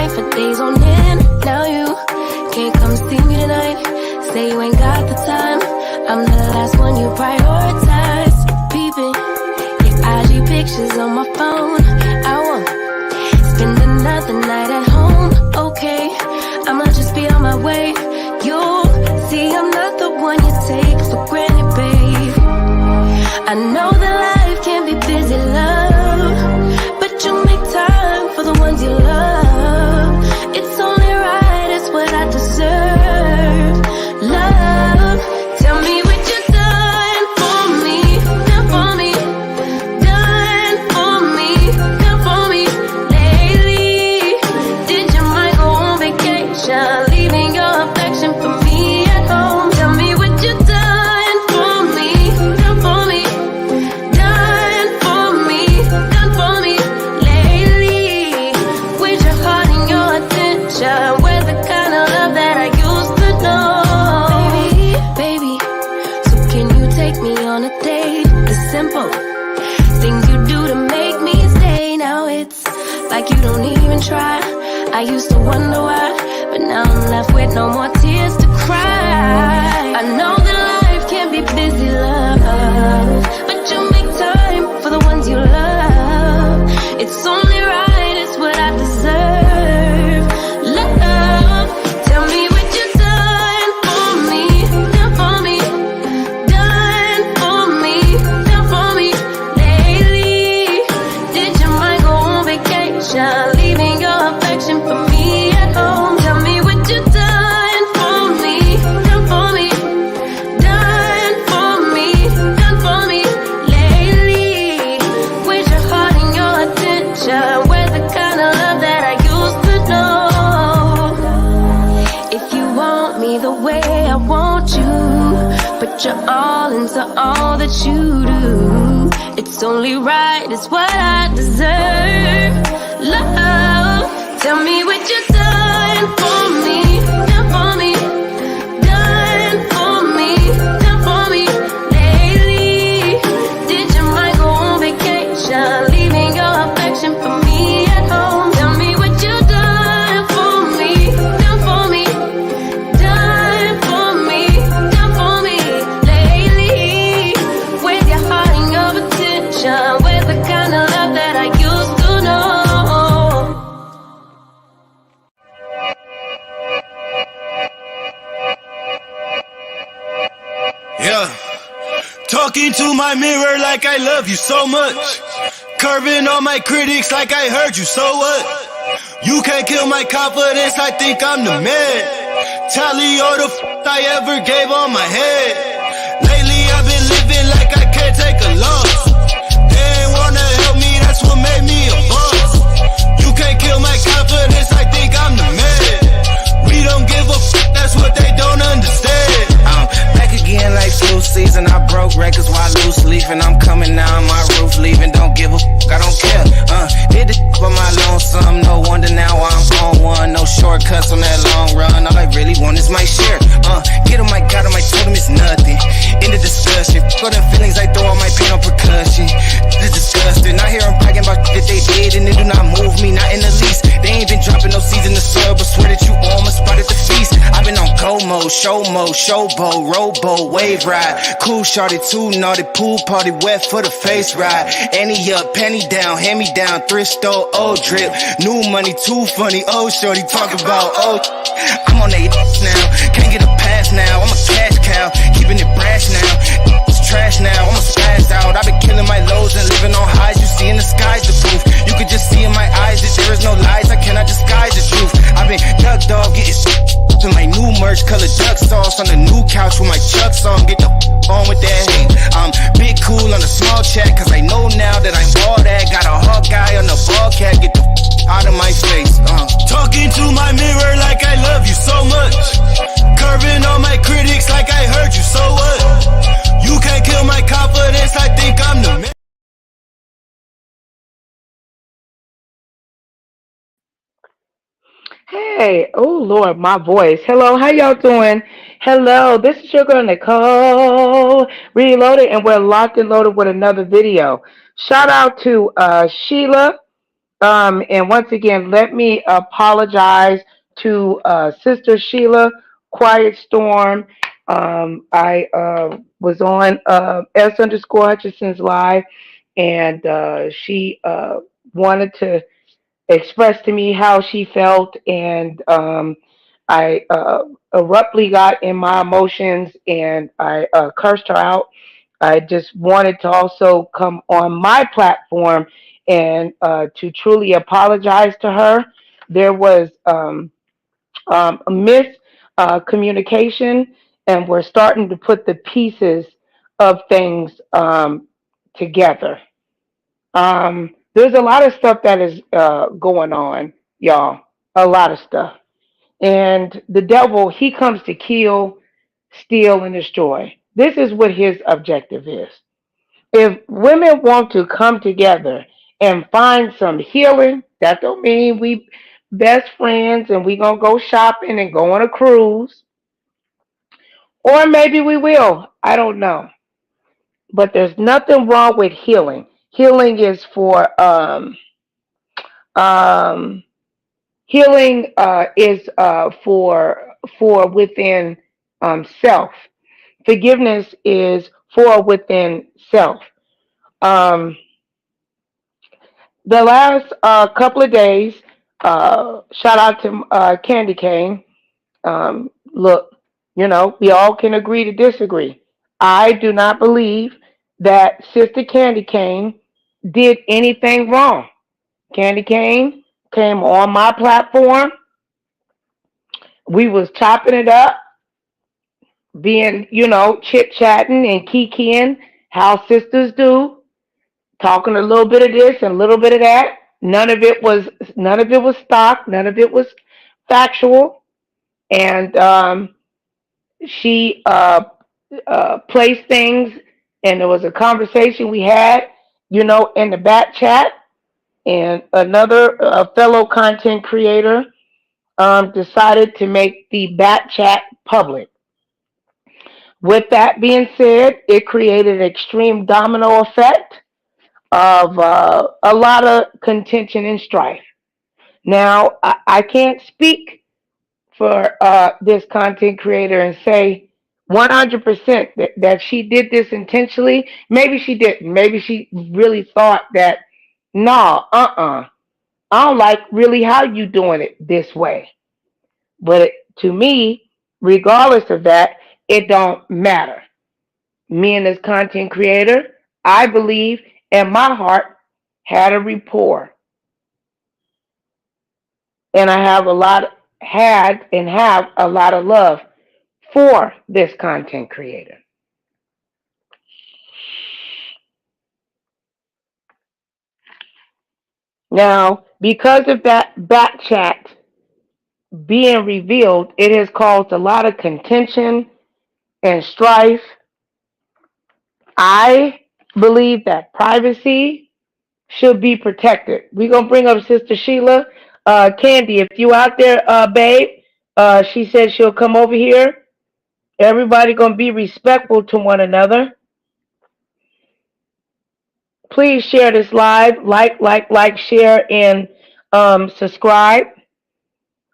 night for days on end. Now you can't come see me tonight. Say you ain't got the time. I'm the last one you prioritize. Peeping your IG pictures on my phone. I won't spend another night at home. Okay, I'ma just be on my way. You'll see I'm not the one you take for granted, babe. I know that life can be busy, love, but you make time for the ones you love. It's only right, it's what I deserve. Love, tell me what you've done for me, done for me, done for me, done for me lately. Did your mind go on vacation, leaving your affection for me at home? Tell me what you've done for me, done for me, done for me, done for me lately. With your heart and your attention, we're the kind of love that I used to know. Baby, so can you take me on a date? The simple things you do to make me stay. Now it's like you don't even try. I used to wonder why, but now I'm left with no more tears to cry. I know that life can be busy, love, but you make time for the ones you love. It's only right, it's what I deserve. Love, tell me what you've done for me, done for me, done for me, done for me lately. Did your mind go on vacation, leaving your affection for me at home? Tell me what you've done for me, done for me, done for me, done for me lately. With your heart and your attention, we're the kind of love that I used to know. If you want me the way I want you, put your all into all that you do. It's only right, it's what I deserve. Love, tell me what you've done for me, done for me, done for me, done for me lately. Did your mind go on vacation, leaving your affection for me at home? Tell me what you've done for me, done for me, done for me, done for me lately. With your heart and your attention, with the kind of love that I used to know. Yeah, talking to my mirror like I love you so much. Curving on my critics like I heard you, so what? You can't kill my confidence, I think I'm the man. Tally all the I ever gave on my head. Lately I've been living like I can't take a loss. They ain't wanna help me, that's what made me a boss. You can't kill my confidence, I think I'm the man. We don't give a that's what they don't understand. Back again like flu season. I broke records while loose leafing. I'm coming down my roof, leaving. Don't give a I don't care. Did the for my lonesome. No wonder now I'm on one. No shortcuts on that long run. All I really want is my share. Get on my God, on my totem is nothing. In the discussion, for the feelings I throw on my pain on percussion. It's disgusting. I hear them bragging about that they did, and it do not move me, not in the least. They ain't been dropping no seeds in the soil, but swear that you almost spotted the feast. I've been on go mode, showboat, rowboat, wave ride. Cool shorty, too naughty, pool party, wet for the face ride. Annie up, penny down, hand me down, thrift store, old drip. New money, too funny, old shorty, talk about old. I'm on that now, can't get a pass now. I'm a cash cow, keeping it brash now. It's trash now, I'm a spaz out. I've been killing my lows and living on highs. You see in the sky's the proof. You could just see in my eyes that there is no lies. I cannot disguise the truth. I've been duck dog, getting to my new merch, color duck sauce on the new couch with my Chucks on. Get the on with that hate. I'm big cool on the small chat, cause I know now that I'm all that. Got a Hawkeye on the ball cat, get the out of my face. Talking to my mirror like I love you so much. Curving on my critics like I heard you, so what? You can't kill my confidence, I think I'm the man. Hey, oh Lord, my voice. Hello, how y'all doing? Hello, this is your girl Nicole Reloaded, and we're locked and loaded with another video. Shout out to Sheila, And once again, let me apologize to Sister Sheila, Quiet Storm. I was on S underscore Hutchinson's live, and she wanted to express to me how she felt, and I abruptly got in my emotions, and I cursed her out. I just wanted to also come on my platform and to truly apologize to her. There was a miscommunication, and we're starting to put the pieces of things together. There's a lot of stuff that is going on, y'all. A lot of stuff. And the devil, he comes to kill, steal, and destroy. This is what his objective is. If women want to come together and find some healing, that don't mean we best friends and we gonna go shopping and go on a cruise. Or maybe we will. I don't know. But there's nothing wrong with healing. Healing is for um healing is for within self. Forgiveness is for within self. Um, the last couple of days, shout out to Candy Cane. Look, we all can agree to disagree. I do not believe that Sister Candy Cane did anything wrong. Candy Cane came on my platform. We was chopping it up, being, chit chatting and kikiing, how sisters do, talking a little bit of this and a little bit of that. None of it was stock. None of it was factual. And she placed things, and there was a conversation we had, in the back chat, and another fellow content creator decided to make the back chat public. With that being said, it created an extreme domino effect of a lot of contention and strife. Now, I can't speak for this content creator and say 100% that she did this intentionally. Maybe she didn't. Maybe she really thought that, no, I don't like really how you doing it this way. But to me, regardless of that, it don't matter. Me and this content creator, I believe in my heart, had a rapport. And I have had and have a lot of love for this content creator. Now, because of that back chat being revealed, it has caused a lot of contention and strife. I believe that privacy should be protected. We're going to bring up Sister Sheila. Candy, if you out there, babe, she said she'll come over here. Everybody going to be respectful to one another. Please share this live. Like, share, and subscribe.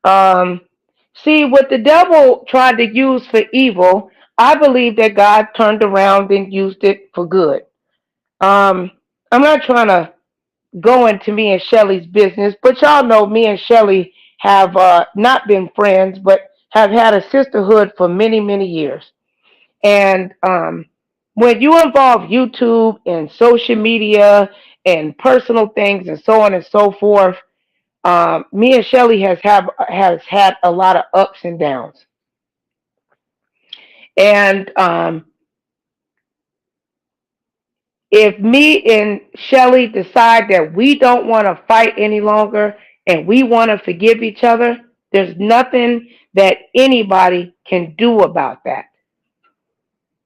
See, what the devil tried to use for evil, I believe that God turned around and used it for good. I'm not trying to go into me and Shelly's business, but y'all know me and Shelly have not been friends, but have had a sisterhood for many, many years. And when you involve YouTube and social media and personal things and so on and so forth, me and Shelly has had a lot of ups and downs. And if me and Shelly decide that we don't want to fight any longer and we want to forgive each other, there's nothing that anybody can do about that.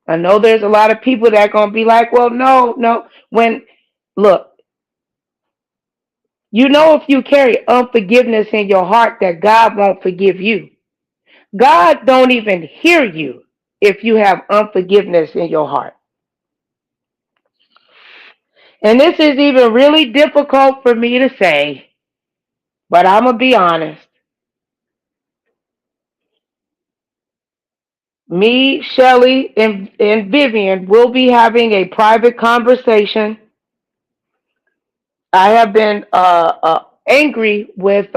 I know there's a lot of people that are going to be like, well, no. Look, if you carry unforgiveness in your heart, that God won't forgive you. God don't even hear you if you have unforgiveness in your heart. And this is even really difficult for me to say But I'm gonna be honest. Me, Shelly, and Vivian will be having a private conversation. I have been angry with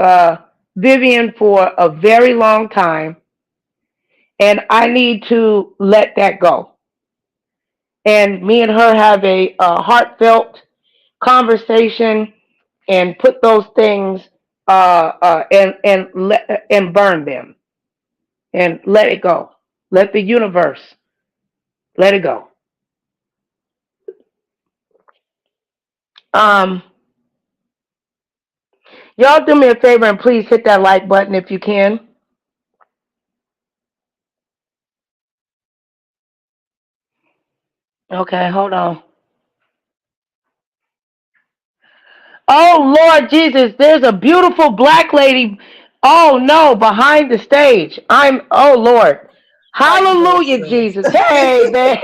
Vivian for a very long time, and I need to let that go. And me and her have a heartfelt conversation and put those things and burn them and let it go. Let the universe let it go. Um, y'all do me a favor and please hit that like button if you can. Okay, hold on. Oh Lord Jesus, there's a beautiful black lady. Oh no, behind the stage. Oh Lord. How you doing, Hallelujah, sis? Jesus. Hey man.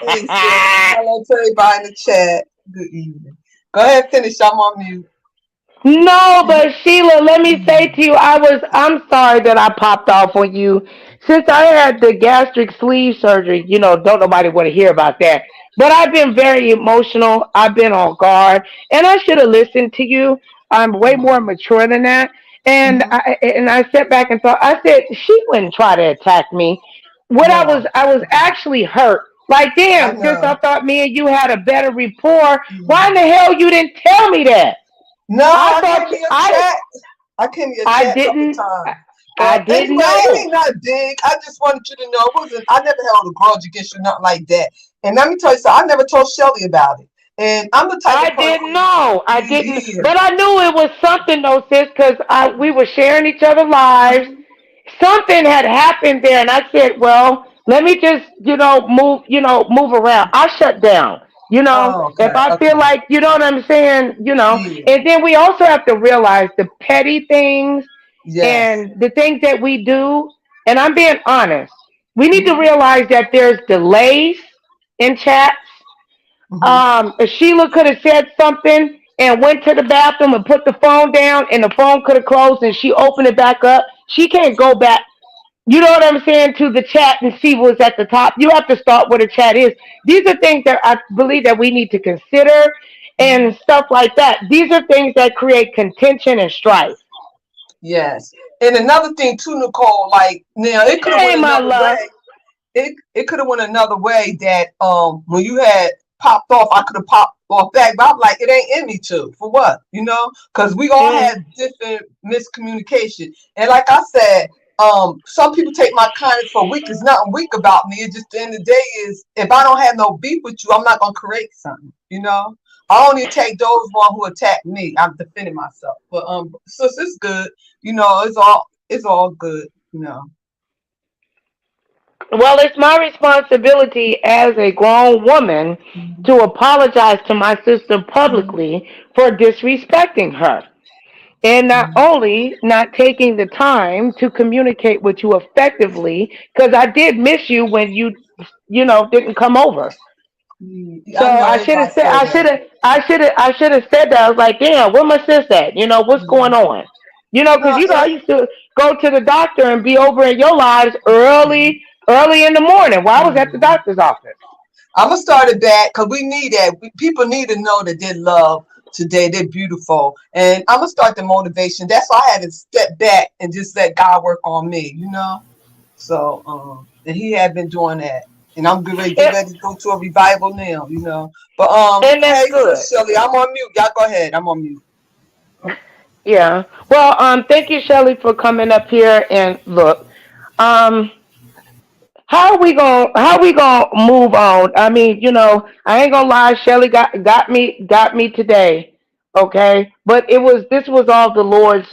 Hey, sis. Hello to everybody in the chat. Good evening. Go ahead, finish. I'm on mute. No, but Sheila, let me say to you, I'm sorry that I popped off on you. Since I had the gastric sleeve surgery, don't nobody want to hear about that. But I've been very emotional. I've been on guard, and I should have listened to you. I'm way more mature than that. And Mm-hmm. I sat back and thought, I said, she wouldn't try to attack me. No, I was actually hurt. Like, I damn, since I know. thought me and you had a better rapport, why in Mm. the hell you didn't tell me that? No, I I thought came in your I chat. I came in your I chat a couple didn't times. I But didn't anyway, it know. ain't not big. I just wanted you to know it wasn't. I never held a grudge against you, nothing like that. And let me tell you something. I never told Shelly about it. And I'm the type I of didn't person. know. I didn't, Yeah. but I knew it was something though, sis, because we were sharing each other's lives. Mhm. Something had happened there, and I said, "Well, let me just, move around." I shut down. Oh, If okay. I feel Okay. like, you know what I'm saying, Yeah. and then we also have to realize the petty things Yes. and the things that we do. And I'm being honest. We need to Mm-hmm. realize that there's delays in chats. Mm-hmm. Sheila could have said something and went to the bathroom and put the phone down, and the phone could have closed, and she opened it back up. She can't go back. You know what I'm saying, to the chat and see what's at the top. You have to start where the chat is. These are things that I believe that we need to consider Mm-hmm. and stuff like that. These are things that create contention and strife. Yes. And another thing too, Nicole, like now it could have Hey, went my another love. way. It could have went another way that when you had popped off, I could have popped off back. But I'm like, it ain't in me to. For what? Because we all Mm, had different miscommunication. And like I said, some people take my kindness for weak. There's nothing weak about me. It's just the end of the day is if I don't have no beef with you, I'm not gonna create something. I only take those one who attack me. I'm defending myself. But sis, it's good. It's all good. Well, it's my responsibility as a grown woman Mhm. to apologize to my sister Mhm. publicly for disrespecting her. And not Mhm. only not taking the time to communicate with you effectively, because I did miss you when you didn't come over. So I know I should have everybody said, said that. I should have said that. I was like, damn, where my sis at? What's going Mhm. on? Because No, I used to go to the doctor and be over in your lives early in the morning while I was at the doctor's office. I'm gonna start it back because we need that. People need to know that they're loved today. They're beautiful, and I'm gonna start the motivation. That's why I had to step back and just let God work on me. So, and He had been doing that, and I'm getting And, ready to go to a revival now. But and that's hey, good. Sis Shelly, I'm on mute. Y'all go ahead. I'm on mute. Yeah. Well, thank you, Shelley, for coming up here and look. Um, how we gonna move on? I mean, I ain't gonna lie, Shelly got me today. Okay. But this was all the Lord's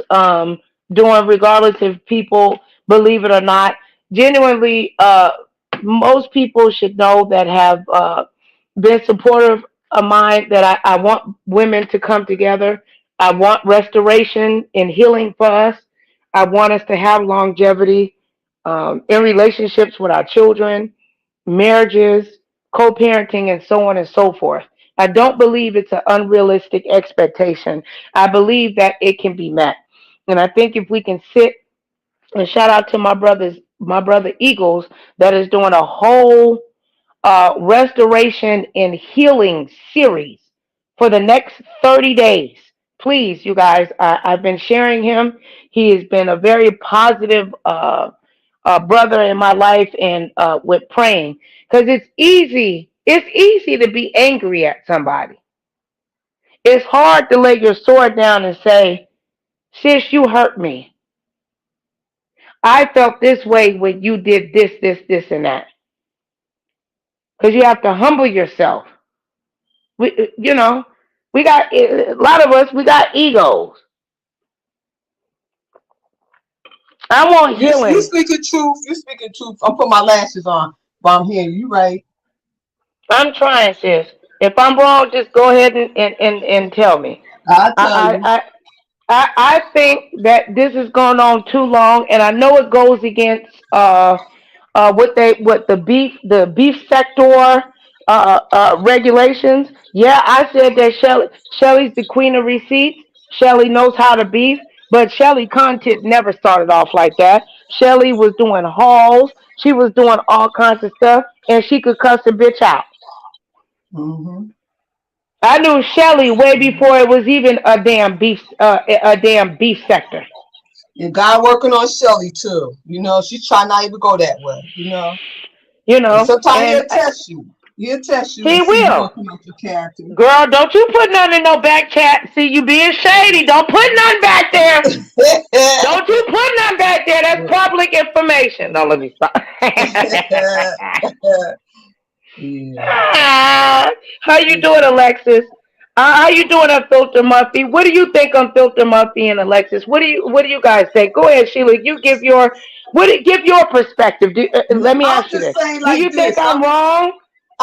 doing, regardless if people believe it or not. Genuinely, most people should know that have been supportive of mine that I want women to come together. I want restoration and healing for us. I want us to have longevity in relationships with our children, marriages, co parenting, and so on and so forth. I don't believe it's an unrealistic expectation. I believe that it can be met. And I think if we can sit and shout out to my brother Eagles that is doing a whole restoration and healing series for the next 30 days. Please, you guys, I've been sharing him. He has been a very positive brother in my life and with praying because it's easy. It's easy to be angry at somebody. It's hard to lay your sword down and say, sis, you hurt me. I felt this way when you did this, and that. Because you have to humble yourself. You know, we got a lot of us. We got egos. I want You healing. speaking truth. You speaking truth. I'm putting my lashes on while I'm here. You right. I'm trying, sis. If I'm wrong, just go ahead and tell me. I'll tell I, you. I, I think that this has gone on too long, and I know it goes against what the beef sector regulations. Yeah, I said that Shelly's the queen of receipts. Shelly knows how to beef, but Shelly content never started off like that. Shelly was doing hauls. She was doing all kinds of stuff, and she could cuss a bitch out. Hmm. I knew Shelly way before it was even a damn beef sector. And God working on Shelly too. You know, she's trying not even go that way. You know, You and know, sometimes and he'll test you. He'll test you he and see you gonna will. come out your character. Girl, don't you put nothing in no back chat. See, you being shady. Don't put nothing back there. Don't you put nothing back there. That's public information. No, let me stop. Yeah. How you doing, Alexis? How you doing, Unfiltered Muffy? What do you think, Unfiltered Muffy and Alexis? What do you guys think? Go ahead, Sheila. You give your perspective. Let me I'm ask you just this: saying Do like you think this. I'm wrong?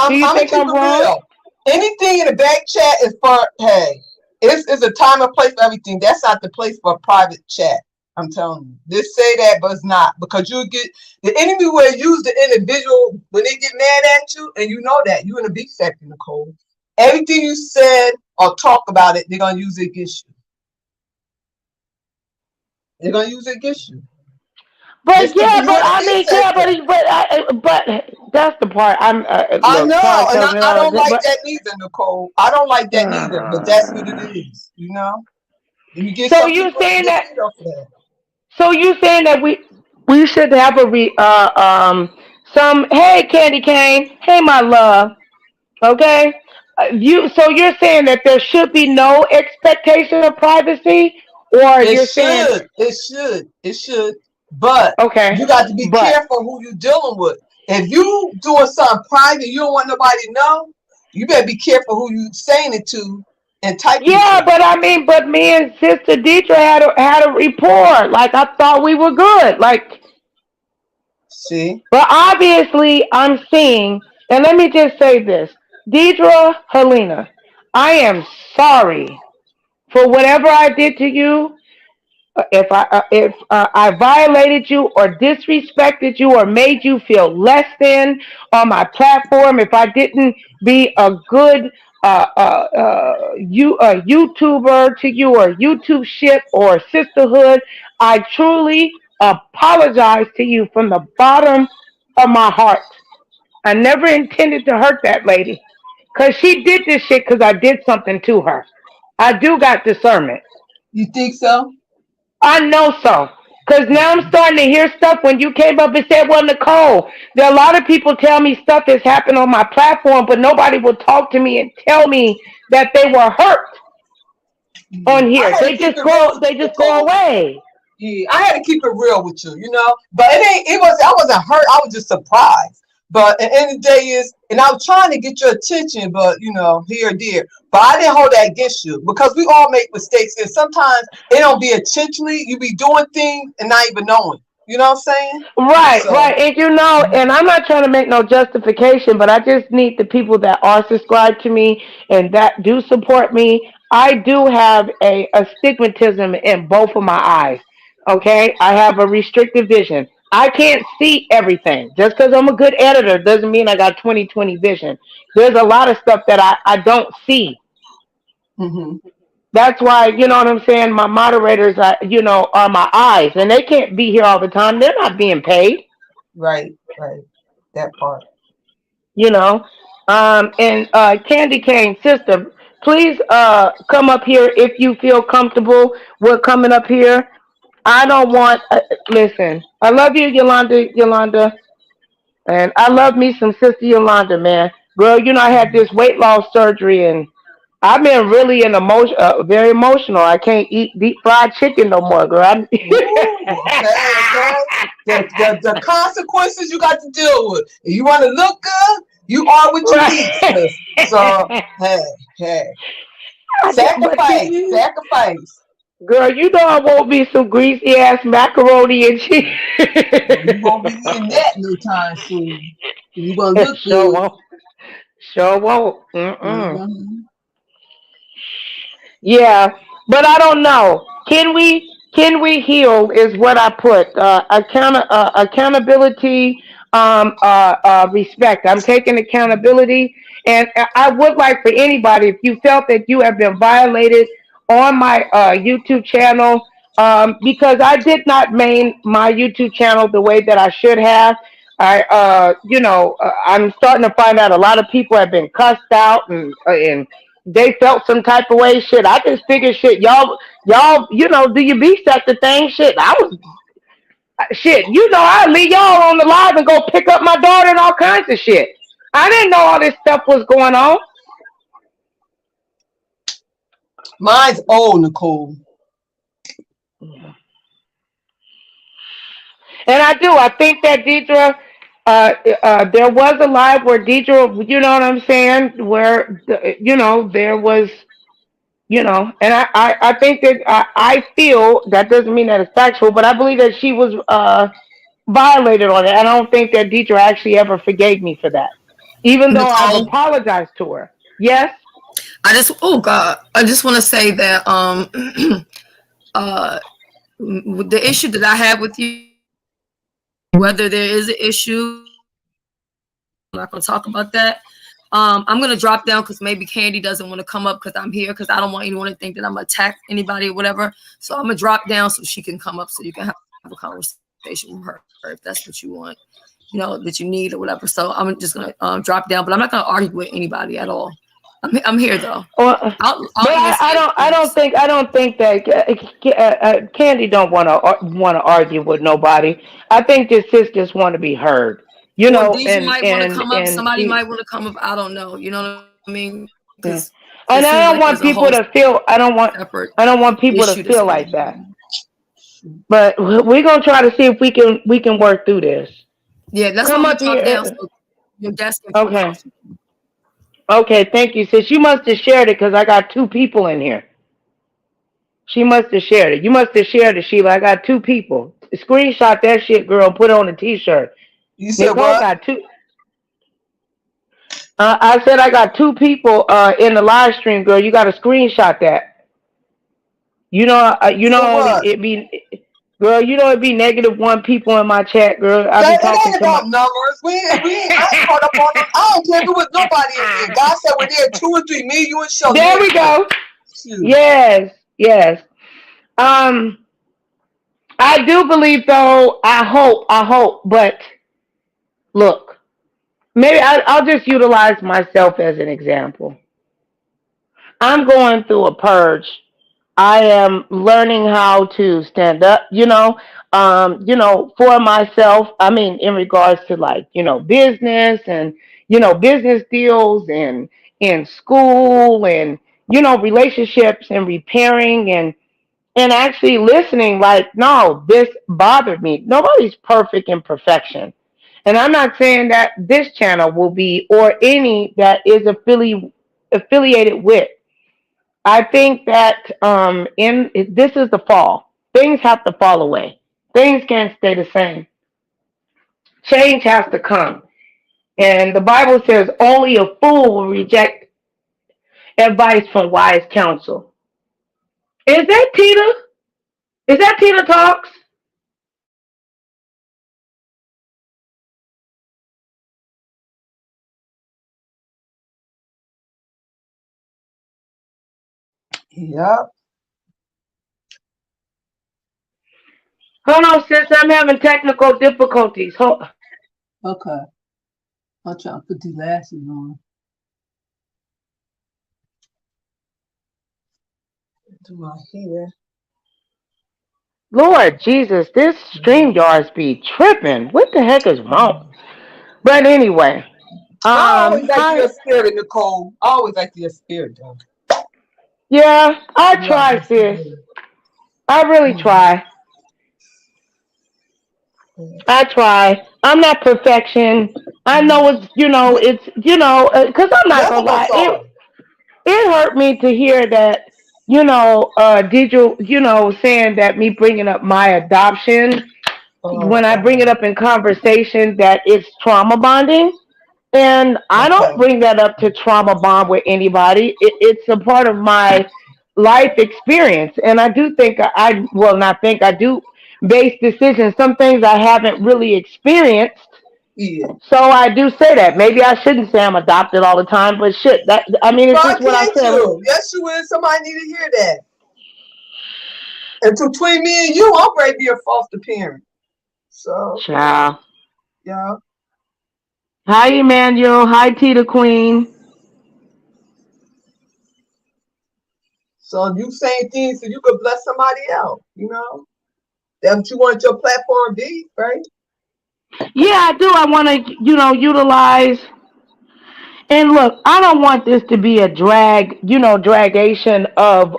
Do you I'm gonna think keep I'm it wrong? real. Anything in the back chat is for hey, it's a time and place for everything. That's not the place for a private chat. I'm telling you. Just say that, but it's not because you'll get the enemy will use the individual when they get mad at you, and you know that you in a big sector, Nicole. Everything you said or talk about it, they're gonna use it against you. They're gonna use it against you. But Just to yeah, be but in a I big mean, yeah, sector. but that's the part. I'm I look. know, Todd and tells me I all don't that, like but that neither, Nicole. I don't like that neither, but that's what it is, you know? And you get so some you people saying get that? beat up for that. So you saying that we should have some hey Candy Cane, hey my love, okay? You're saying that there should be no expectation of privacy, or It you're saying should, it should, it should, but okay, you got to be but careful who you dealing with. If you doing something private, you don't want nobody to know, you better be careful who you saying it to and typing it yeah, to. but I mean, but me and Sister Deidre had a rapport. Like I thought we were good. Like, See? but obviously I'm seeing, and let me just say this, Deidre Helena, I am sorry for whatever I did to you. If I violated you or disrespected you or made you feel less than on my platform, if I didn't be a good YouTuber to you or YouTube ship or sisterhood, I truly apologize to you from the bottom of my heart. I never intended to hurt that lady because she did this shit because I did something to her. I do got discernment. You think so? I know so. Because now I'm starting to hear stuff when you came up and said, well, Nicole, there are a lot of people tell me stuff has happened on my platform, but nobody will talk to me and tell me that they were hurt on I here. had to They keep just it real go with they you, just go Nicole. away. Yeah, I had to keep it real with you, you know. But I wasn't hurt, I was just surprised. But at the end of the day is, and I was trying to get your attention, but you know, here or there. But I didn't hold that against you because we all make mistakes, and sometimes it don't be intentionally. You be doing things and not even knowing. You know what I'm saying? Right, So right. And and I'm not trying to make no justification, but I just need the people that are subscribed to me and that do support me. I do have a astigmatism in both of my eyes. Okay? I have a restricted vision. I can't see everything. Just because I'm a good editor doesn't mean I got 20/20 vision. There's a lot of stuff that I don't see. Hmm. That's why, you know what I'm saying? My moderators are, are my eyes, and they can't be here all the time. They're not being paid, Right, right. That part. you know. And Candy Cane sister, please come up here if you feel comfortable with coming up here. I don't want. Listen, I love you, Yolanda, and I love me some sister Yolanda, man. Girl, I had this weight loss surgery, and I've been really very emotional. I can't eat deep fried chicken no more, girl. Ooh, okay, okay. The consequences you got to deal with. If you want to look good, you are what you eat, Right. sis. So, hey. But Sacrifice, see, sacrifice. girl, I want me some greasy ass macaroni and cheese. Well, you won't be eating that no time soon. You gonna look Sure good. won't. Sure won't. Mm-mm. Mhm. Yeah, but I don't know. Can we heal is what I put. Accountability, respect. I'm taking accountability, and I would like for anybody, if you felt that you have been violated on my YouTube channel, because I did not main my YouTube channel the way that I should have. I'm starting to find out a lot of people have been cussed out, and they felt some type of way. Shit, I just figured, shit, y'all, do your beef at the thing? Shit, I was, shit, I leave y'all on the live and go pick up my daughter and all kinds of shit. I didn't know all this stuff was going on. Mine's old, Nicole. And I do. I think that Deidre, there was a live where Deidre, you know what I'm saying, where, there was, and I think that I feel that doesn't mean that it's factual, but I believe that she was violated on it. I don't think that Deidre actually ever forgave me for that, even though I've Nicole, apologized to her. Yes. oh God, I just want to say that uh the issue that I have with you, whether there is an issue, I'm not gonna talk about that. I'm gonna drop down because maybe Candy doesn't want to come up because I'm here, because I don't want anyone to think that I'm gonna attack anybody or whatever. So I'm gonna drop down so she can come up so you can have a conversation with her if that's what you want, that you need or whatever. So I'm just gonna drop down, but I'm not gonna argue with anybody at all. I'm here though. Well, I'll but even say I don't think that Candy don't want to argue with nobody. I think this sis just want to be heard, or Deja and might want to come up. Somebody she, might want to come up. I don't know. You know what I mean? yeah. Because it And seems I don't like want there's a people whole to feel. separate I don't want people to issue that's feel going like that. on. But we're gonna try to see if we can work through this. Yeah, that's why Come I'm gonna up drop down here. so your desk can Okay. function. Okay. Thank you, sis. You must have shared it because I got two people in here. She must have shared it. You must have shared it, Sheila. I got two people. Screenshot that shit, girl. Put it on a t-shirt. You said Nicole what? got two. I said I got two people in the live stream, girl. You got to screenshot that. You said what? It be, girl. It be -1 people in my chat, girl. I be That it talking ain't to my. about numbers. I ain't caught up on them. I don't care if it was nobody in here. God said we're there 2 or 3, me, you, and show. There There we it is. go. Shoot. Yes, yes. Um, I do believe though. I hope. But look, maybe I'll just utilize myself as an example. I'm going through a purge. I am learning how to stand up, for myself. I mean, in regards to like, business and, business deals and in school and, relationships and repairing and actually listening like, no, this bothered me. Nobody's perfect in perfection. And I'm not saying that this channel will be or any that is affiliated with. I think that in this is the fall. Things have to fall away. Things can't stay the same. Change has to come. And the Bible says only a fool will reject advice from wise counsel. Is that Tita? Is that Tita Talks? Yep. Hold on, sis. I'm having technical difficulties. Hold. Okay. I'm trying to put these lashes on. Do my hair. Lord Jesus, this StreamYards be tripping. What the heck is wrong? But anyway, I always like hi. your spirit, Nicole. I always like your spirit, though. Yeah, I You are try, just sis. good. I really Mhm. try. I try. I'm not perfection. I know because I'm not None gonna of us lie. It are. it hurt me to hear that, Deidre, saying that me bringing up my adoption, when I bring it Oh, up in conversation, that it's trauma bonding. And I don't okay. bring that up to trauma bond with anybody. It's a part of my life experience. And I do think well, not think, I do base decisions. Some things I haven't really experienced. Yeah. So I do say that. Maybe I shouldn't say I'm adopted all the time, but shit, it's Why just what I can't say. you? Yes, you is. Somebody need to hear that. And between me and you, I'm ready to be a foster parent. So, Ciao. yeah. Hi, Emmanuel. Hi, Tita Queen. So you saying things so you could bless somebody else, you know? That's what you want your platform to be, right? Yeah, I do. I want to, utilize. And look, I don't want this to be a dragation of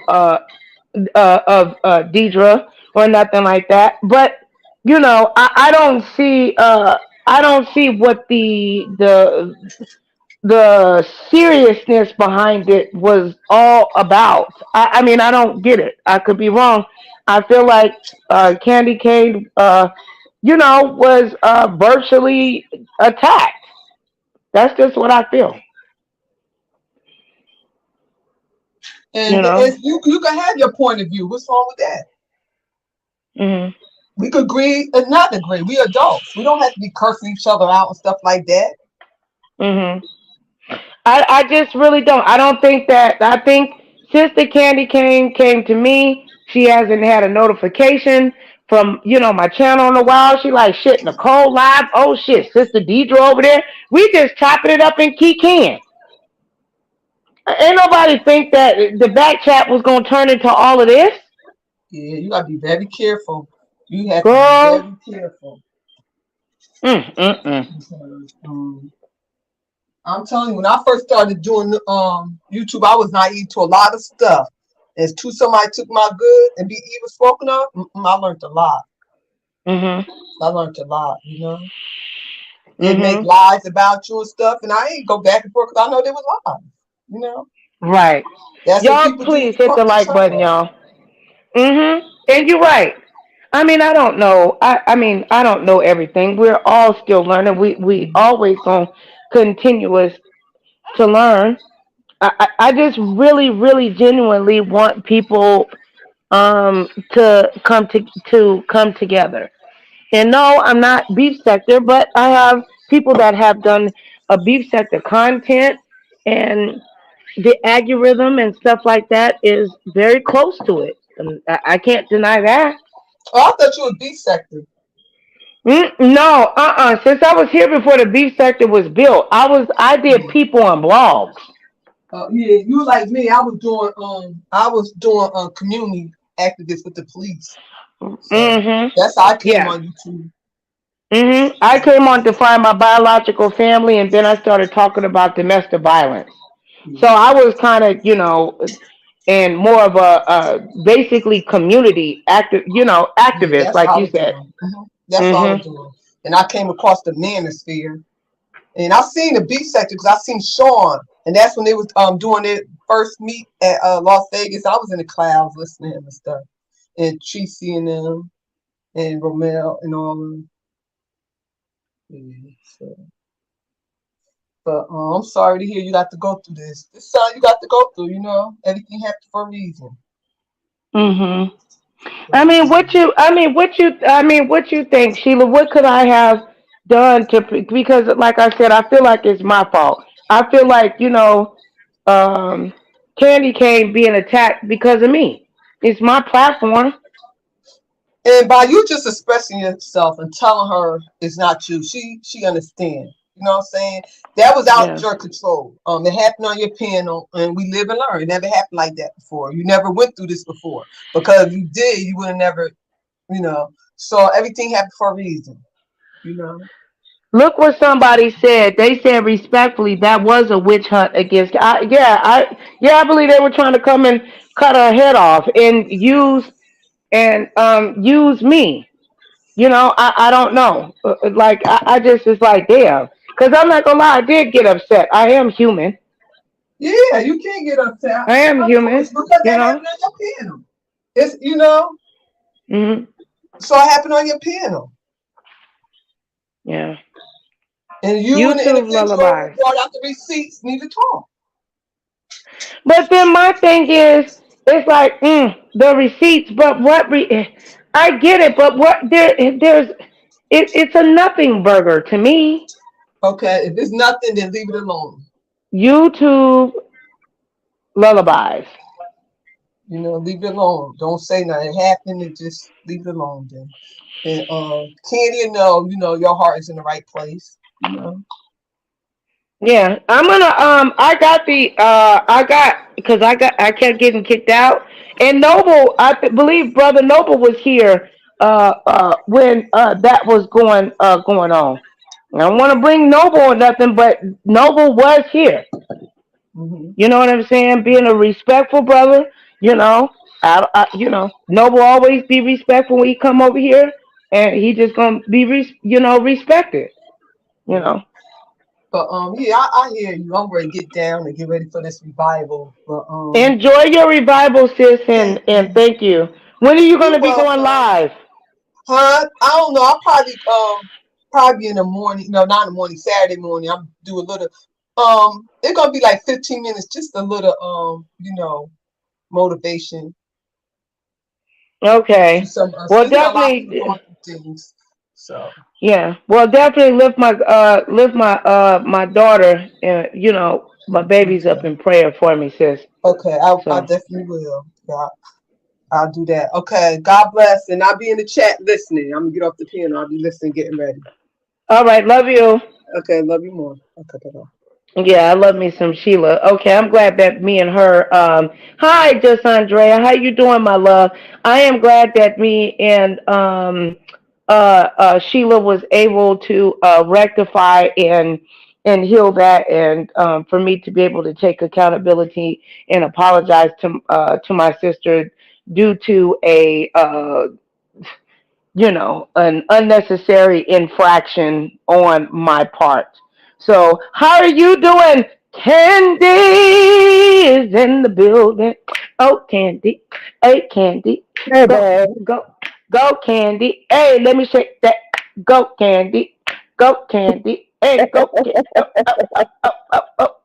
Deidre or nothing like that. But I don't see what the seriousness behind it was all about. I don't get it. I could be wrong. I feel like Candy Cane, was virtually attacked. That's just what I feel. You And know. you can have your point of view. What's wrong with that? Mhm. We could agree and not agree. We adults. We don't have to be cursing each other out and stuff like that. Mhm. I just really don't. I don't think that. I think Sister Candy came to me. She hasn't had a notification from my channel in a while. She like, shit, Nicole live. Oh shit, Sister Deidre over there. We just chopping it up in Can. Ain't nobody think that the back chat was gonna turn into all of this, Yeah, you gotta be very careful. You have to be girl. very careful. Mm. Because, I'm telling you, when I first started doing YouTube, I was naive to a lot of stuff. As to somebody took my good and be evil spoken of, I learned a lot. Mhm. I learned a lot, you know. They'd make Mhm. lies about you and stuff, and I ain't go back and forth because I know they was lies. You know, Right. that's what Y'all, people do please to hit the pump each like button, other up. y'all. And you're right. I don't know. I don't know everything. We're all still learning. We always gonna continuous to learn. I just really, really genuinely want people to come together. And no, I'm not beef sector, but I have people that have done a beef sector content, and the algorithm and stuff like that is very close to it. And I can't deny that. Oh, I thought you was B sector. No, Since I was here before the beef sector was built, I did people on blogs. Yeah, you like me. I was doing community activists with the police. So Mm-hmm. that's how I came Yeah. on YouTube. Mm-hmm. I came on to find my biological family, and then I started talking about domestic violence. So Yeah, I was kind of, and more of a basically community yeah, activist, that's what like I you was said. doing. That's what I was Mm-hmm. doing. And I came across the manosphere. And I seen the B sector because I seen Sean. And that's when they was doing their first meet at Las Vegas. I was in the clouds listening to him and stuff. And Tracy and them and Romel and all of them. Yeah, so. But I'm sorry to hear you got to go through this. This is something you got to go through, you know. Everything happened for a reason. Mm-hmm. But, What you think, Sheila? What could I have done because, like I said, I feel like it's my fault. I feel like, um, Candy cane being attacked because of me. It's my platform. And by you just expressing yourself and telling her it's not you, she understands. You know what I'm saying? That was out Yeah. your control. It happened on your panel, and we live and learn. It never happened like that before. You never went through this before, because if you did, you would have never, you know. So everything happened for a reason, you know. Look what somebody said. They said respectfully that was a witch hunt against. I believe they were trying to come and cut her head off and use me. I don't know. Like I just was like, damn. Because I'm not gonna lie, I did get upset. I am human. Yeah, you can't get upset. I am Of course, human. because You that know. happened on your panel. It's Hmm. so it happened on your panel. Yeah. And you and the YouTube individual who lullabies. brought out the receipts need to talk. But then my thing is, it's like the receipts. But I get it. But what there's it's a nothing burger to me. Okay, if it's nothing, then leave it alone. YouTube lullabies. Leave it alone. Don't say nothing. It happened, and just leave it alone then. And Candy, your heart is in the right place. Yeah, I'm gonna I got because I kept getting kicked out. And Noble, believe Brother Noble was here when that was going on. I don't want to bring Noble or nothing, but Noble was here. Hmm. You know what I'm saying? Being a respectful brother, Noble always be respectful when he come over here, and he just gonna be respected. You Yeah. know. But yeah, I hear you. I'm ready to get down and get ready for this revival. But Enjoy your revival, sis, thank and you. thank you. When are you going You're to be going welcome. live? Huh? I don't know. I'll probably in the morning. No, not in the morning. Saturday morning. I'm do a little. It's gonna be like 15 minutes, just a little motivation to Okay. some of us. Well, Because a lot of people definitely, going through things. So yeah. Well, definitely lift my daughter, my baby's up okay, in prayer for me, sis. okay, I So, definitely will. Yeah, I'll do that. Okay, God bless, and I'll be in the chat listening. I'm gonna get off the piano. I'll be listening, getting ready. all right. Love you. Okay, love you more. Okay, bye. Yeah, I love me some Sheila. Okay, I'm glad that me and her. Hi, just Andrea. How you doing, my love? I am glad that me and Sheila was able to rectify and heal that, and for me to be able to take accountability and apologize to my sister due to an unnecessary infraction on my part. So, how are you doing? Candy is in the building. Oh, Candy. Hey, Candy. Hey, Go, babe. go, go, Candy. Hey, let me shake that. Go, Candy. Go, Candy. Hey, go, go, up, up, up, up, up.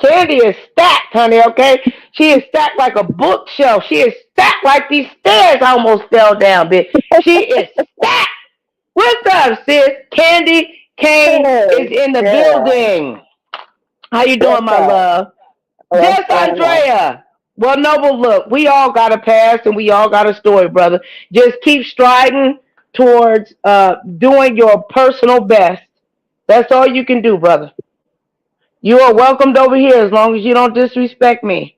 Candy is stacked, honey, okay? She is stacked like a bookshelf. She is stacked like these stairs almost fell down, bitch. She is stacked. What's up, sis? Candy Kane Hey, is in the yeah. building. How you doing, What's my up? love? What's Just going on? Andrea. Well, Noble, look, we all got a past and we all got a story, brother. Just keep striding towards doing your personal best. That's all you can do, brother. You are welcomed over here as long as you don't disrespect me.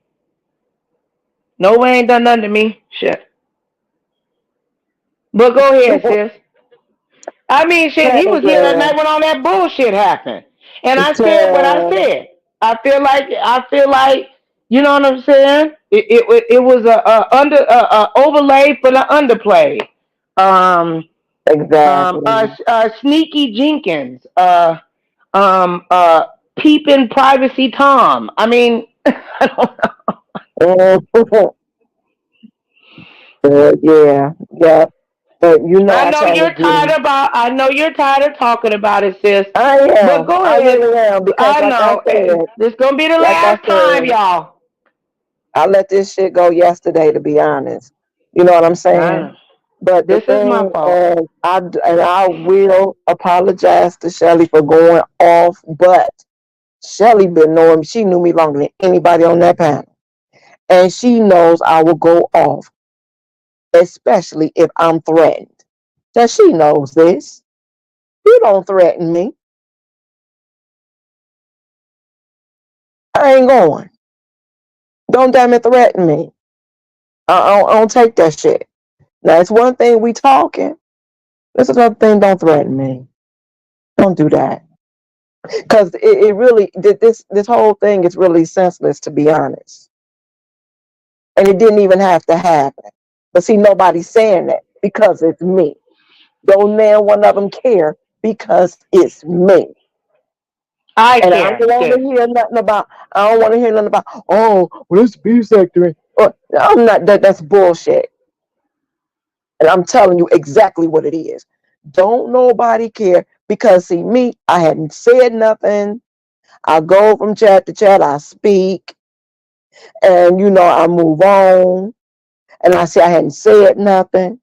No way ain't done nothing to me. Shit. But go ahead, sis. I mean, shit, Hey, he was here that girl. night when all that bullshit happened. And I said what I So, said. I feel like, you know what I'm saying? It was a overlay for the underplay. Um, exactly. Sneaky Jenkins, um, uh, peeping privacy Tom. I mean, I don't know. Yeah, yeah. But I I know try to you're tired do. about. I know you're tired of talking about it, sis. I But am. go I ahead. really am because, I know. This gonna be the last time, y'all. I let this shit go yesterday. To be honest, you know what I'm I saying. know. But the This is my thing fault. is, I will apologize to Shelly for going off, but Shelly been knowing. She knew me longer than anybody on that panel. and she knows I will go off, especially if I'm threatened. Now she knows this. You don't threaten me. I ain't going. Don't damn it threaten me. I don't take that shit. Now it's one thing we talking. It's another thing. Don't threaten me. Don't do that. Because it really this whole thing is really senseless, to be honest. And it didn't even have to happen. But see, nobody's saying that because it's me. Don't now one of them care because it's me. I And I care. don't want to Sis. hear nothing about. I don't want to hear nothing about. Oh, well, it's bisectory. I'm not. That's bullshit. And I'm telling you exactly what it is. Don't nobody care because see me. I hadn't said nothing. I go from chat to chat. I speak, and I move on. And I say I hadn't said nothing.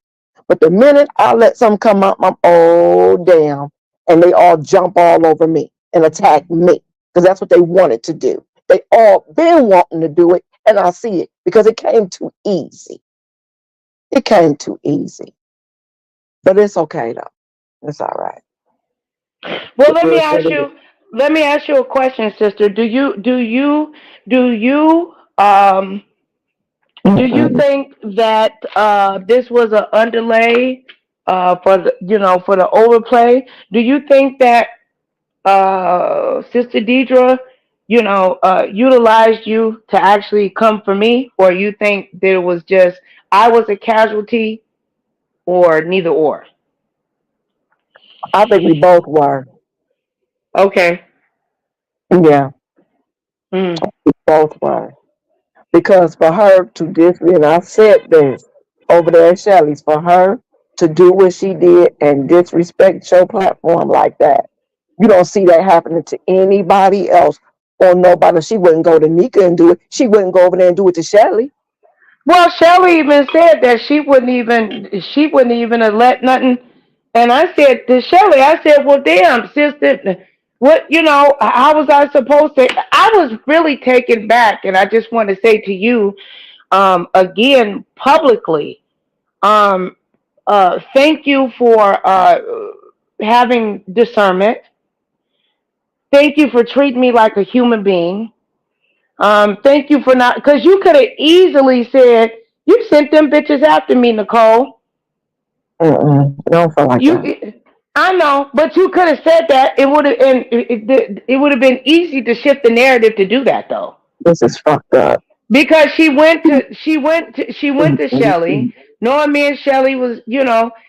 But the minute I let some come up, I'm oh damn, and they all jump all over me and attack me because that's what they wanted to do. They all been wanting to do it, and I see it because it came too easy. It came too easy, but it's okay though. It's all right. Well, It is what it is. let me ask you a question, sister. Do you Mm-mm. think that this was an underlay for for the overplay? Do you think that Sister Deidre, utilized you to actually come for me, or you think that it was just I was a casualty, or neither or? I think we both were. Okay. Yeah, Mm. both were. Because for her to and I said this over there at Shelly's, for her to do what she did and disrespect your platform like that, you don't see that happening to anybody else or nobody. She wouldn't go to Nika and do it. She wouldn't go over there and do it to Shelly. Well, Shelly even said that she wouldn't even have let nothing. And I said to Shelly, I said, "Well, damn, sister, what how was I supposed to?" I was really taken back, and I just want to say to you, again, publicly, um, thank you for having discernment. Thank you for treating me like a human being. Thank you for not, because you could have easily said, "You sent them bitches after me, Nicole." I don't feel like that. You, I know, but you could have said that. It would have, and it would have been easy to shift the narrative to do that, though, This is fucked up. because she went to Shelly, knowing me and Shelly was,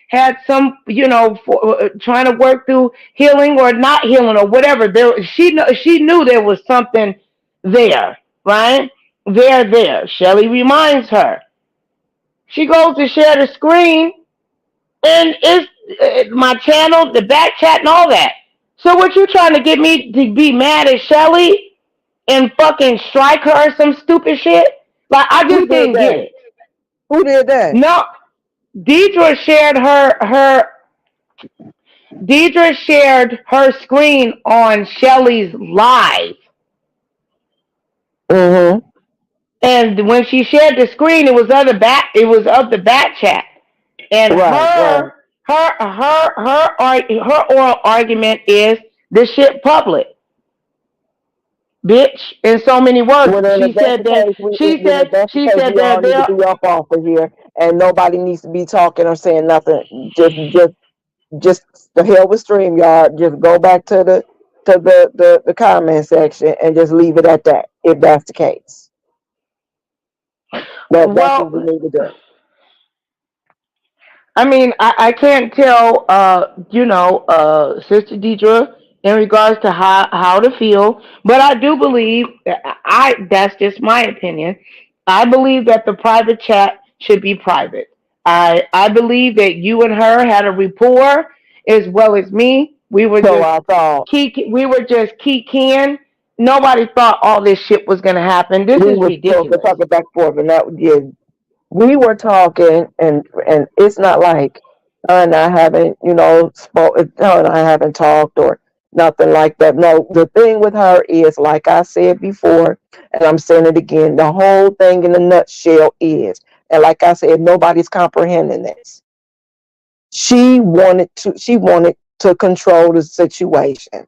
had some, trying to work through healing or not healing or whatever. She knew there was something there, right? There. Shelly reminds her. She goes to share the screen, and it's my channel, the back chat, and all that. So what you trying to get me to be mad at Shelly and fucking strike her or some stupid shit? Like, I Who just did didn't get that? it. Who did that? No, Deidre shared her screen on Shelly's live. Mm-hmm. And when she shared the screen, it was of the back chat. And Right, right. her oral argument is this shit public, bitch. In so many words, Well, then if that's the case, she said we all that need to there. be up off of here, and nobody needs to be talking or saying nothing. Just the hell with StreamYard. Just go back to the comment section and just leave it at that. If that's the case, that's what we Well, need to do. I mean, I can't tell, Sister Deidre, in regards to how to feel, but I do believe, that's just my opinion. I believe that the private chat should be private. I believe that you and her had a rapport as well as me. We were So just I thought keying. Nobody thought all this shit was gonna happen. This we is were supposed to ridiculous. talk it back and forth, and that yeah, we were talking, and it's not like her and I haven't, her and I haven't talked, or Nothing like that. No, the thing with her is, like I said before, and I'm saying it again, the whole thing in a nutshell is, and like I said, nobody's comprehending this. She wanted to control the situation.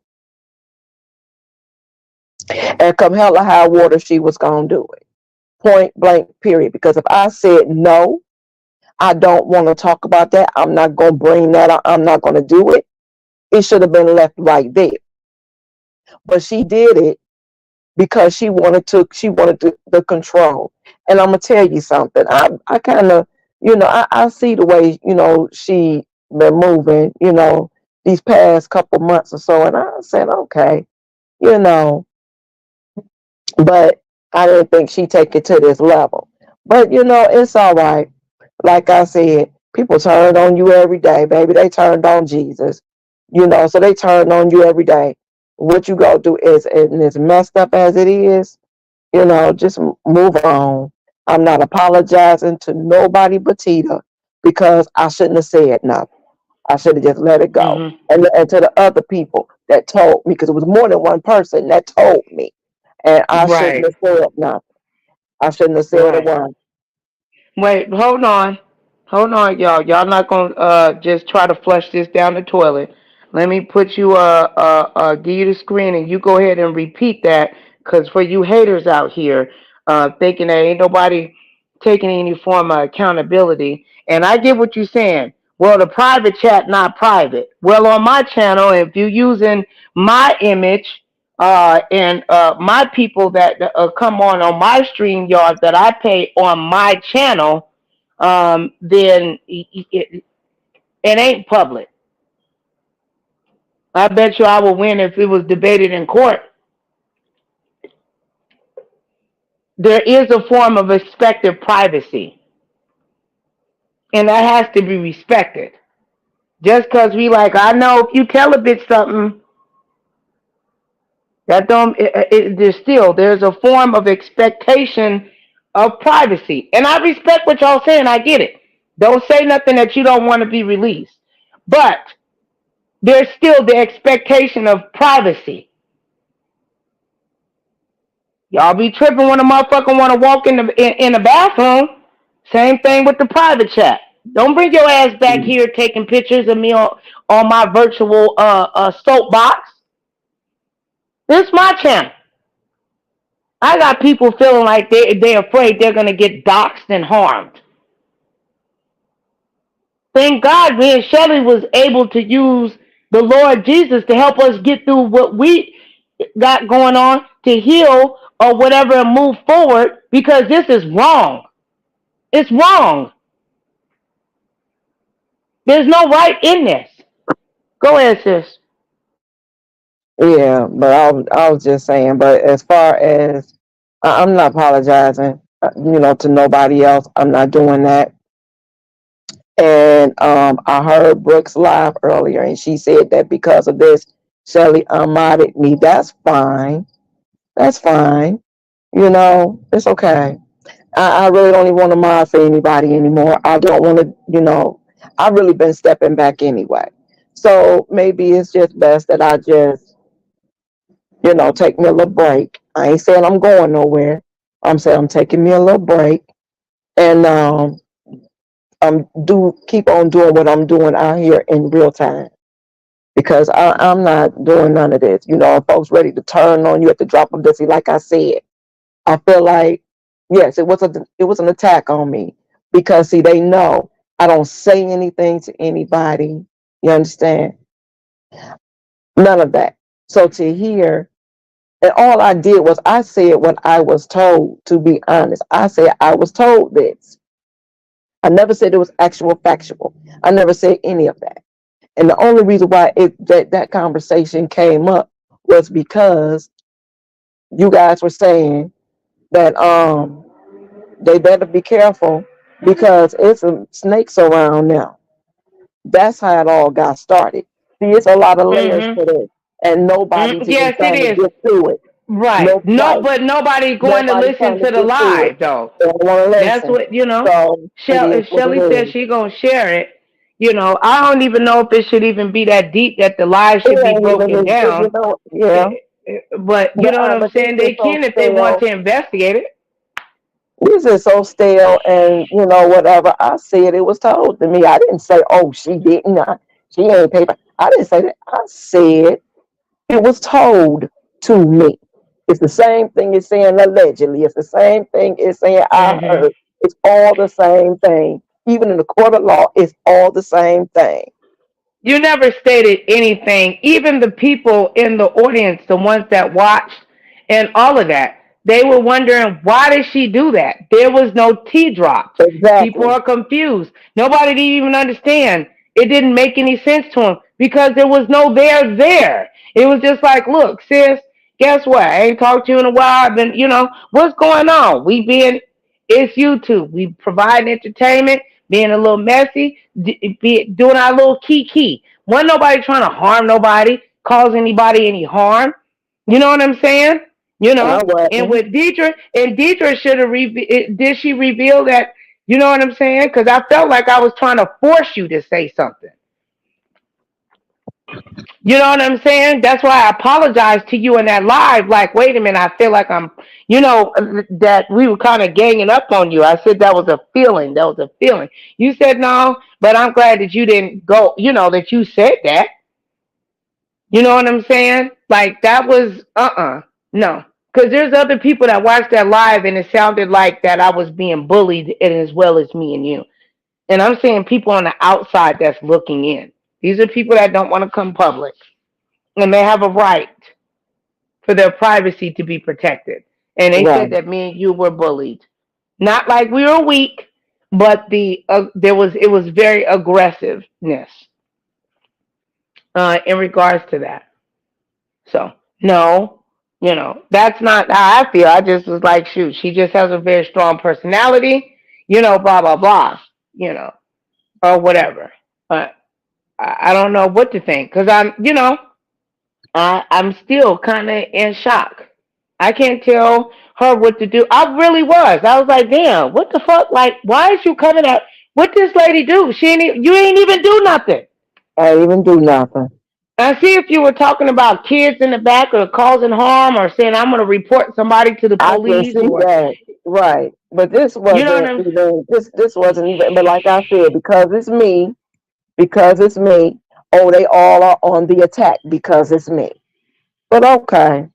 And come hell or high water, she was gonna do it. Point blank, period. Because if I said no, I don't want to talk about that, I'm not gonna bring that up, I'm not gonna do it. It should have been left right there. But she did it because she wanted the control. And I'm gonna tell you something. I kind of, I see the way, she been moving, these past couple months or so, and I said, okay, you know, but I didn't think she'd take it to this level. But it's all right. Like I said, people turned on you every day, baby. They turned on Jesus, so they turned on you every day. What you gonna do is, and as messed up as it is, just move on. I'm not apologizing to nobody but Tita, because I shouldn't have said nothing. I should have just let it go. Mm-hmm. And to the other people that told me, because it was more than one person that told me, and I shouldn't Right. have said nothing. I shouldn't have said a Right. word. Wait, hold on. Hold on, y'all. Y'all not gonna just try to flush this down the toilet. Let me put you give you the screen and you go ahead and repeat that, because for you haters out here thinking that ain't nobody taking any form of accountability. And I get what you're saying. Well, the private chat not private. Well, on my channel, if you using my image and my people that come on my stream yard that I pay on my channel, then it ain't public. I bet you I would win if it was debated in court. There is a form of expected privacy, and that has to be respected. Just because we like, I know if you tell a bitch something, that don't. There's a form of expectation of privacy, and I respect what y'all saying. I get it. Don't say nothing that you don't want to be released, but there's still the expectation of privacy. Y'all be tripping when a motherfucker want to walk in the bathroom. Same thing with the private chat. Don't bring your ass back here taking pictures of me on my virtual soapbox. This is my channel. I got people feeling like they're afraid they're gonna get doxxed and harmed. Thank God me and Shelly was able to use the Lord Jesus to help us get through what we got going on, to heal or whatever and move forward, because this is wrong. It's wrong. There's no right in this. Go ahead, sis. Yeah, but I was just saying. But as far as I'm not apologizing, to nobody else. I'm not doing that. And I heard Brooks live earlier, and she said that because of this, Shelly unmodded me. That's fine. That's fine. It's okay. I really don't even want to mod for anybody anymore. I don't want to, I've really been stepping back anyway. So maybe it's just best that I just, take me a little break. I ain't saying I'm going nowhere. I'm saying I'm taking me a little break, and keep on doing what I'm doing out here in real time, because I'm not doing none of this. Folks ready to turn on you at the drop of this. Like I said, I feel like, yes, it was an attack on me, because see, they know I don't say anything to anybody. You understand? None of that. So to hear, and all I did was I said what I was told. To be honest, I said I was told this. I never said it was actual factual. I never said any of that. And the only reason why that conversation came up was because you guys were saying that they better be careful because it's some snakes around now. That's how it all got started. See, it's a lot of layers to this, and nobody's even Yes, it trying to is. get through it. Right. No, Nobody, but nobody's going to nobody's listen trying to to the get through it. live, though. They don't want to That's listen. what, So it is what Shelly it said is. she going to share it. You know, I don't even know if it should even be that deep that the live should It be ain't even, broken down. you know, yeah. But you know what I'm But this saying? is They so can if they want stale. to investigate it. This is so stale, and you know, whatever I said, it was told to me. I didn't say, "Oh, she didn't. She ain't paid." I didn't say that. I said it was told to me. It's the same thing as saying allegedly. It's the same thing as saying I Hmm. heard. It's all the same thing. Even in the court of law, it's all the same thing. You never stated anything. Even the people in the audience, the ones that watched and all of that, they were wondering, why did she do that? There was no T drops. People Exactly. are confused. Nobody didn't even understand. It didn't make any sense to them because there was no there there. It was just like, look, sis, guess what? I ain't talked to you in a while. I've been, what's going on? It's YouTube. We provide entertainment, being a little messy, doing our little kiki. Wasn't nobody trying to harm nobody, cause anybody any harm. You know what I'm saying? I And wasn't. with Deidre should have did she reveal that? You know what I'm saying? Because I felt like I was trying to force you to say something. You know what I'm saying? That's why I apologized to you in that live. Like, wait a minute, I feel like that we were kind of ganging up on you. I said that was a feeling. That was a feeling. You said no, but I'm glad that you didn't go, that you said that. You know what I'm saying? Like, that was, no. Because there's other people that watched that live and it sounded like that I was being bullied and as well as me and you. And I'm saying people on the outside that's looking in. These are people that don't want to come public. And they have a right for their privacy to be protected. And they said Right. that me and you were bullied. Not like we were weak, but it was very aggressiveness in regards to that. So no, that's not how I feel. I just was like, shoot, she just has a very strong personality, blah blah blah, or whatever. But I don't know what to think because I'm still kind of in shock. I can't tell her what to do. I really was. I was like, damn, what the fuck? Like, why is you coming up? What this lady do? You ain't even do nothing. I didn't even do nothing. I see if you were talking about kids in the back or causing harm or saying I'm going to report somebody to the I can police see or, that. Right. But this you know what wasn't I'm even this wasn't even, but like I said, because it's me, oh, they all are on the attack because it's me. But okay.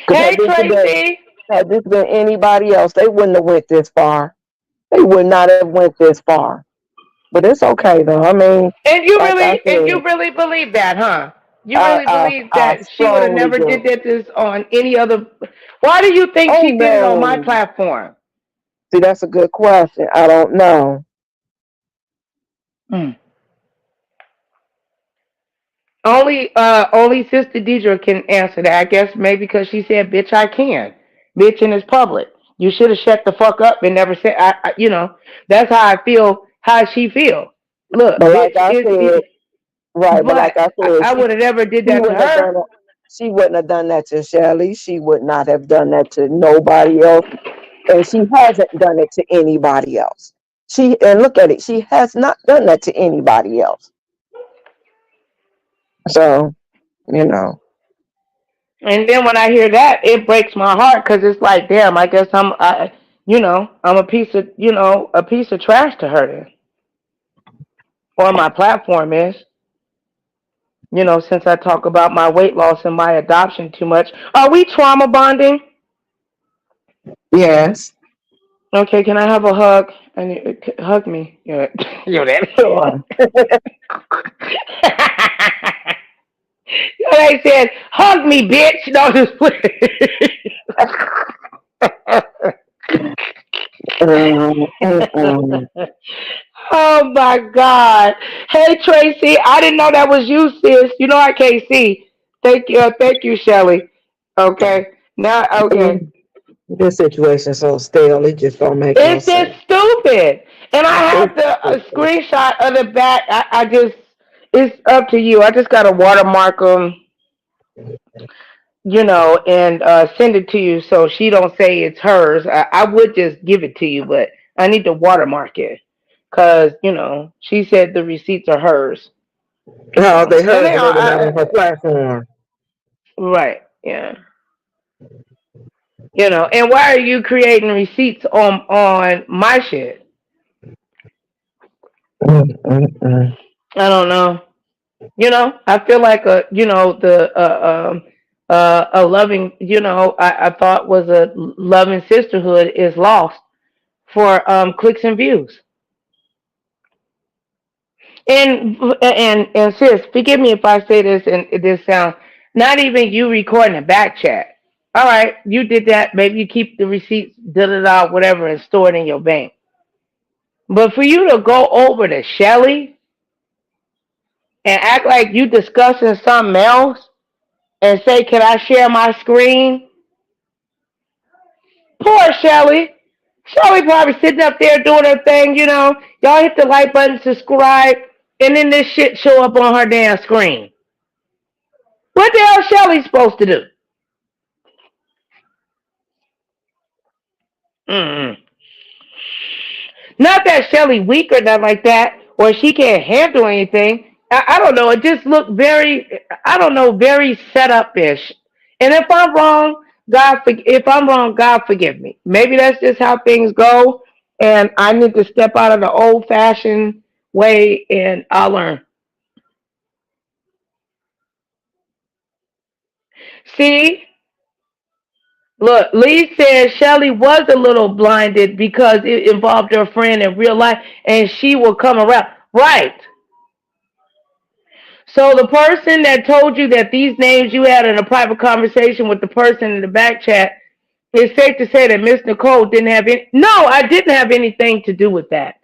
Because Hey, Tracy. had this been anybody else, they wouldn't have went this far. They would not have went this far. But it's okay though. I mean, like I And said, you really believe that, huh? You really believe I that she would have strongly never did do. this on any other. Why do you think Oh she did it on my no. platform? See, that's a good question. I don't know. Mm. Only Sister Deidre can answer that. I guess maybe because she said, "Bitch, I can." Bitch, and it's public. You should have shut the fuck up and never said. That's how I feel. How she feel. Look, But like bitch, I said, right, but but like I said, I would have never did she that to wouldn't have her. done it. She wouldn't have done that to Shelly. She would not have done that to nobody else. And she hasn't done it to anybody else. And look at it, she has not done that to anybody else. So, you know. And then when I hear that, it breaks my heart because it's like, damn, I guess I'm a piece of trash to her then, or my platform is. Since I talk about my weight loss and my adoption too much. Are we trauma bonding? Yes. Okay, can I have a hug? Hug me. You're that. Sure. They said, hug me, bitch. No, just Mm. Oh my God. Hey Tracy, I didn't know that was you, sis. I can't see. Thank you, Shelly. Okay. Now okay. This situation so stale, it just don't make no It's just sense. stupid. And I have It's the a stupid. screenshot of the back. I just it's up to you. I just gotta watermark them, and send it to you so she don't say it's hers. I would just give it to you, but I need to watermark it. because she said the receipts are hers. No, they And heard, they but they are were not on her platform. right, yeah. And why are you creating receipts on my shit? Mm-mm-mm. I don't know. I feel like a loving, I thought was a loving sisterhood is lost for clicks and views. And sis, forgive me if I say this and this sounds not even you recording a back chat. All right, you did that. Maybe you keep the receipts, da da da, whatever, and store it in your bank. But for you to go over to Shelly and act like you discussing something else and say, "Can I share my screen?" Poor Shelly. Shelly probably sitting up there doing her thing. Y'all hit the like button, subscribe, and then this shit show up on her damn screen. What the hell Shelly supposed to do? Mm-mm. Not that Shelly weak or nothing like that, or she can't handle anything. I don't know. It just looked very, I don't know, very set up ish. And if I'm wrong, if I'm wrong, God forgive me. Maybe that's just how things go, and I need to step out of the old fashioned way, and I'll learn. See, look, Lee said Shelly was a little blinded because it involved her friend in real life, and she will come around. Right. So the person that told you that these names you had in a private conversation with the person in the back chat, it's safe to say that Miss Nicole didn't have any. No, I didn't have anything to do with that.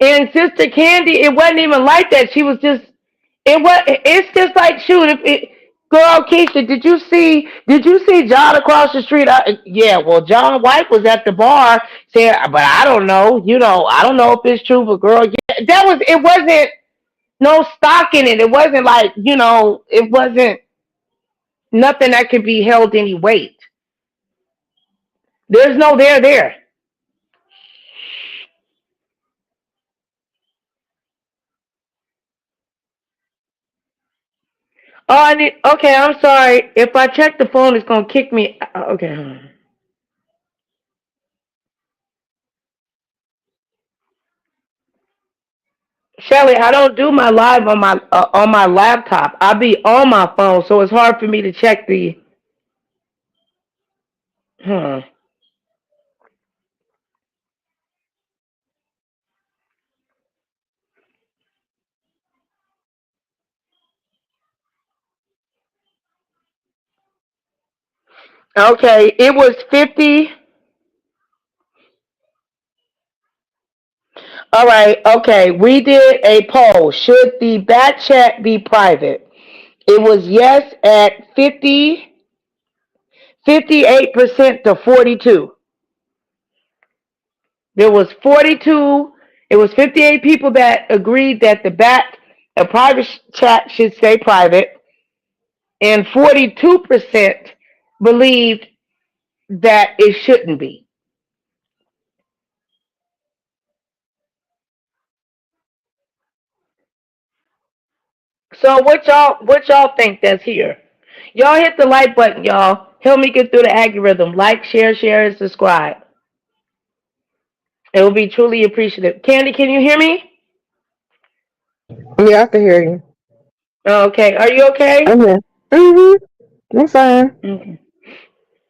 And Sister KANDY, it wasn't even like that. She was just. It was. It's just like shoot. Girl, Keisha, Did you see John across the street? Yeah. Well, John White was at the bar saying, but I don't know. I don't know if it's true. But girl, yeah, that was. It wasn't. No stock in it. It wasn't like, it wasn't nothing that could be held any weight. There's no there. Oh, okay, I'm sorry. If I check the phone, it's going to kick me. Okay, hold on. Shelly, I don't do my live on my laptop. I be on my phone, so it's hard for me to check the. Hmm. Okay, it was 50. All right, okay. We did a poll. Should the back chat be private? It was yes at 58% to 42. There was 42. It was 58 people that agreed that a private chat should stay private, and 42% believed that it shouldn't be. So what y'all think that's here? Y'all hit the like button, y'all. Help me get through the algorithm. Like, share, and subscribe. It will be truly appreciative. KANDY, can you hear me? Yeah, I can hear you. Okay. Are you okay? I'm here. Mm-hmm. I'm fine. Okay.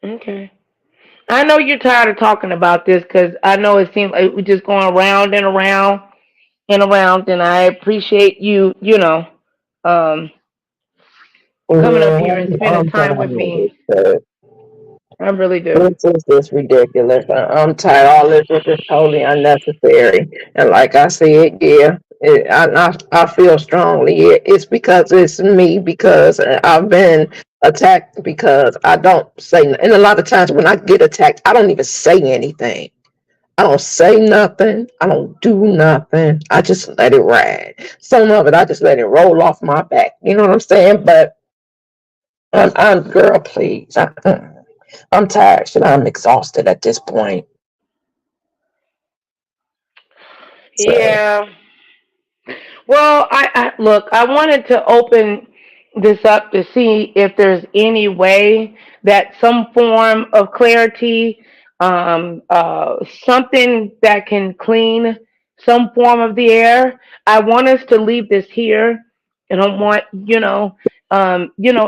Okay. I know you're tired of talking about this because I know it seems like we're just going around and around and around, and I appreciate you, um, coming up Yeah, here and spending I'm time tired with of me. it. I really do. This is just ridiculous. I'm tired. All this is just totally unnecessary. And like I said, yeah, I feel strongly. It's because it's me, because I've been attacked, because I don't say. And a lot of times when I get attacked, I don't even say anything. I don't say nothing. I don't do nothing. I just let it ride. Some of it, I just let it roll off my back. You know what I'm saying? But I'm girl, please. I'm tired. I'm exhausted at this point. So, Yeah. Well, I look, I wanted to open this up to see if there's any way that some form of clarity, something that can clean some form of the air. I want us to leave this here. I don't want,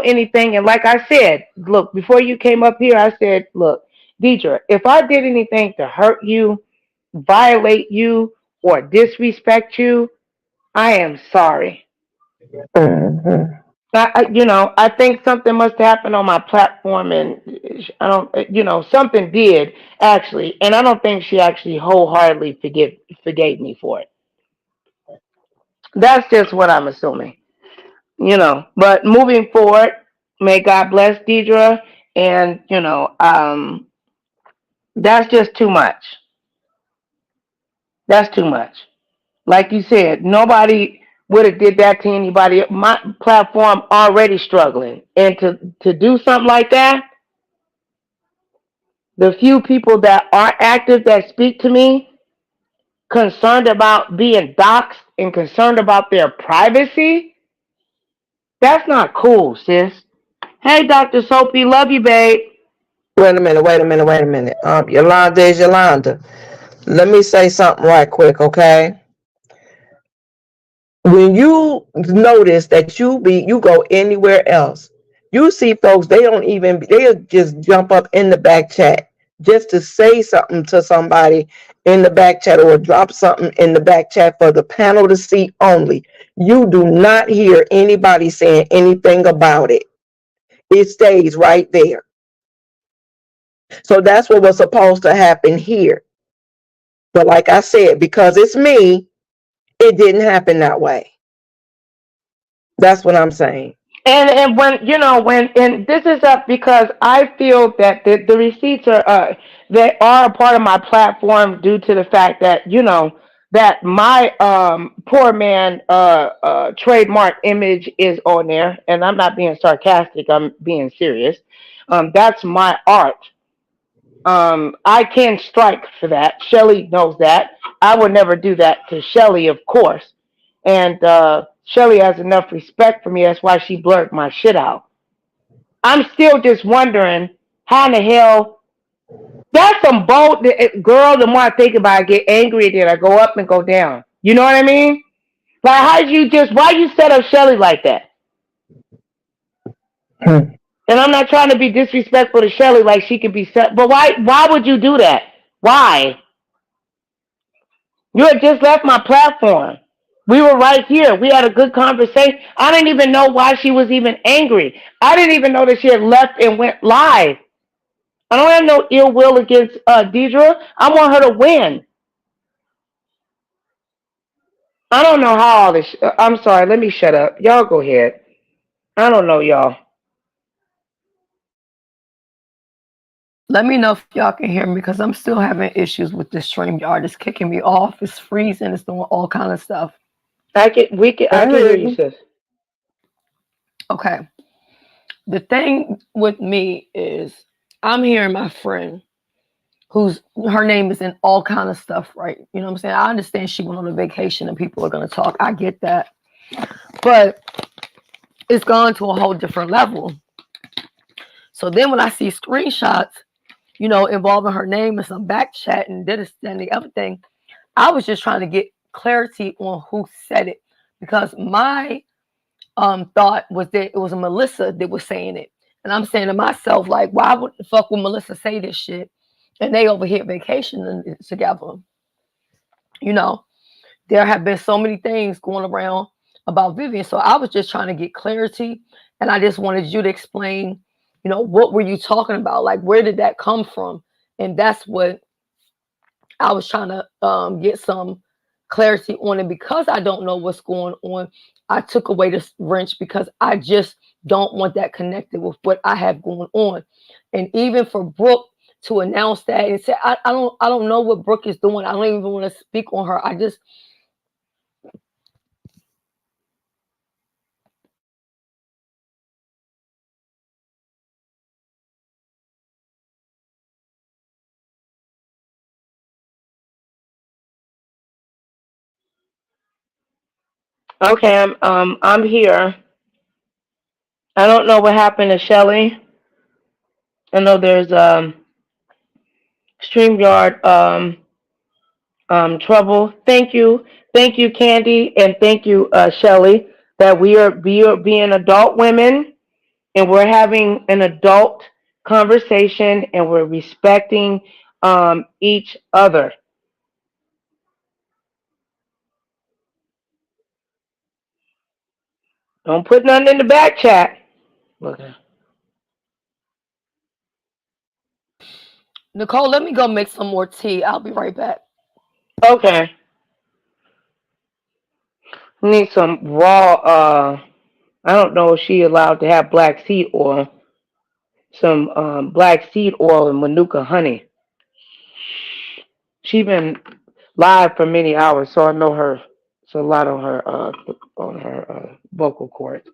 anything. And like I said, look, before you came up here, I said, look, Deidre, if I did anything to hurt you, violate you, or disrespect you, I am sorry. mhm. I think something must happen on my platform, and I don't, something did actually, and I don't think she actually wholeheartedly forgave me for it. That's just what I'm assuming, But moving forward, may God bless Deidre, and that's just too much. That's too much. Like you said, nobody would have did that to anybody. My platform already struggling, and to do something like that, the few people that are active that speak to me, concerned about being doxxed and concerned about their privacy, that's not cool, sis. Hey, Dr. Soapy, love you, babe. Wait a minute, wait a minute, wait a minute. Yolanda is Yolanda. Let me say something right quick, okay? When you notice that you go anywhere else, you see folks, they'll just jump up in the back chat just to say something to somebody in the back chat, or drop something in the back chat for the panel to see only. You do not hear anybody saying anything about it. It stays right there. So that's what was supposed to happen here. But like I said, because it's me, it didn't happen that way. That's what I'm saying. And when and this is up because I feel that the receipts are they are a part of my platform due to the fact that that my poor man trademark image is on there, and I'm not being sarcastic, I'm being serious. That's my art. I can strike for that. Shelly knows that. I would never do that to Shelly, of course. And Shelly has enough respect for me. That's why she blurred my shit out. I'm still just wondering how in the hell. That's some bold girl. The more I think about it, I get angry. Then I go up and go down. You know what I mean? Like, why you set up Shelly like that? Hmm. And I'm not trying to be disrespectful to Shelly, like she could be set. But why would you do that? Why? You had just left my platform. We were right here. We had a good conversation. I didn't even know why she was even angry. I didn't even know that she had left and went live. I don't have no ill will against Deidre. I want her to win. I don't know how all this. I'm sorry. Let me shut up. Y'all go ahead. I don't know, y'all. Let me know if y'all can hear me because I'm still having issues with this stream. Y'all just kicking me off. It's freezing. It's doing all kind of stuff. I can hear you, sis. Okay. The thing with me is I'm hearing my friend who's her name is in all kind of stuff, right? You know what I'm saying? I understand she went on a vacation and people are going to talk. I get that. But it's gone to a whole different level. So then when I see screenshots, involving her name and some back chat and this and the other thing, I was just trying to get clarity on who said it, because my thought was that it was Melissa that was saying it. And I'm saying to myself, like, why would the fuck would Melissa say this shit? And they over here vacationing together. There have been so many things going around about Vivian. So I was just trying to get clarity. And I just wanted you to explain, what were you talking about? Like, where did that come from? And that's what I was trying to get some clarity on it, because I don't know what's going on. I took away this wrench because I just don't want that connected with what I have going on. And even for Brooke to announce that and say, I don't know what Brooke is doing. I don't even want to speak on her. I just Okay, I'm here. I don't know what happened to Shelly. I know there's StreamYard trouble. Thank you, Candy, and thank you, Shelly, that we are being adult women and we're having an adult conversation and we're respecting each other. Don't put nothing in the back chat. Okay. Nicole, let me go make some more tea. I'll be right back. Okay. Need some raw. I don't know if she allowed to have black seed oil. Some black seed oil and manuka honey. She been live for many hours, so I know her. It's a lot on her vocal cords.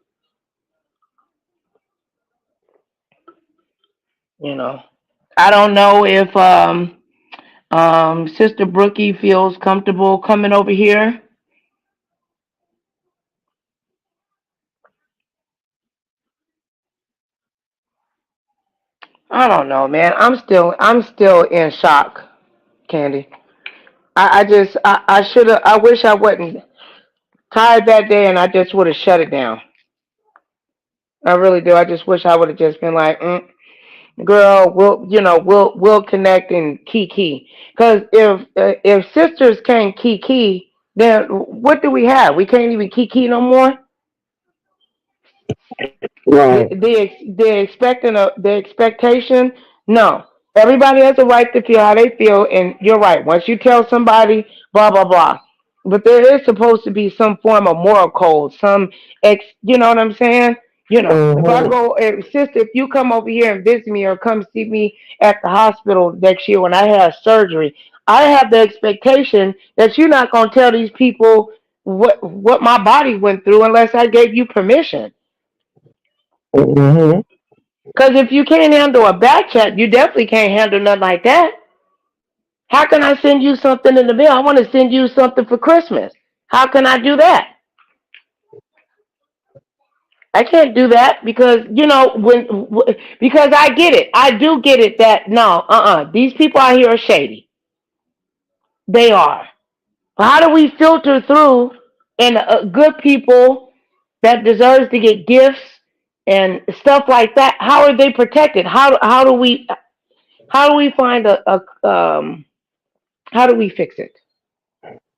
You know. I don't know if Sister Brookie feels comfortable coming over here. I don't know, man. I'm still in shock, Candy. I should have. I wish I wasn't tired that day, and I just would have shut it down. I really do. I just wish I would have just been like, "Girl, we'll connect and kiki." Because if sisters can't kiki, then what do we have? We can't even kiki no more. Right. The expectation. No, everybody has a right to feel how they feel, and you're right. Once you tell somebody, blah blah blah, but there is supposed to be some form of moral code, you know what I'm saying? If I Mm-hmm. go, sister, if you come over here and visit me or come see me at the hospital next year when I have surgery, I have the expectation that you're not gonna tell these people what my body went through unless I gave you permission. Mm-hmm. Because if you can't handle a back chat, you definitely can't handle nothing like that. How can I send you something in the mail? I want to send you something for Christmas. How can I do that? I can't do that because because I get it. I do get it that no, these people out here are shady. They are. But how do we filter through and good people that deserves to get gifts and stuff like that? How are they protected? How do we find how do we fix it?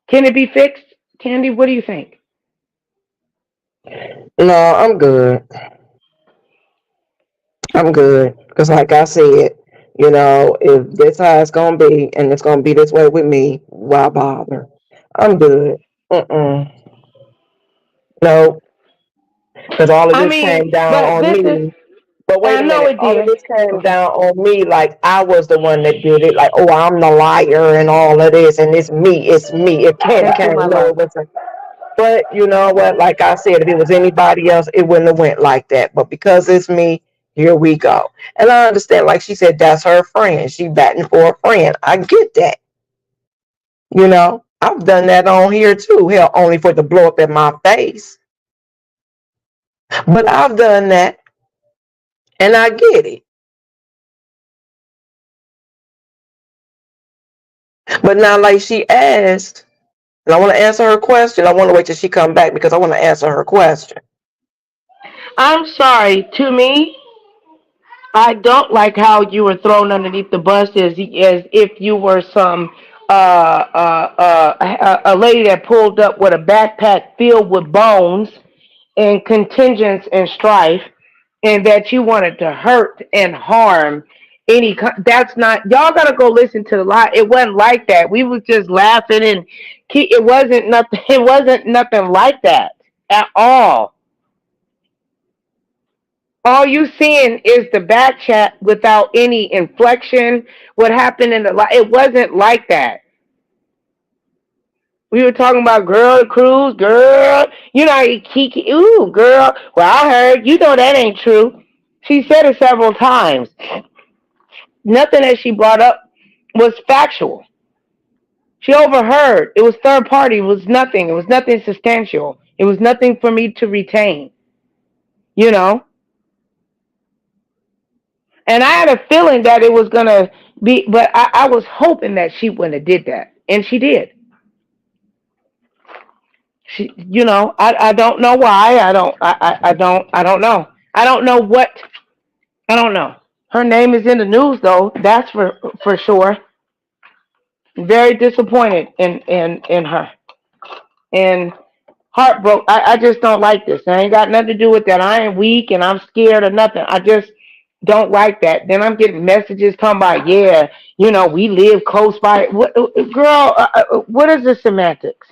Can it be fixed? Candy, what do you think? No, I'm good. I'm good. Because, like I said, if this how it's going to be and it's going to be this way with me, why bother? I'm good. Mm-mm. No, because all of I this mean, came down but on this is, me. But wait I a know minute. it All of did. this came Okay. down on me like I was the one that did it. Like, oh, I'm the liar and all of this. And it's me. It's me. If Candy Thank you, came, my no, love. it wasn't. But you know what? Like I said, if it was anybody else, it wouldn't have went like that. But because it's me, here we go. And I understand, like she said, that's her friend. She batting for a friend. I get that. I've done that on here too. Hell, only for it to blow up in my face. But I've done that, and I get it. But now, like she asked, and I want to answer her question. I want to wait till she come back because I want to answer her question. I'm sorry. To me, I don't like how you were thrown underneath the bus as if you were some a lady that pulled up with a backpack filled with bones and contingents and strife, and that you wanted to hurt and harm that's not. Y'all gotta go listen to the lie. It wasn't like that. We was just laughing and it wasn't nothing. It wasn't nothing like that at all. All you seeing is the back chat without any inflection. What happened in the life? It wasn't like that. We were talking about girl cruise, girl. Kiki. Ooh, girl. Well, I heard. That ain't true. She said it several times. Nothing that she brought up was factual. She overheard. It was third party. It was nothing. It was nothing substantial. It was nothing for me to retain, you know. And I had a feeling that it was gonna be, but I was hoping that she wouldn't have did that, and she did. She, you know, I don't know why. I don't know. I don't know what. I don't know. Her name is in the news though. That's for sure. Very disappointed in her, and heartbroken. I just don't like this. I ain't got nothing to do with that. I ain't weak and I'm scared or nothing. I just don't like that. Then I'm getting messages talking about, yeah, you know, we live close by. What, girl? What is the semantics?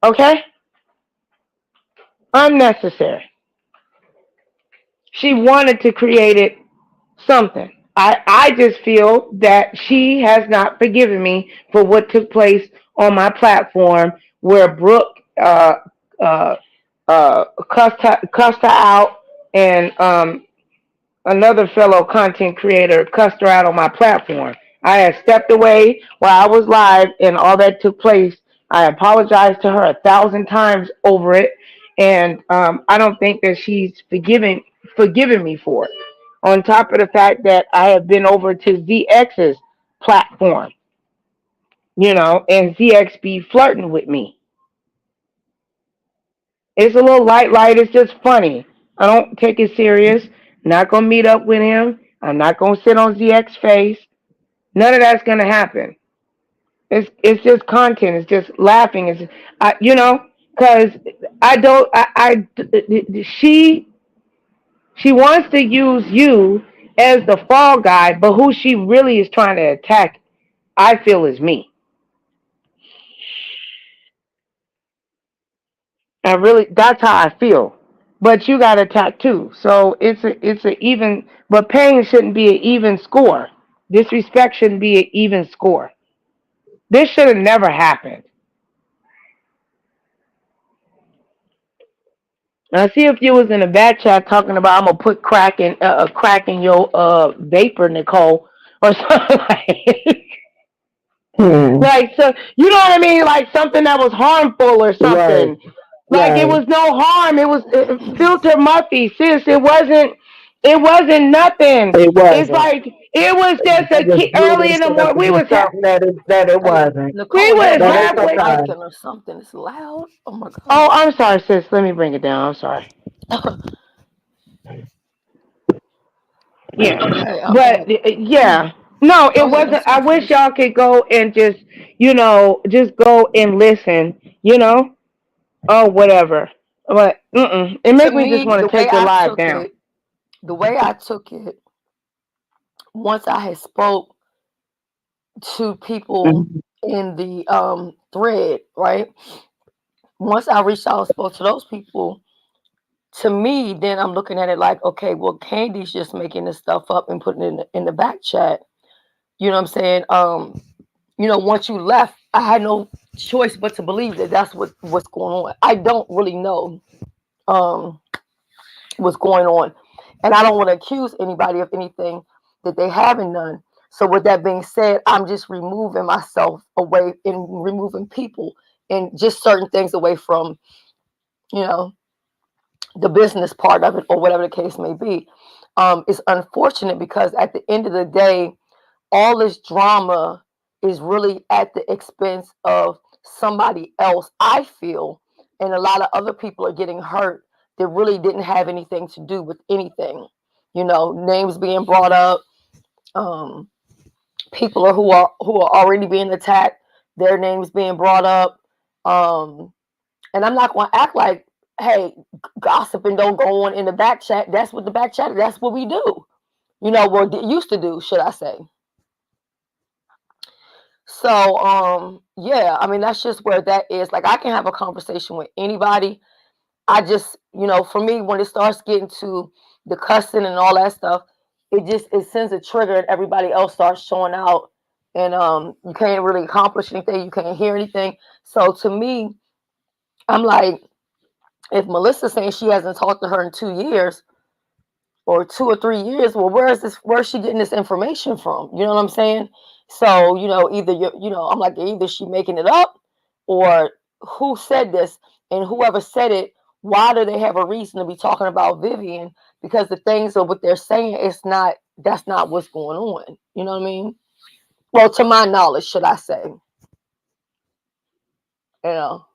Okay, unnecessary. She wanted to create it something. I just feel that she has not forgiven me for what took place on my platform where Brooke uh, cussed her out, and another fellow content creator cussed her out on my platform. I had stepped away while I was live and all that took place. I apologized to her 1,000 times over it, and I don't think that she's forgiven me for it. On top of the fact that I have been over to ZX's platform, you know, and ZX be flirting with me. It's a little light. It's just funny. I don't take it serious. Not gonna meet up with him. I'm not gonna sit on ZX face. None of that's gonna happen. It's just content. It's just laughing. It's you know, because I don't. She wants to use you as the fall guy, but who she really is trying to attack, I feel, is me. That's how I feel. But you got attacked too, so it's a even. But pain shouldn't be an even score. Disrespect shouldn't be an even score. This should have never happened. Now, see if you was in a back chat talking about I'm gonna put crack in your vapor, Nicole, or something like. Like, so you know what I mean, like something that was harmful or something. Right. Like it Right. was no harm. It was filter Muffy, sis. It wasn't. It wasn't nothing. It It's wasn't. like it was just I a just key blew early in this the up morning. to do something that it Hey, wasn't. We Nicole, was your No, that's background halfway. okay. icon or something. It's loud. Oh my god. Oh, I'm sorry, sis. Let me bring it down. I'm sorry. Yeah, Okay, but yeah, no, go it ahead. I'm wasn't. I sorry. wish Finish. y'all could go and just, just go and listen, or whatever. But it To make me just me, want to take the live down. the way I took it, once I had spoke to people Mhm. in the thread, right? Once I reached out and spoke to those people, to me, then I'm looking at it like, okay, well, Candy's just making this stuff up and putting it in the back chat. You know what I'm saying? Once you left, I had no choice but to believe that that's what's going on. I don't really know um, what's going on, and I don't want to accuse anybody of anything that they haven't done. So, with that being said, I'm just removing myself away and removing people and just certain things away from, you know, the business part of it or whatever the case may be. It's unfortunate because at the end of the day, all this drama is really at the expense of somebody else, I feel, and a lot of other people are getting hurt that really didn't have anything to do with anything. Names being brought up, um, people who are already being attacked, their names being brought up. And I'm not going to act like, hey, gossiping don't go on in the back chat. That's what the back chat. That's what we do. What used to do, should I say? So, yeah, I mean, that's just where that is. Like, I can have a conversation with anybody. I just, for me, when it starts getting to the cussing and all that stuff, it sends a trigger and everybody else starts showing out, and you can't really accomplish anything. You can't hear anything. So to me, I'm like, if Melissa's saying she hasn't talked to her in 2 years or 2 or 3 years, well, where's she getting this information from? You know what I'm saying? So, either I'm like, either she making it up or who said this. And whoever said it, why do they have a reason to be talking about Vivian? Because the things of what they're saying, that's not what's going on. You know what I mean? Well, to my knowledge, should I say? You know.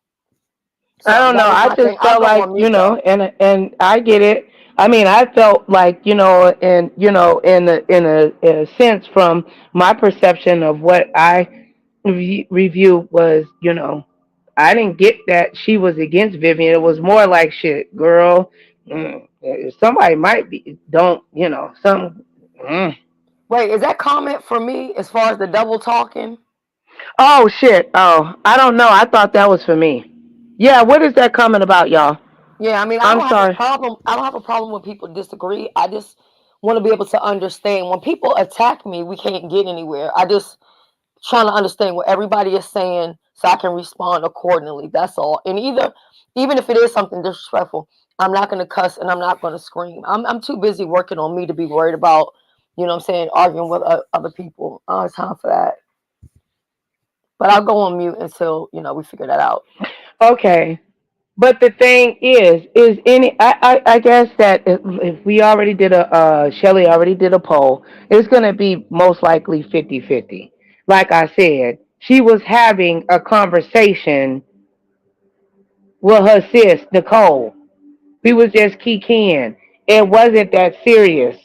So I don't know. that was I my thing. just I'll felt go like, on mute though. and I get it. I mean, I felt like, and in a sense, from my perception of what I reviewed was, I didn't get that she was against Vivian. It was more like, shit, girl, somebody might be, don't, some. Wait, is that comment for me as far as the double talking? Oh shit. Oh, I don't know. I thought that was for me. Yeah, what is that comment about, y'all? Yeah, I mean, I I'm don't have a sorry. problem. I don't have a problem when people disagree. I just want to be able to understand. When people attack me, we can't get anywhere. I just trying to understand what everybody is saying so I can respond accordingly. That's all. And even if it is something disrespectful, I'm not going to cuss and I'm not going to scream. I'm too busy working on me to be worried about, you know what I'm saying, arguing with other people. I don't have time for that. But I'll go on mute until, we figure that out. Okay. But the thing is any I guess that if we already did Shelly already did a poll, it's gonna be most likely 50-50. Like I said, she was having a conversation with her sis, Nicole. We was just kikiing. It wasn't that serious.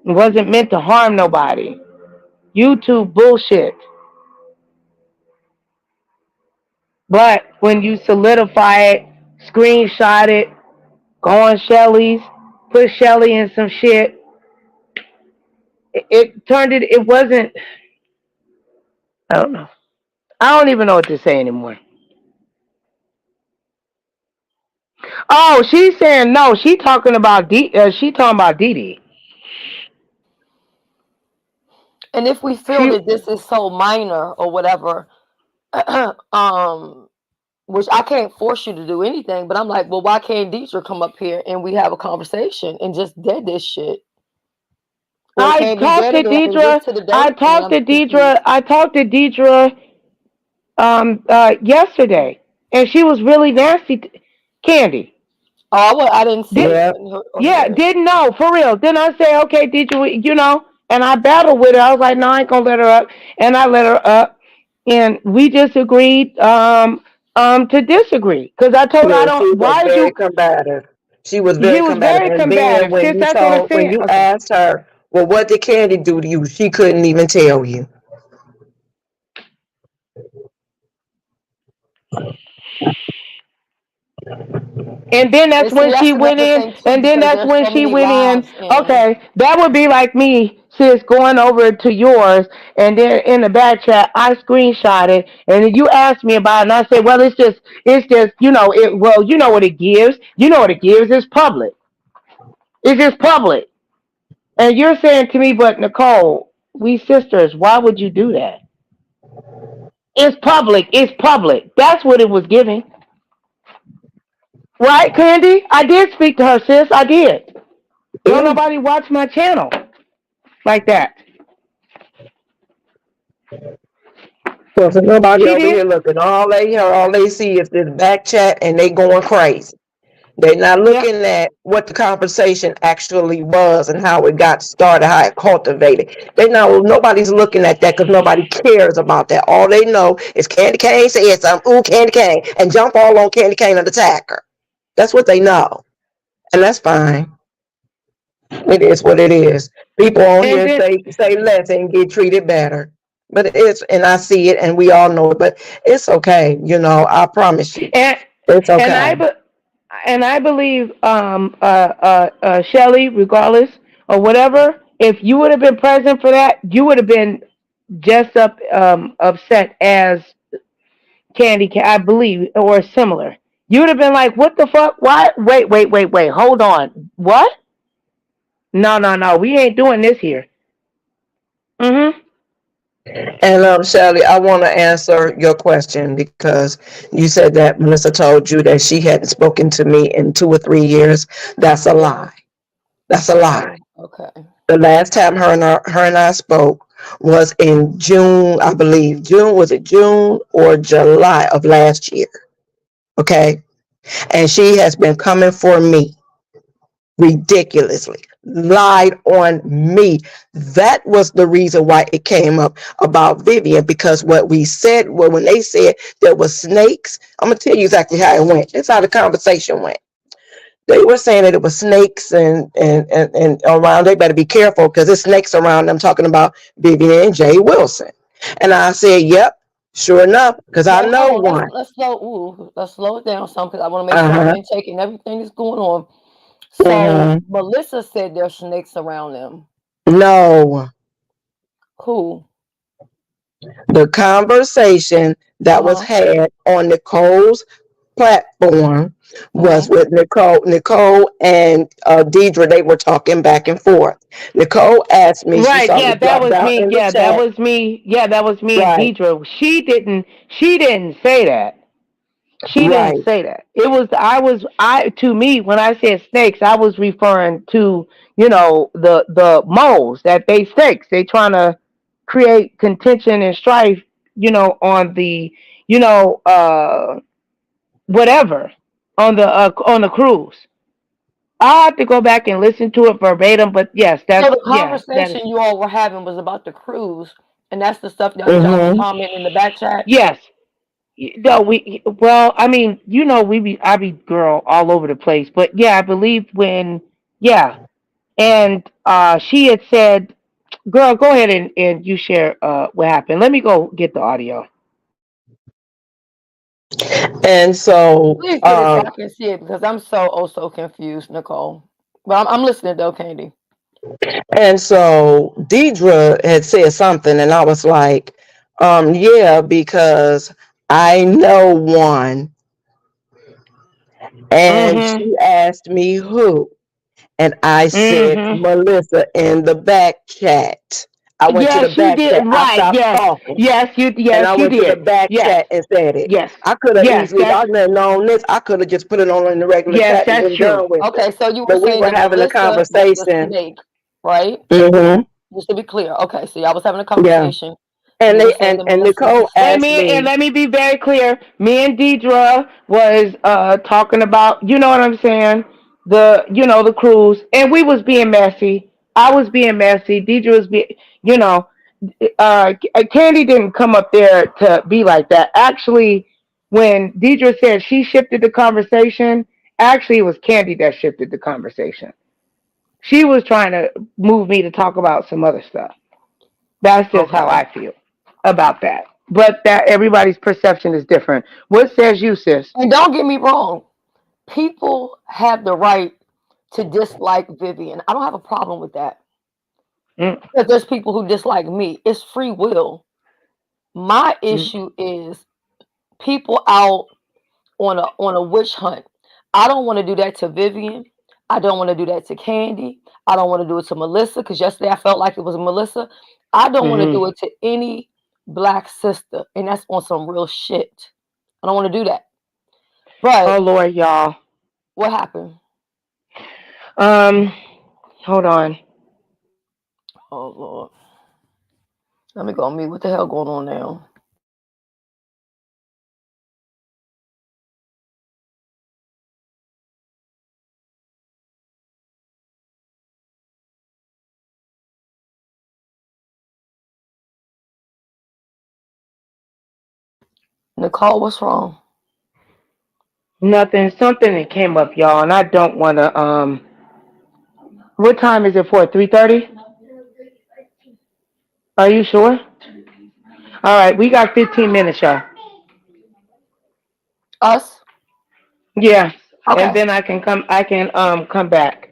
It wasn't meant to harm nobody. YouTube bullshit. But when you solidify it, screenshot it, go on Shelly's, put Shelly in some shit. It turned it. It wasn't. I don't know. I don't even know what to say anymore. Oh, she's saying no. She talking about She talking about Didi. And if we feel She. that this is so minor or whatever, which I can't force you to do anything, but I'm like, well, why can't Deidre come up here and we have a conversation and just dead this shit? Or it I can't be talked to deaded and get Deidre. to the dirt? I mean, I'm confused. I talked to Deidre yesterday, and she was really nasty. Candy. Oh, I didn't see Did, it Yeah. or yeah, hear it. didn't know for real. Then I say, okay, Deidre, and I battled with her. I was like, no, I ain't gonna let her up, and I let her up, and we just agreed to disagree because I told her I Yeah, don't. she was Why is very you? combative. She was She very was combative. very And then combative. Sis, that's what I'm when saying. you Okay. asked her, well, what did Candy do to you? She couldn't even tell you. And then And that's see, when she that's went another in. thing too, And then because that's there's when so she many went in. lives in. Okay, that would be like me, sis, going over to yours, and then in the back chat, I screenshot it, and then you asked me about it, and I said, well, it's just, well, you know what it gives. You know what it gives. It's public. It's just public. And you're saying to me, but Nicole, we sisters. Why would you do that? It's public. It's public. That's what it was giving. Right, Candy? I did speak to her, sis. I did. Don't Yeah. nobody watch my channel like that. Because nobody She over did. here looking. All they see is this back chat and they going crazy. They're not Yeah. looking at what the conversation actually was and how it got started, how it cultivated. Nobody's looking at that because nobody cares about that. All they know is Candy Cane said something, ooh, Candy Cane, and jump all on Candy Cane and attack her. That's what they know. And that's fine. It is what it is. People on And here then say less and get treated better. But and I see it and we all know it, but it's okay. I promise you. and It's and okay. I believe Shelly, regardless or whatever, if you would have been present for that, you would have been just upset as Candy, I believe, or similar. You would have been like, "What the fuck? Why? Wait. Hold on. What? No, no, no. We ain't doing this here." Mm-hmm. And Shelly, I want to answer your question because you said that Melissa told you that she hadn't spoken to me in 2 or 3 years. That's a Yeah. lie. That's a lie. Okay. The last time her and I spoke was in June, I believe. Was it June or July of last year? Okay. And she has been coming for me ridiculously, lied on me. That was the reason why it came up about Vivian, because what we said, well, when they said there was snakes, I'm gonna tell you exactly how it went. That's how the conversation went. They were saying that it was snakes and around. They better be careful because there's snakes around them, talking about Vivian and Jay Wilson. And I said, yep, sure enough, because I Wait, know hold on. one. Let's slow it down some because I want to make sure I'm Uh-huh. intaking everything that's going on. So Melissa said there's snakes around them. No, Who? the conversation that was Uh-huh. had on Nicole's platform was Uh-huh. with Nicole and Deidre. They were talking back and forth. Nicole asked me, she Right, saw me yeah, that drop was down me. in the Yeah, that chat. was me. Yeah, that was me and Right, Deidre. She didn't say that. She didn't right. say that. I to me, when I said snakes, I was referring to, the moles that they snakes. They trying to create contention and strife, on the, you know, uh whatever, on the cruise. I have to go back and listen to it verbatim, but yes, So the that is conversation you all were having was about the cruise, and that's the stuff that y'all was Mm-hmm. commenting in the back chat. yes. No, well, I mean, I be girl all over the place, but yeah, I believe yeah, and she had said, girl, go ahead and you share what happened. Let me go get the audio. And so, Please get it so I can see it because I'm so confused, Nicole. But I'm listening though, Candy. Deidre had said something, and I was like, yeah, because I know one. And Mm-hmm. she asked me who. And I said Mm-hmm. Melissa in the back chat. I went to the Yes, you back did. chat. I Right. stopped Yes. talking and Yes, I you went to the did. back Yes. chat and said it. Yes. I could have Yes. easily, if I would known this, I could have just put it on in the regular Yes, chat and that's been true. done with it. Okay, so you were But we saying were that having a Melissa was the conversation. snake, right? Mm-hmm. Just to be clear. Okay, so y'all was having a Yeah. conversation, and And you were they saying that and Melissa was the Nicole snake. asked me, Let me be very clear. Me and Deidre was talking about, you know what I'm saying, the cruise, and we was being messy. I was being messy. Deidre was being, you know, Candy didn't come up there to be like that. Actually, when Deidre said she shifted the conversation, actually it was Candy that shifted the conversation. She was trying to move me to talk about some other stuff. That's just how Okay. I feel about that. But that everybody's perception is different. What says you, sis? And don't get me wrong, people have the right to dislike Vivian. I don't have a problem with that. Mm, Because there's people who dislike me. It's free will. My mm, issue is people out on a witch hunt. I don't want to do that to Vivian. I don't want to do that to Candy. I don't want to do it to Melissa because yesterday I felt like it was Melissa. I don't want to mm-hmm. do it to any black sister, and that's on some real shit. I don't want to do that. Oh But Lord, y'all. what happened? Um, hold on. Oh Lord, let me go on mute. What the hell going on now? Nicole, what's wrong? Nothing. Something that came up, y'all, and I don't want to. What time is it for? 3:30. Are you sure? All right, we got 15 minutes, y'all. Us? Yeah, and Okay. then I can come back.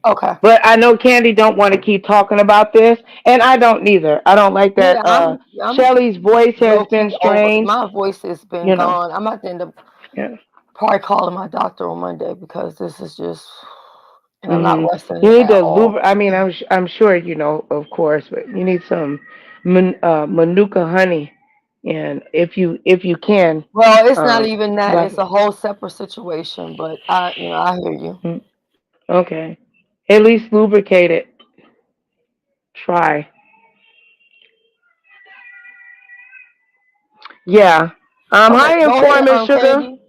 Okay. But I know Candy don't want to keep talking about this, and I don't neither. I don't like that. Yeah, I'm Shelly's voice has low been key over. strange. My voice has been You know. gone. I'm at the end of Yeah. probably calling my doctor on Monday because this is just, and I'm not Hmm. resting You need at to all. I mean, I'm sure you know, of course, but you need some manuka honey, and if you can, Well, it's not um, even that. like, It's a whole separate situation. But I hear you. mm, okay, at least lubricate it. Try. Yeah. Okay, Hi, go ahead, informant sugar. Candy.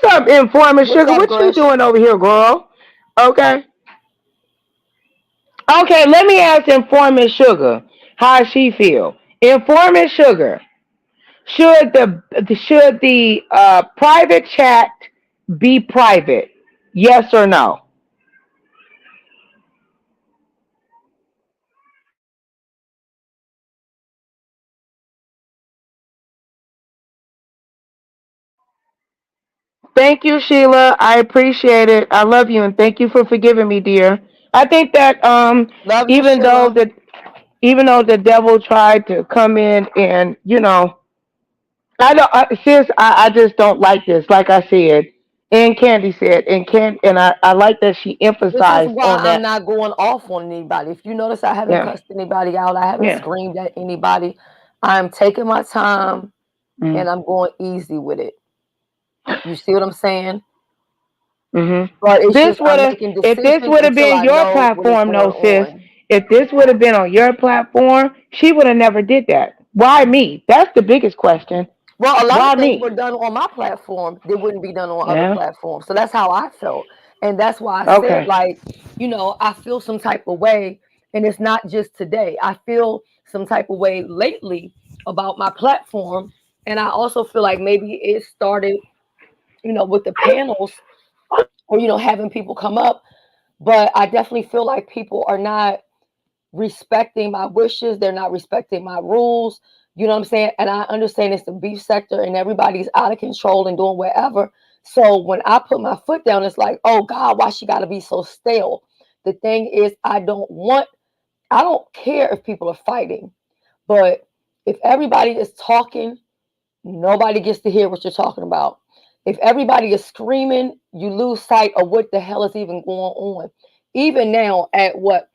What's up, Informant What's Sugar? up, What you Grush? doing over here, girl? Okay. Okay, let me ask Informant Sugar how she feel. Informant Sugar, should the private chat be private? Yes or no? Thank you, Sheila. I appreciate it. I love you and thank you for forgiving me, dear. I think that Love you, even though Sheila. the even though the devil tried to come in and I don't, sis. I just don't like this. Like I said, and Candy said, and I like that she This is emphasized why on I'm that. not going off on anybody. If you notice, I haven't Yeah, cussed anybody out. I haven't yeah. screamed at anybody. I'm taking my time Mm. and I'm going easy with it. You see what I'm saying? But it's This just would I'm have, making if this decisions would have until been I your know what is platform, going no, sis. on. If this would have been on your platform, she would have never did that. Why me? That's the biggest question. Well, a lot of Why things were me? done on my platform that wouldn't be done on other Yeah. platforms. So that's how I felt. And that's why I said, Okay. like, I feel some type of way. And it's not just today. I feel some type of way lately about my platform. And I also feel like maybe it started, with the panels or, having people come up. But I definitely feel like people are not respecting my wishes. They're not respecting my rules. You know what I'm saying? And I understand it's the beef sector and everybody's out of control and doing whatever. So when I put my foot down, it's like, oh God, why she got to be so stale? The thing is, I don't care if people are fighting, but if everybody is talking, nobody gets to hear what you're talking about. If everybody is screaming, you lose sight of what the hell is even going on. Even now at what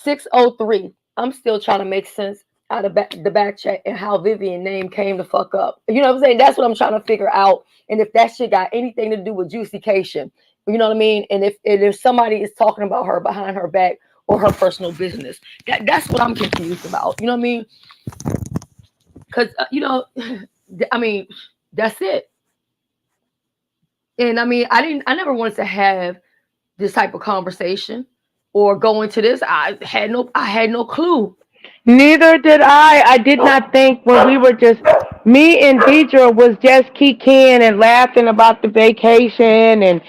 6:03, I'm still trying to make sense out of the back chat and how Vivian name came to fuck up. You know what I'm saying? That's what I'm trying to figure out. And if that shit got anything to do with Juicycation, you know what I mean? And if somebody is talking about her behind her back or her personal business, that's what I'm confused about. You know what I mean? Because I mean, that's it. And I mean, I never wanted to have this type of conversation or go into this. I had no clue. Neither did I. I did not think when we were just me and Deidre was just kicking and laughing about the vacation and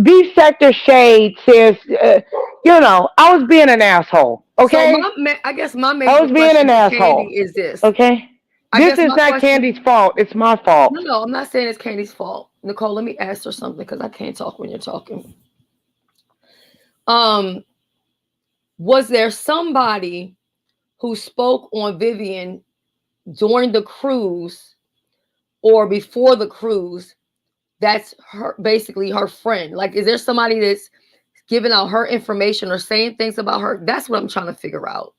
B sector shade says I was being an asshole. So Okay, I guess my I major was being question an to Candy asshole. is this. Okay, I this guess is my not question. Candy's fault. It's my fault. No, I'm not saying it's Candy's fault. Nicole, let me ask her something because I can't talk when you're talking. Um, was there somebody who spoke on Vivian during the cruise or before the cruise? That's basically her friend. Like, is there somebody that's giving out her information or saying things about her? That's what I'm trying to figure out.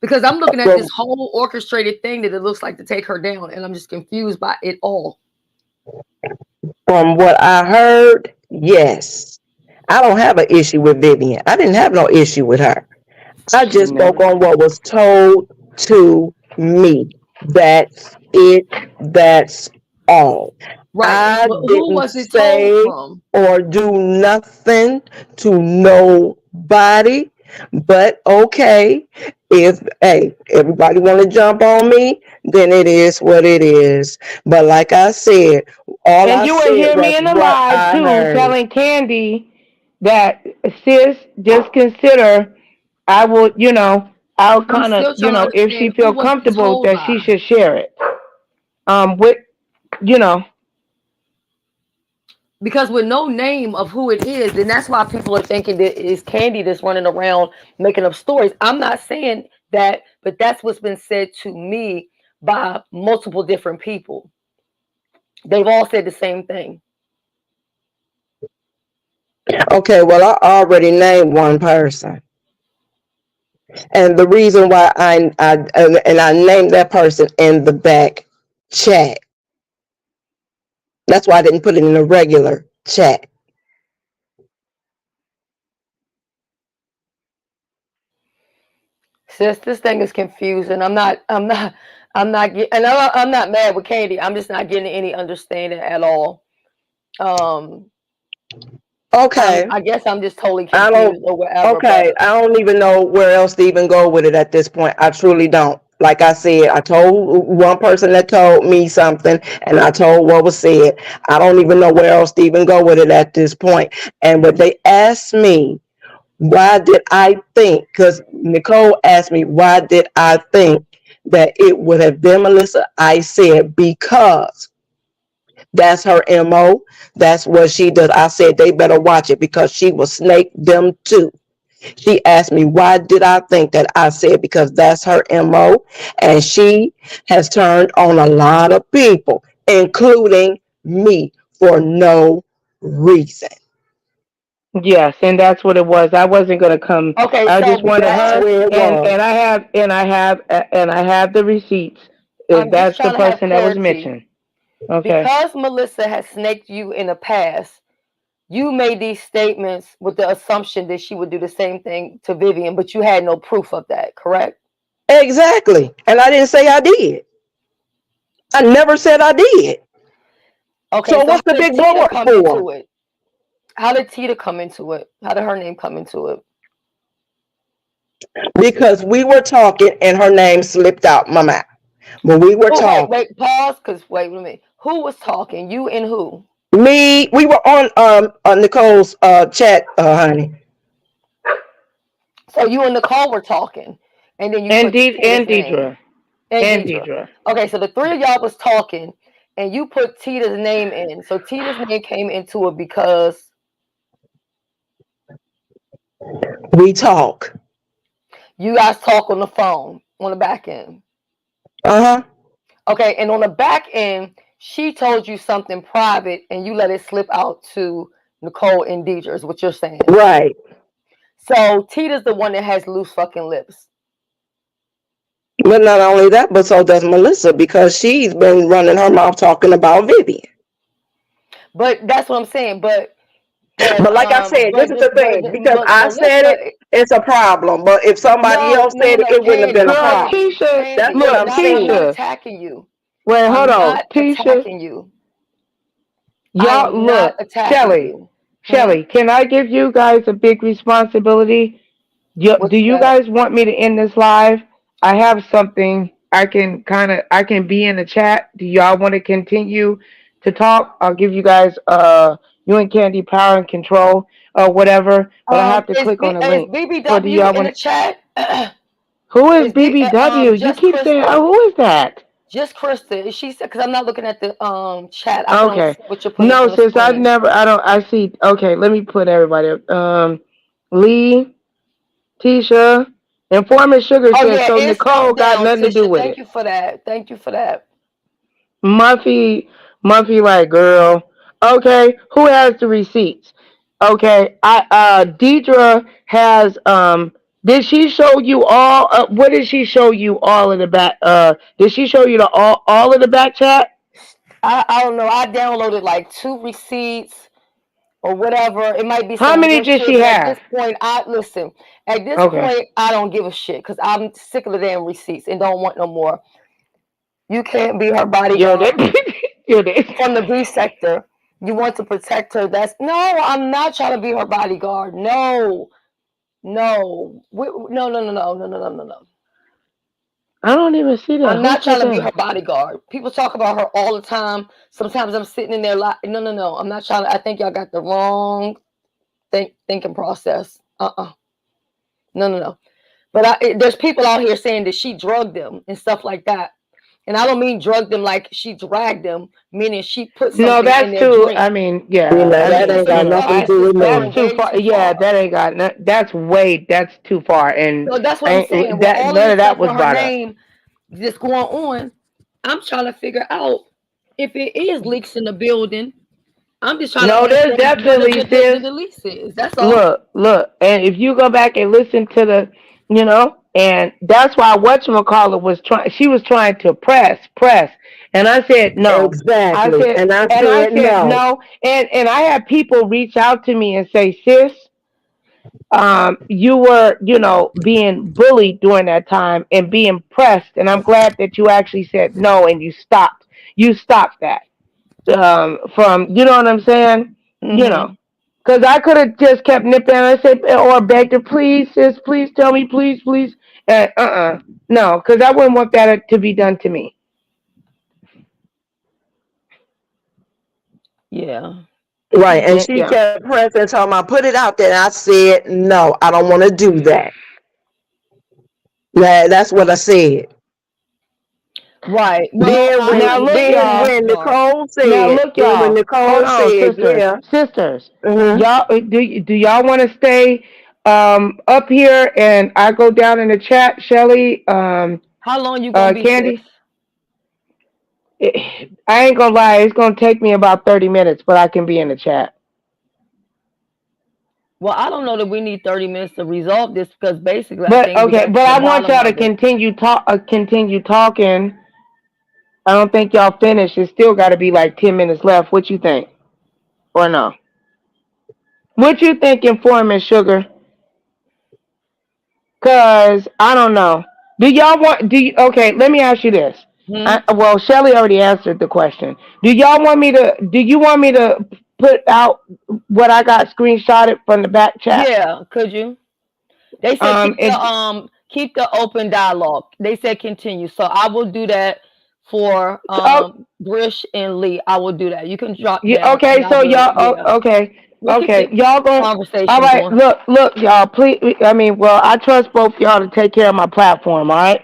Because I'm looking at this whole orchestrated thing that it looks like to take her down, and I'm just confused by it all. From what I heard, yes. I don't have an issue with Vivian. I didn't have no issue with her. I She just spoke never. on what was told to me. That's it. That's all. Right. I But who didn't was it told say from? or do nothing to nobody. But okay, if everybody want to jump on me, then it is what it is. But like I said, all And I you will said hear was me in the what live I too, heard. telling Candy that sis, just consider. I will, I'll I'm kind of, still trying to if she understand who feel was it comfortable told that by. she should share it. With, you know, Because with no name of who it is, then that's why people are thinking that it's Candy that's running around making up stories. I'm not saying that, but that's what's been said to me by multiple different people. They've all said the same thing. Okay, well, I already named one person. And the reason why I named that person in the back chat. That's why I didn't put it in the regular chat. Sis, this thing is confusing. I'm not I'm not getting, and I'm not mad with KANDY. I'm just not getting any understanding at all. Okay. I guess I'm just totally I don't. confused or whatever. Okay, But I don't even know where else to even go with it at this point. I truly don't. Like I said, I told one person that told me something, and I told what was said. I don't even know where else to even go with it at this point. And when they asked me, why did I think? Because Nicole asked me, why did I think that it would have been Melissa? I said because that's her MO. That's what she does. I said they better watch it because she will snake them too. She asked me, why did I think that? I said, because that's her MO. And she has turned on a lot of people, including me, for no reason. Yes, and that's what it was. I wasn't gonna come. okay, I so just wanted That's her, where it was. and I have the receipts. If I'm just that's the trying to have person that was clarity. mentioned. Okay. Because Melissa has snaked you in the past, you made these statements with the assumption that she would do the same thing to Vivian, but you had no proof of that, correct? Exactly. And I didn't say I did. I never said I did. Okay, So so what's how the did big blow Tita up come for? into it? How did Tita come into it? How did her name come into it? Because we were talking and her name slipped out my mouth. When we were Oh, talking. wait, pause, because wait a minute. Who was talking? You and who? We were on Nicole's chat, honey. So you and Nicole were talking, and then you And put De- Tita's and name. Deidre. And And Deidre. Deidre. Okay, so the three of y'all was talking, and you put Tita's name in. So Tita's name came into it because We talk. you guys talk on the phone on the back end. Uh-huh. Okay, and on the back end, she told you something private, and you let it slip out to Nicole and Deidre, is what you're saying. Right. So Tita's the one that has loose fucking lips. But not only that, but so does Melissa because she's been running her mouth talking about Vivian. But that's what I'm saying. But But like I said, this is the thing. Because I said Melissa, it, it's a problem. But if somebody else said it, it wouldn't have Candy, been a Girl, problem. Candy, Tisha, That's Candy. what look, I'm I'm not saying. Tisha. attacking you. Wait, hold I'm on. not Tisha, attacking you. I y'all am not look. attacking Shelly, you. Shelly, can I give you guys a big responsibility? Do What's you that? guys want me to end this live? I have something I can be in the chat. Do y'all want to continue to talk? I'll give you guys you and Candy power and control or whatever, but I have to click on the Is link. So do BBW y'all in want the chat? who is Is BBW? You just keep saying, Krista? oh, who is that? Just Krista. Is she said? Because I'm not looking at the chat. I can only Okay. see what you're putting No, on the sis, screen. I see. Okay, let me put everybody up. Lee, Tisha, Informant Sugar Oh says, yeah, so it's Nicole up got down, nothing to do Tisha. with Thank it. you for that. Thank you for that. Muffy, like, girl. Okay, who has the receipts? Okay, Deidre has, did she show you all, what did she show you all in the back, did she show you all of the back chat? I don't know. I downloaded like 2 receipts or whatever. It might be How some many more did shit, she but at have? this point, At this Okay. point, I don't give a shit because I'm sick of the damn receipts and don't want no more. You can't be her You're bodyguard the, you're the. from the B sector. You want to protect her. No, I'm not trying to be her bodyguard. No, no, no. I don't even see that. I'm Who not said trying to be her that? bodyguard. People talk about her all the time. Sometimes I'm sitting in there like, no. I'm not trying to. I think y'all got the wrong thinking process. No. But there's people out here saying that she drugged them and stuff like that. And I don't mean drug them like she dragged them, meaning she put No, something in that's their too. drink. I mean, You yeah. know, I that mean, ain't got nothing to That's do just with that's going me. too way far. too Yeah, far. that ain't got. That's too far. And So that's what I'm saying. ain't With that all of none this of that stuff was with her brought up. name just going on, I'm trying to figure out if it is leaks in the building. I'm just trying to No, there's understand what definitely sis. the lease is. That's all. Look, and if you go back and listen to the, and that's why whatchamacallit was trying. She was trying to press, and I said no. Exactly. And I I said said no. no, and I had people reach out to me and say, sis, you were, you know, being bullied during that time and being pressed. And I'm glad that you actually said no and you stopped. You stopped that from, you know what I'm saying? You know, Mm-hmm. because I could have just kept nipping and I said, or begged her, please, sis, please tell me, please, please. And no, because I wouldn't want that to be done to me. Yeah. Right. And she Yeah. kept pressing, talking about put it out there. And I said, no, I don't want to do that. Yeah, that's what I said. Right. Well, Then I Now when look, did then y'all. that when part. Nicole Now said, look, y'all. Hold on, sisters, yeah, sisters. hmm Y'all, do y'all want to stay up here and I go down in the chat, Shelly, How long you gonna be, sis? Candy? I ain't gonna lie, it's gonna take me about 30 minutes, but I can be in the chat. Well, I don't know that we need 30 minutes to resolve this because basically I But think we okay, got to but the I want bottom y'all to of it. continue talking. I don't think y'all finished. It's still got to be like 10 minutes left. What you think, or no? What you think, Informant Sugar? Cause I don't know. Do y'all want? Do you? Okay, let me ask you this. Hmm? Well, Shelly already answered the question. Do y'all want me to? Do you want me to put out what I got screenshotted from the back chat? Yeah, could you? They said And keep the open dialogue. They said continue. So I will do that for oh, Brish and Lee. I will do that. You can drop yeah, down and okay. I'll So do it. y'all, Yeah. okay, We'll keep okay. the Y'all going? All conversation right. going. Look, y'all. Please. I mean, well, I trust both y'all to take care of my platform. All right.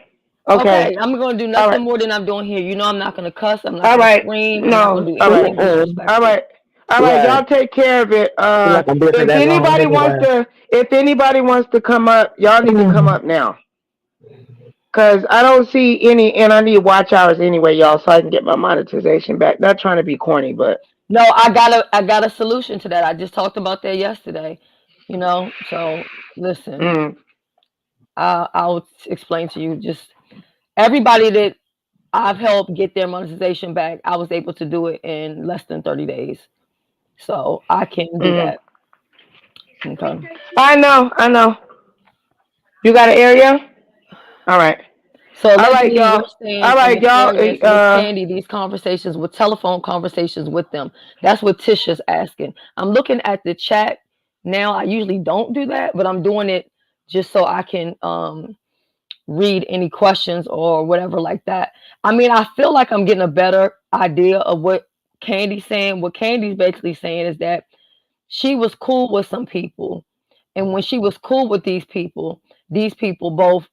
Okay. Okay, I'm gonna do All right. nothing more than I'm doing here. You know I'm not gonna cuss, I'm not All gonna right. scream, I'm not gonna No. do All right. anything All disrespectful. right. All right. right. Y'all take care of it. I'm not gonna be for that long anyway. If anybody wants to come up, y'all need to come up now. Cause I don't see any, and I need watch hours anyway, y'all, so I can get my monetization back. Not trying to be corny, but No, I got a solution to that. I just talked about that yesterday. You know, so listen, mm, I'll explain to you. Just everybody that I've helped get their monetization back, I was able to do it in less than 30 days. So I can do mm. that. Okay. I know. I know. You got an area? All right. So All right, allegedly, you're y'all. saying All in right, the y'all. comments with Candy, these conversations with telephone conversations with them. That's what Tisha's asking. I'm looking at the chat now. I usually don't do that, but I'm doing it just so I can read any questions or whatever like that. I mean, I feel like I'm getting a better idea of what Candy's saying. What Candy's basically saying is that she was cool with some people. And when she was cool with these people both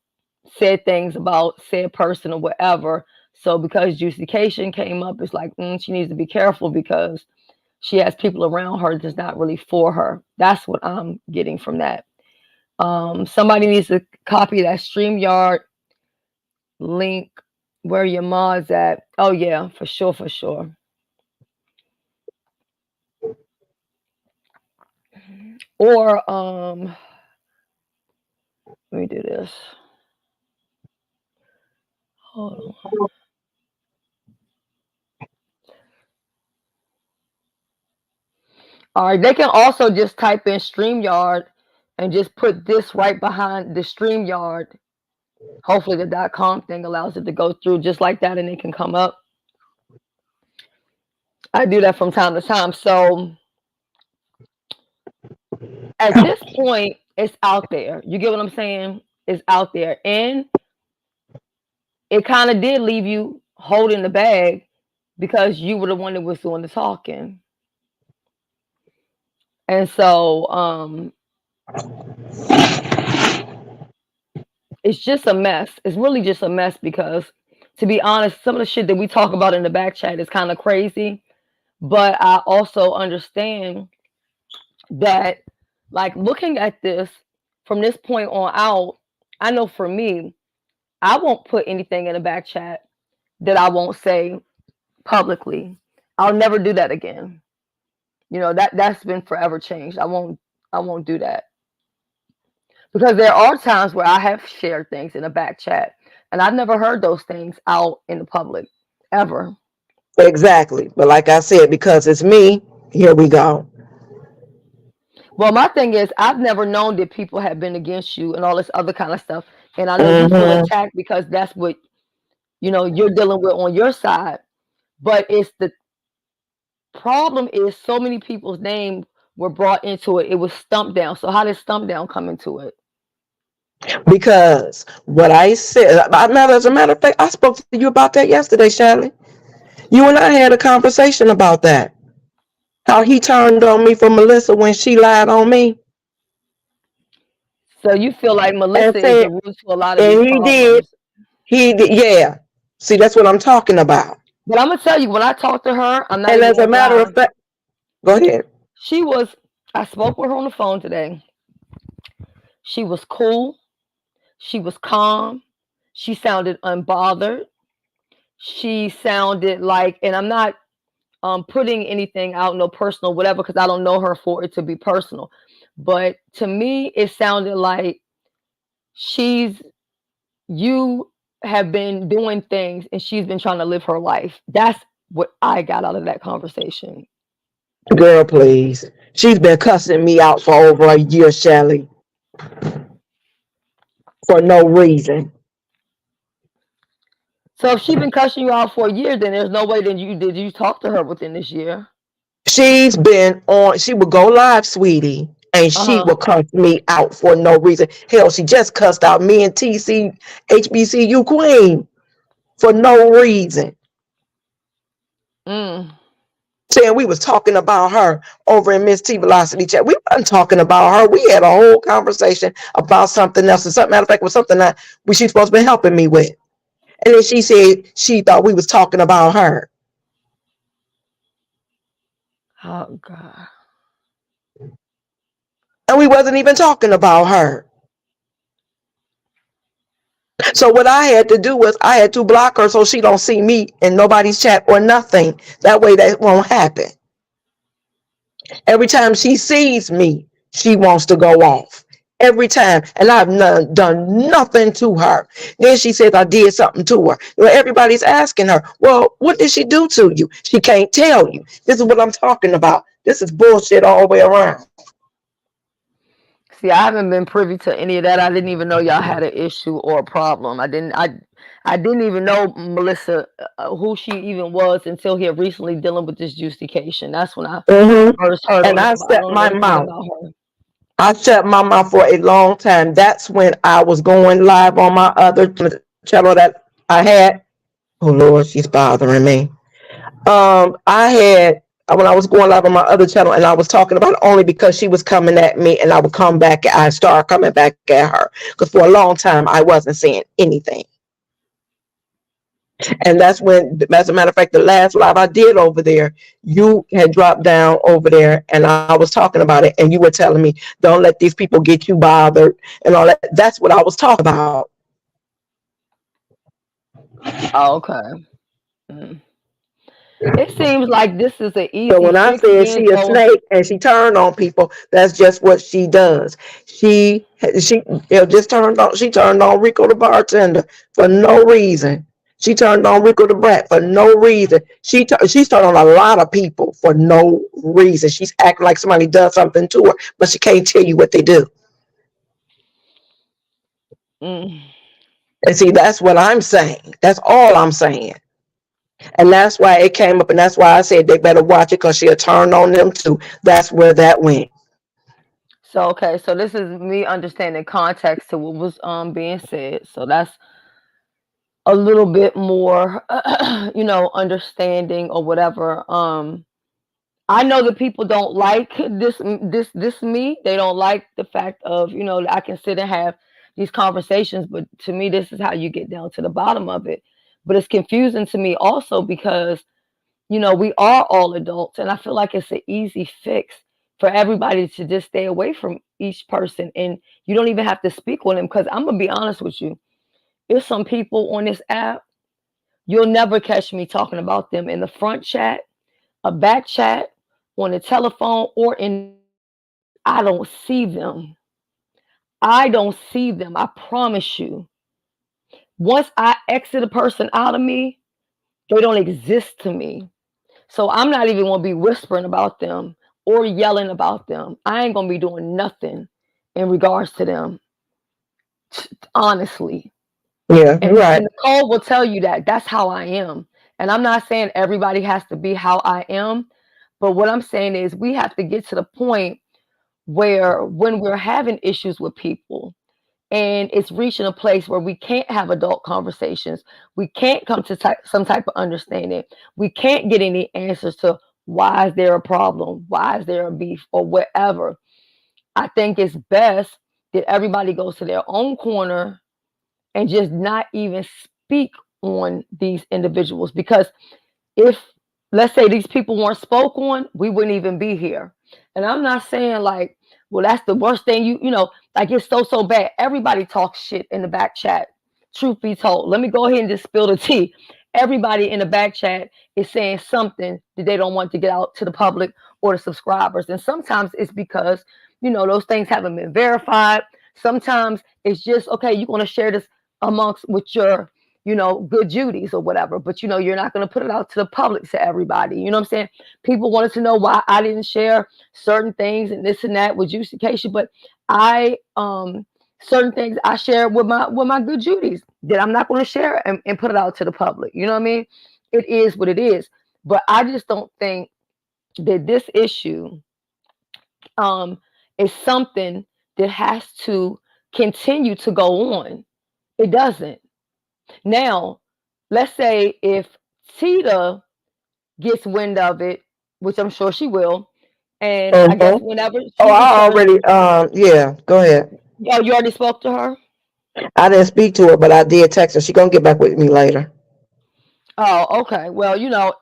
said things about said person or whatever. So because justification came up, it's like she needs to be careful because she has people around her that's not really for her. That's what I'm getting from that. Somebody needs to copy that StreamYard link where your mod's at. Oh yeah, for sure, for sure. Or let me do this. Hold on. All right, they can also just type in StreamYard and just put this right behind the StreamYard. Hopefully the .com thing allows it to go through just like that and it can come up. I do that from time to time. So at this point, it's out there. You get what I'm saying? It's out there. And it kind of did leave you holding the bag because you were the one that was doing the talking. And so it's just a mess. It's really just a mess because, to be honest, some of the shit that we talk about in the back chat is kind of crazy. But I also understand that, like, looking at this from this point on out, I know for me, I won't put anything in the back chat that I won't say publicly. I'll never do that again. You know, that's been forever changed. I won't do that. Because there are times where I have shared things in a back chat and I've never heard those things out in the public ever. Exactly. But like I said, because it's me, here we go. Well, my thing is, I've never known that people have been against you and all this other kind of stuff. And I know you feel Mm-hmm. attacked because that's what you're dealing with on your side. But it's the problem is so many people's names were brought into it. It was Stump Down. So how did Stump Down come into it? Because what I said, as a matter of fact, I spoke to you about that yesterday, Shelly. You and I had a conversation about that. How he turned on me for Melissa when she lied on me. So you feel like And Melissa is said, the root to a lot of these and problems. he did, yeah. See, that's what I'm talking about. But I'm gonna tell you, when I talked to her, I'm not And even as a gonna matter lie. of fact, go ahead. I spoke with her on the phone today. She was cool. She was calm. She sounded unbothered. She sounded like, and I'm not putting anything out, no personal, whatever, because I don't know her for it to be personal. But to me, it sounded like you have been doing things and she's been trying to live her life. That's what I got out of that conversation. Girl, please. She's been cussing me out for over a year, Shelly. For no reason. So if she's been cussing you out for a year, then there's no way that you talk to her within this year. She would go live, sweetie, and she would cuss me out for no reason. Hell, she just cussed out me and HBCU Queen for no reason. Saying we was talking about her over in Miss T Velocity chat. We wasn't talking about her. We had a whole conversation about something else. And something, matter of fact, was something that she's supposed to be helping me with. And then she said she thought we was talking about her. Oh God. And we wasn't even talking about her. So what I had to do was I had to block her so she don't see me in nobody's chat or nothing. That way that won't happen. Every time she sees me, she wants to go off. Every time. And I've done nothing to her. Then she says I did something to her. Well, everybody's asking her, well, what did she do to you? She can't tell you. This is what I'm talking about. This is bullshit all the way around. See, I haven't been privy to any of that. I didn't even know y'all had an issue or a problem. I didn't even know Melissa, who she even was until here recently dealing with this justification. That's when I first heard And I I shut don't know my anything mouth. about her. I shut my mouth for a long time. That's when I was going live on my other channel that I had. Oh Lord, she's bothering me. When I was going live on my other channel and I was talking about it only because she was coming at me and I would come back. I started coming back at her because for a long time I wasn't saying anything. And that's when, as a matter of fact, the last live I did over there, you had dropped down over there and I was talking about it and you were telling me, don't let these people get you bothered and all that. That's what I was talking about. Oh, okay. It seems like this is an easy So when I fix. said she a snake and she turned on people, that's just what she does. She just turned on. She turned on Rico the bartender for no reason. She turned on Rico the brat for no reason. She's turned on a lot of people for no reason. She's acting like somebody does something to her, but she can't tell you what they do. And see, that's what I'm saying. That's all I'm saying. And that's why it came up, and that's why I said they better watch it because she'll turn on them too. That's where that went. So okay, so this is me understanding context to what was being said. So that's a little bit more understanding or whatever. I know that people don't like this me. They don't like the fact of, I can sit and have these conversations, but to me, this is how you get down to the bottom of it. But it's confusing to me also because, we are all adults, and I feel like it's an easy fix for everybody to just stay away from each person, and you don't even have to speak on them. Because I'm gonna be honest with you, there's some people on this app, you'll never catch me talking about them in the front chat, a back chat, on the telephone, or I don't see them. I don't see them. I promise you. Once I exit a person out of me, they don't exist to me. So I'm not even going to be whispering about them or yelling about them, I ain't gonna be doing nothing in regards to them, honestly. Yeah, you're right. And Nicole will tell you that that's how I am. And I'm not saying everybody has to be how I am, but what I'm saying is we have to get to the point where when we're having issues with people and it's reaching a place where we can't have adult conversations, we can't come to some type of understanding, we can't get any answers to why is there a problem, why is there a beef, or whatever. I think it's best that everybody goes to their own corner and just not even speak on these individuals, because if, let's say, these people weren't spoke on, we wouldn't even be here. And I'm not saying like, well, that's the worst thing, you know, like it's so bad. Everybody talks shit in the back chat. Truth be told, let me go ahead and just spill the tea. Everybody in the back chat is saying something that they don't want to get out to the public or the subscribers. And sometimes it's because, you know, those things haven't been verified. Sometimes it's just, okay, you're going to share this amongst with your, you know, good Judies or whatever, but you know, you're not going to put it out to the public, to everybody. You know what I'm saying? People wanted to know why I didn't share certain things and this and that with Juicy, but I, certain things I share with my good Judies that I'm not going to share and put it out to the public. You know what I mean? It is what it is. But I just don't think that this issue is something that has to continue to go on. It doesn't. Now, let's say if Tita gets wind of it, which I'm sure she will, and I guess whenever she I returns, already, yeah, go ahead. oh, you already spoke to her? I didn't speak to her, but I did text her. She's gonna get back with me later. Oh, okay. Well, you know,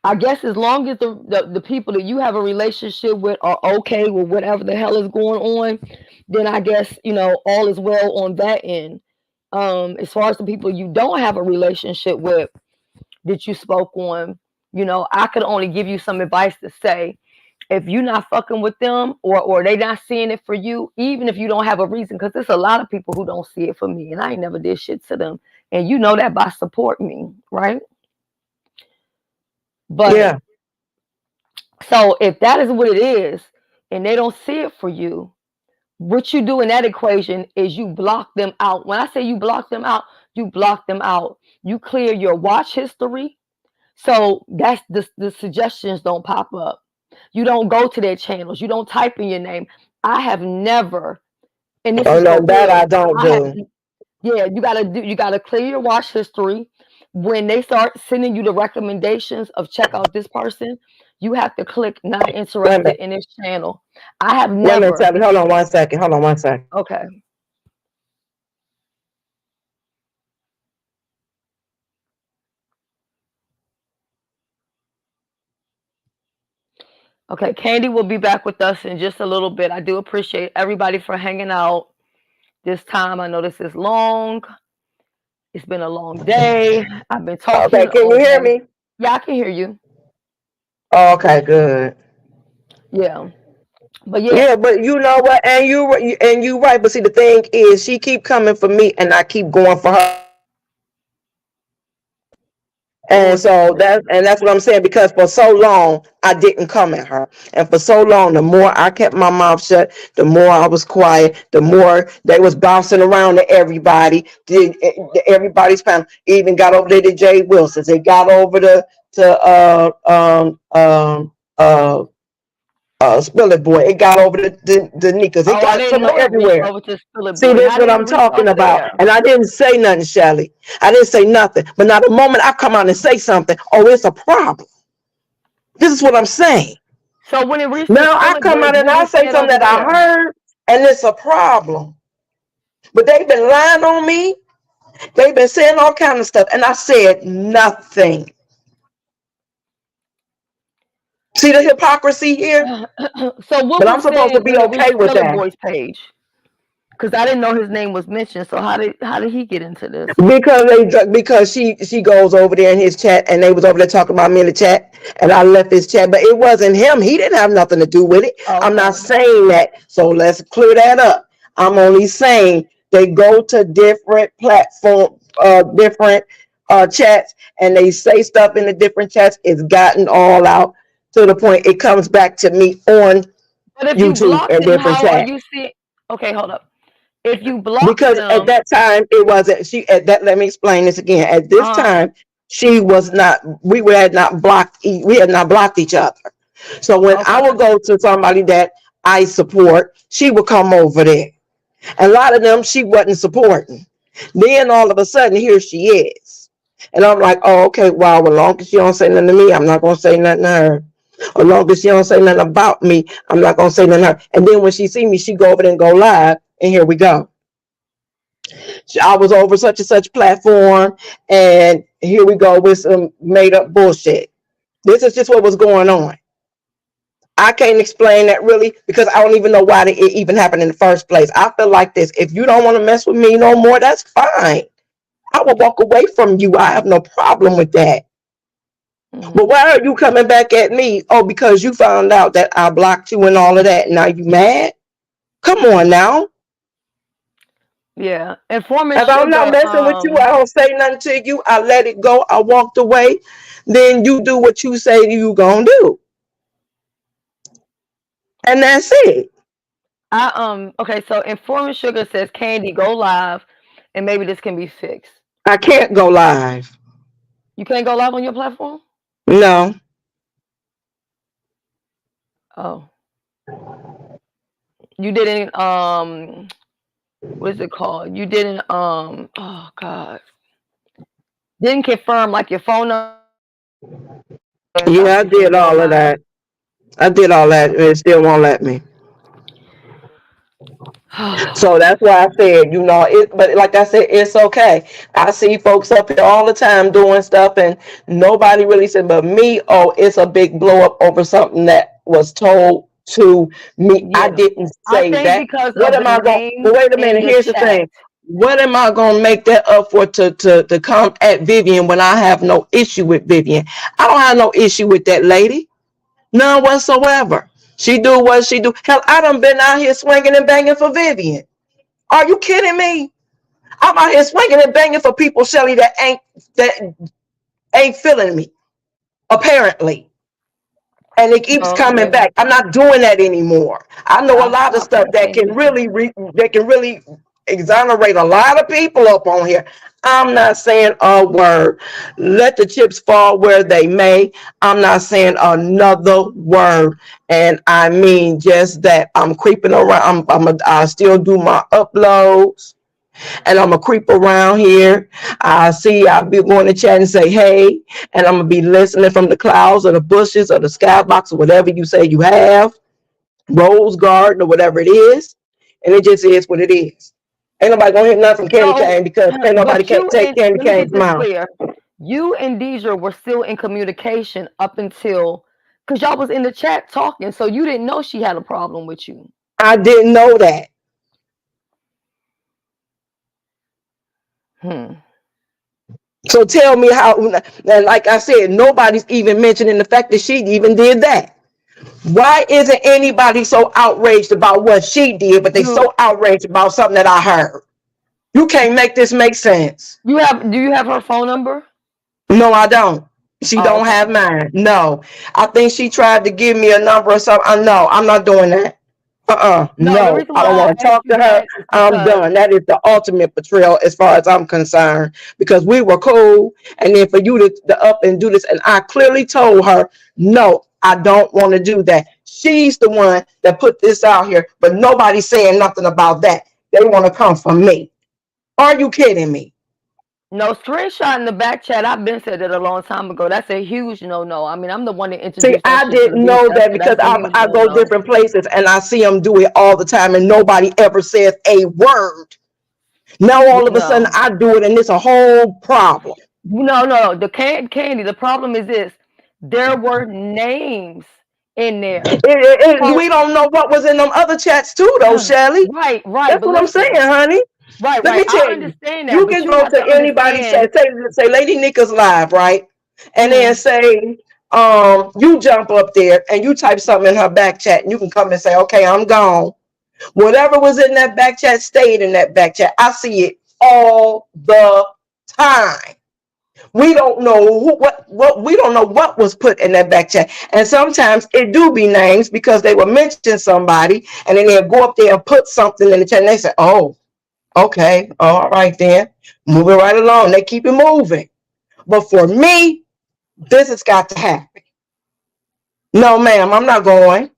I guess as long as the people that you have a relationship with are okay with whatever the hell is going on, then I guess, you know, all is well on that end. As far as the people you don't have a relationship with that you spoke on, you know, I could only give you some advice to say, if you're not fucking with them or they not seeing it for you, even if you don't have a reason, because there's a lot of people who don't see it for me, and I ain't never did shit to them. And you know that by supporting me, right? But Yeah. so if that is what it is, and they don't see it for you, what you do in that equation is you block them out. When I say you block them out, you block them out. You clear your watch history. So that's the suggestions don't pop up. You don't go to their channels. You don't type in your name. I have never, and this Oh is no, for that real. I don't do. Yeah, you gotta clear your watch history. When they start sending you the recommendations of check out this person, you have to click not Wait a interested minute. in this channel. I have Wait a minute, never. Sally. Hold on 1 second. Hold on 1 second. Okay. Okay, Candy will be back with us in just a little bit. I do appreciate everybody for hanging out this time. I know this is long. It's been a long day. I've been talking Okay, can all you hear day. me? Yeah, I can hear you. Oh, okay, good. Yeah. But yeah. Yeah, but you know what? And you right. But see, the thing is, she keep coming for me, and I keep going for her. And so that's what I'm saying, because for so long I didn't come at her. And for so long, the more I kept my mouth shut, the more I was quiet, the more they was bouncing around to everybody, everybody's family. Even got over there to Jay Wilson's. They got over Spill It Boy. It got over the Nikas. It Oh, I got didn't some know it reached everywhere. over to Spill It See, Boy. this How what did it I'm reach talking over about. there? And I didn't say nothing, Shelly. I didn't say nothing. But now the moment I come out and say something, oh, it's a problem. This is what I'm saying. So when it reached to Now I Spill It come Boy, out and what I was say said something over that I there? heard, and it's a problem. But they've been lying on me. They've been saying all kind of stuff, and I said nothing. See the hypocrisy here? So what But I'm was supposed to said be when it reached okay with Spill It that. Boy's page? Because I didn't know his name was mentioned. So how did he get into this? Because she goes over there in his chat, and they was over there talking about me in the chat, and I left his chat, but it wasn't him. He didn't have nothing to do with it. I'm Okay. not saying that, so let's clear that up. I'm only saying they go to different platform, different chats, and they say stuff in the different chats. It's gotten all out to the point it comes back to me on But if you YouTube block and them, different how are chats. you seeing? Okay, hold up. If you block Because at them, that time it wasn't she at that let me explain this again. At this time, she was not we had not blocked we had not blocked each other. So when I okay. would go to somebody that I support, she would come over there. And a lot of them she wasn't supporting. Then all of a sudden here she is. And I'm like, oh, okay, well, as long as she don't say nothing to me, I'm not gonna say nothing to her. As long as she don't say nothing about me, I'm not gonna say nothing to her. And then when she see me, she go over there and go live, and here we go. I was over such and such platform, and here we go with some made up bullshit. This is just what was going on. I can't explain that really because I don't even know why it even happened in the first place. I feel like this. If you don't want to mess with me no more, that's fine. I will walk away from you. I have no problem with that. But why are you coming back at me? Oh, because you found out that I blocked you and all of that. Now you mad? Come on now. Yeah, informant If I'm not sugar. messing with you, I don't say nothing to you. I let it go. I walked away. Then you do what you say you gonna do. And that's it. Okay, so informant sugar says Candy go live, and maybe this can be fixed. I can't go live. You can't go live on your platform? No. Oh. You didn't what is it called? You didn't oh god. Didn't confirm like your phone number. Yeah, I did all of that. I did all that, and it still won't let me. So that's why I said, you know, but like I said, it's okay. I see folks up here all the time doing stuff, and nobody really said, but me, oh, it's a big blow up over something that was told to me. Yeah. I didn't I say think that. because What of am the I going? name Well, wait a in minute. the Here's the chat. thing. What am I going to make that up for to come at Vivian when I have no issue with Vivian? I don't have no issue with that lady. None whatsoever. She do what she do. Hell, I done been out here swinging and banging for Vivian. Are you kidding me? I'm out here swinging and banging for people, Shelly, that ain't feeling me, apparently. And it keeps Oh, coming yeah. back. I'm not doing that anymore. I know a lot of I stuff that can really exonerate a lot of people up on here. I'm not saying a word. Let the chips fall where they may. I'm not saying another word. And I mean just that. I'm creeping around. I still do my uploads. And I'm gonna creep around here. I'll be going to chat and say, hey, and I'm gonna be listening from the clouds or the bushes or the skybox or whatever you say you have, rose garden or whatever it is. And it just is what it is. Ain't nobody gonna hear nothing from Candy So, Cane because ain't nobody but can't you take and Candy let me Cane's get this mouth. clear. You and Deidre were still in communication up until because y'all was in the chat talking, so you didn't know she had a problem with you. I didn't know that. So tell me how, and like I said, nobody's even mentioning the fact that she even did that. Why isn't anybody so outraged about what she did, but they so outraged about something that I heard? You can't make this make sense. Do you have her phone number? No, I don't. She don't okay. have mine. No. I think she tried to give me a number or something. No, I'm not doing that. No, the No, reason I why don't I want to asked talk you to her. that is I'm because done. That is the ultimate betrayal as far as I'm concerned, because we were cool. And then for you to up and do this, and I clearly told her, no, I don't want to do that. She's the one that put this out here, but nobody's saying nothing about that. They want to come from me. Are you kidding me? no screenshot in the back chat. I've been said it a long time ago. That's a huge no. I mean, I'm the one that See, introduced that I shit to the didn't group know chat, that so because that's a huge I go no. different places and I see them do it all the time and nobody ever says a word. Now all of a sudden I do it and it's a whole problem. No. The Candy. The problem is this: there were names in there. We don't know what was in them other chats too, though, Shelly. Right. That's But what I'm saying, honey. Right. Let me I tell you. understand that, You but can you go have to to anybody's understand. chat, say Lady Nicka's live, right? And then say, you jump up there and you type something in her back chat and you can come and say, okay, I'm gone. Whatever was in that back chat stayed in that back chat. I see it all the time. We don't know what we don't know what was put in that back chat. And sometimes it do be names because they will mention somebody and then they'll go up there and put something in the chat and they say, oh, okay, all right then. Moving right along. They keep it moving. But for me, this has got to happen. No, ma'am, I'm not going.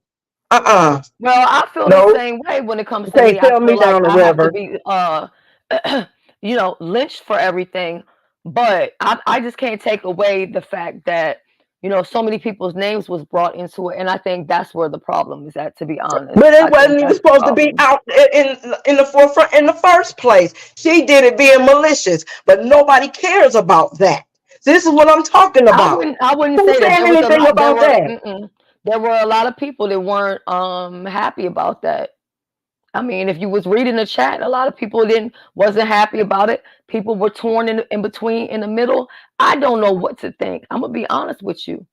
Well, I feel the No. same way when it comes You to can't me. I tell me feel like down the I have to river. be, you know, lynched for everything. But I just can't take away the fact that, you know, so many people's names was brought into it. And I think that's where the problem is at, to be honest. But I it think wasn't even that's the supposed to be problem. out in the forefront in the first place. She did it being malicious, but nobody cares about that. This is what I'm talking about. I wouldn't Who's say that. saying There was a anything lot, about that? there were a lot of people that weren't happy about that. I mean, if you was reading the chat, a lot of people wasn't happy about it. People were torn in between, in the middle. I don't know what to think. I'm gonna be honest with you.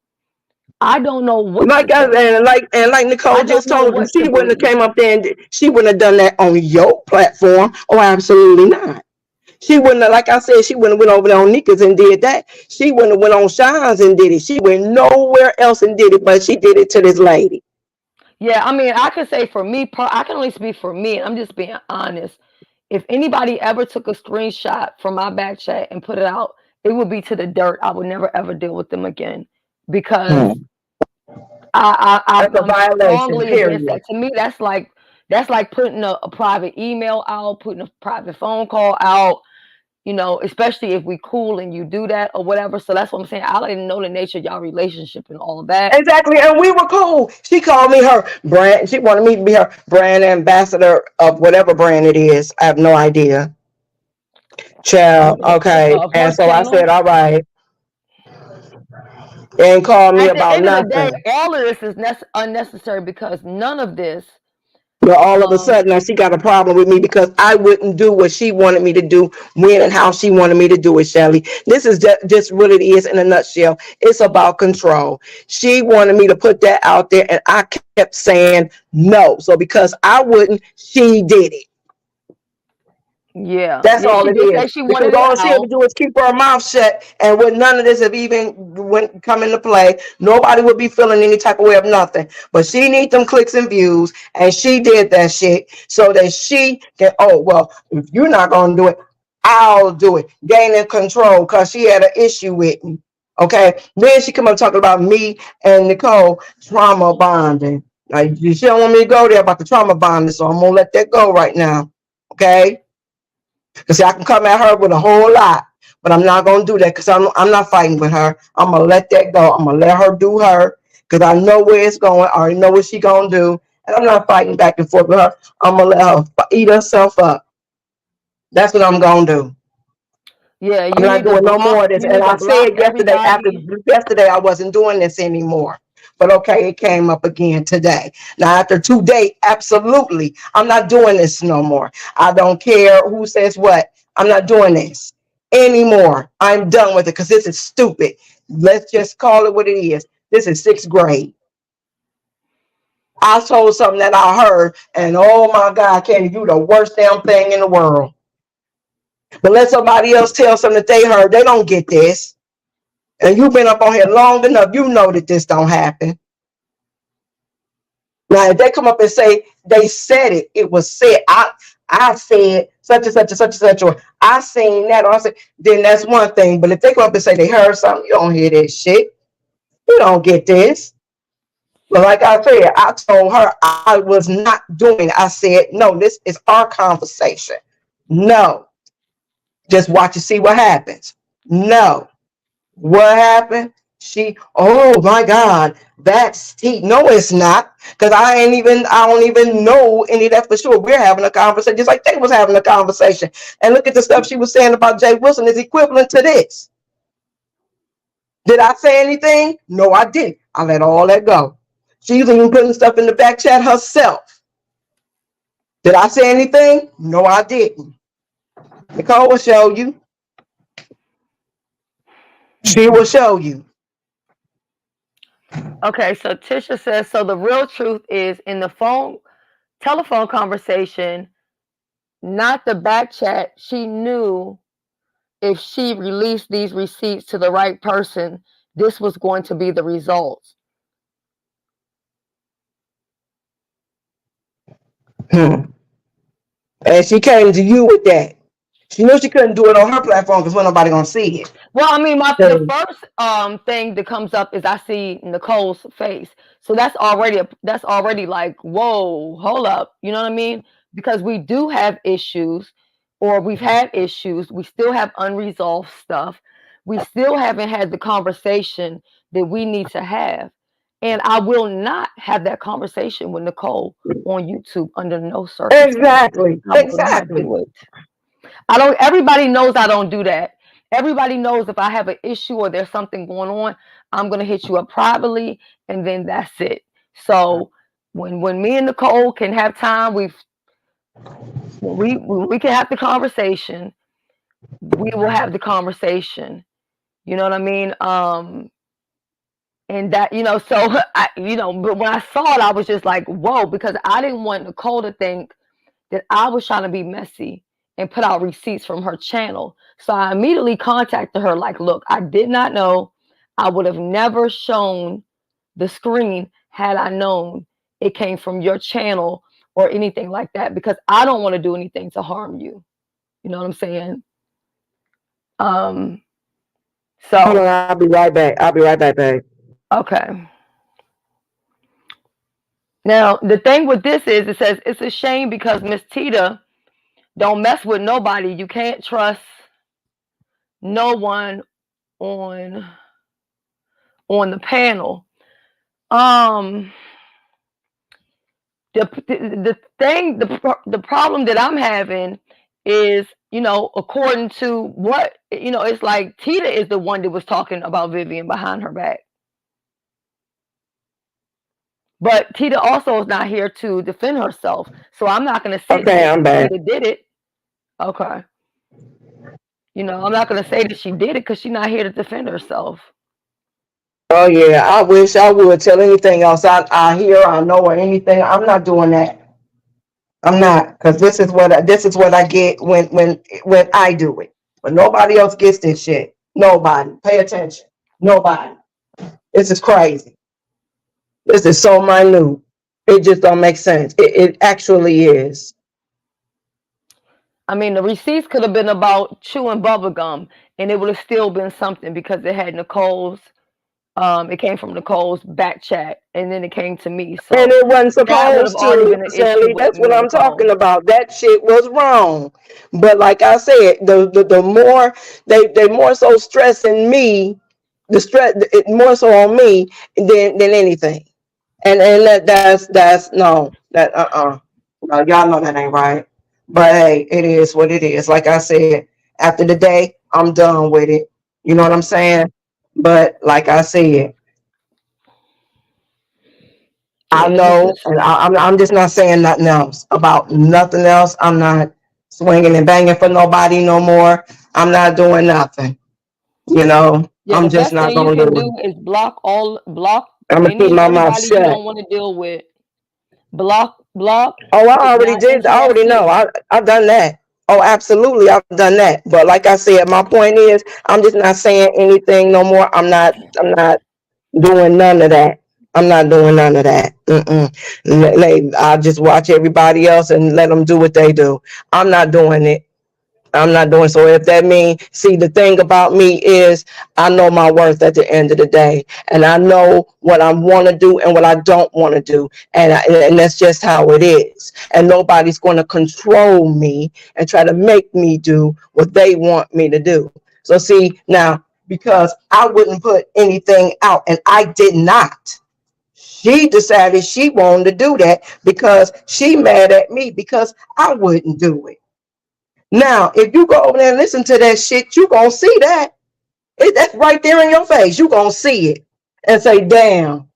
I don't know what to Like I think. like Nicole I don't just know told you, what she to wouldn't have believe. came up there and she wouldn't have done that on your platform. Oh, absolutely not. She wouldn't have, like I said, she wouldn't have went over there on Nika's and did that. She wouldn't have went on Shine's and did it. She went nowhere else and did it, but she did it to this lady. Yeah, I mean, I could say for me, I can only speak for me. I'm just being honest. If anybody ever took a screenshot from my back chat and put it out, it would be to the dirt. I would never ever deal with them again because That's a I'm violation, strongly against period. that. To me, that's like putting a private email out, putting a private phone call out. You know, especially if we cool and you do that or whatever. So that's what I'm saying. I don't even know the nature of y'all relationship and all of that. Exactly, and we were cool. She called me her brand. She wanted me to be her brand ambassador of whatever brand it is. I have no idea. Child, okay. Of And her so I said, channel. all right. And called me At the about end of the day, nothing. all of this is unnecessary because none of this. But all of a sudden, now she got a problem with me because I wouldn't do what she wanted me to do, when and how she wanted me to do it, Shelly. This is just what it is in a nutshell. It's about control. She wanted me to put that out there, and I kept saying no. So because I wouldn't, she did it. Yeah, That's yeah, all she it did is. say she Because wanted it all she had to out. do is keep her mouth shut, and when none of this have even come into play, nobody would be feeling any type of way of nothing. But she need them clicks and views, and she did that shit so that she can. Oh well, if you're not gonna do it, I'll do it. Gaining control because she had an issue with me. Okay, then she come up talking about me and Nicole trauma bonding. Like she don't want me to go there about the trauma bonding, so I'm gonna let that go right now. Okay. Because I can come at her with a whole lot, but I'm not going to do that because I'm not fighting with her. I'm going to let that go. I'm going to let her do her because I know where it's going. I already know what she's going to do. And I'm not fighting back and forth with her. I'm going to let her eat herself up. That's what I'm going to do. Yeah, I'm you not need to doing no more block. of this. You And need to I block said yesterday, after everybody. yesterday, I wasn't doing this anymore. But okay, it came up again today. Now, after 2 days, absolutely, I'm not doing this no more. I don't care who says what. I'm not doing this anymore. I'm done with it because this is stupid. Let's just call it what it is. This is 6th grade. I told something that I heard, and oh my God, Candy, you the worst damn thing in the world. But let somebody else tell something that they heard. They don't get this. And you've been up on here long enough. You know that this don't happen. Now, if they come up and say they said it, it was said. I said such and such and such and such, or I seen that, or I said, then that's one thing. But if they come up and say they heard something, you don't hear this shit. You don't get this. But like I said, I told her I was not doing it. I said, no, this is our conversation. No. Just watch and see what happens. No. What happened? Oh my God, that's tea. No, it's not. Because I don't even know any of that for sure. We're having a conversation, just like they was having a conversation. And look at the stuff she was saying about Jay Wilson is equivalent to this. Did I say anything? No, I didn't. I let all that go. She's even putting stuff in the back chat herself. Did I say anything? No, I didn't. Nicole will show you. She will show you. Okay, so Tisha says, so the real truth is in the telephone conversation, not the back chat. She knew if she released these receipts to the right person, this was going to be the result. And she came to you with that. She knew she couldn't do it on her platform because nobody gonna see it. Well, I mean, the So, first thing that comes up is I see Nicole's face, so that's already like, whoa, hold up, you know what I mean? Because we do have issues, or we've had issues. We still have unresolved stuff. We still haven't had the conversation that we need to have, and I will not have that conversation with Nicole on YouTube under no circumstances. exactly, I will not exactly. do it. I don't. Everybody knows I don't do that. Everybody knows if I have an issue or there's something going on, I'm gonna hit you up privately, and then that's it. So when me and Nicole can have time, when we can have the conversation, we will have the conversation. You know what I mean? And that, so but when I saw it, I was just like, whoa, because I didn't want Nicole to think that I was trying to be messy and put out receipts from her channel. So I immediately contacted her like, look, I did not know. I would have never shown the screen had I known it came from your channel or anything like that, because I don't want to do anything to harm you. You know what I'm saying? Hold So on, I'll be right back. I'll be right back, babe. okay. Now the thing with this is, it says it's a shame because Miss Tita don't mess with nobody. You can't trust no one on the panel. The thing, the problem that I'm having is, according to what, it's like Tita is the one that was talking about Vivian behind her back. But Tita also is not here to defend herself. So I'm not going to say I'm back. Tita did it. Okay. I'm not going to say that she did it because she's not here to defend herself. Oh yeah, I wish I would tell anything else I hear, I know, or anything. I'm not doing that. I'm not, because this is what I get when I do it. But nobody else gets this shit. Nobody. Pay attention. Nobody. This is crazy. This is so minute. It just don't make sense. It actually is. I mean, the receipts could have been about chewing bubble gum, and it would have still been something because it had Nicole's. It came from Nicole's back chat, and then it came to me. So and it wasn't that would have supposed already been to, an Sally. issue with That's me what and I'm talking Nicole. about. That shit was wrong. But like I said, the more they more so stressing me, the stress it more so on me than anything. And that's no, that no, y'all know that ain't right. But hey, it is what it is. Like I said, after the day, I'm done with it. You know what I'm saying? But like I said, I Yeah, it was know, just. and I'm just not saying nothing else about nothing else. I'm not swinging and banging for nobody no more. I'm not doing nothing. You know, Yeah, I'm the just best not thing you gonna can do do it. is block I'm gonna any keep and my mouth everybody you shut. don't want to deal with. Block. Oh, I If already not did. I already interested. know. I've done that. Oh, absolutely, I've done that. But like I said, my point is, I'm just not saying anything no more. I'm not doing none of that. I'm not doing none of that. I just watch everybody else and let them do what they do. I'm not doing it. I'm not doing so. If that means, see, the thing about me is I know my worth at the end of the day, and I know what I want to do and what I don't want to do, and that's just how it is. And nobody's going to control me and try to make me do what they want me to do. So see now, because I wouldn't put anything out, and I did not. She decided she wanted to do that because she mad at me because I wouldn't do it. Now, if you go over there and listen to that shit, you gonna see that. That's right there in your face. You gonna see it and say, damn,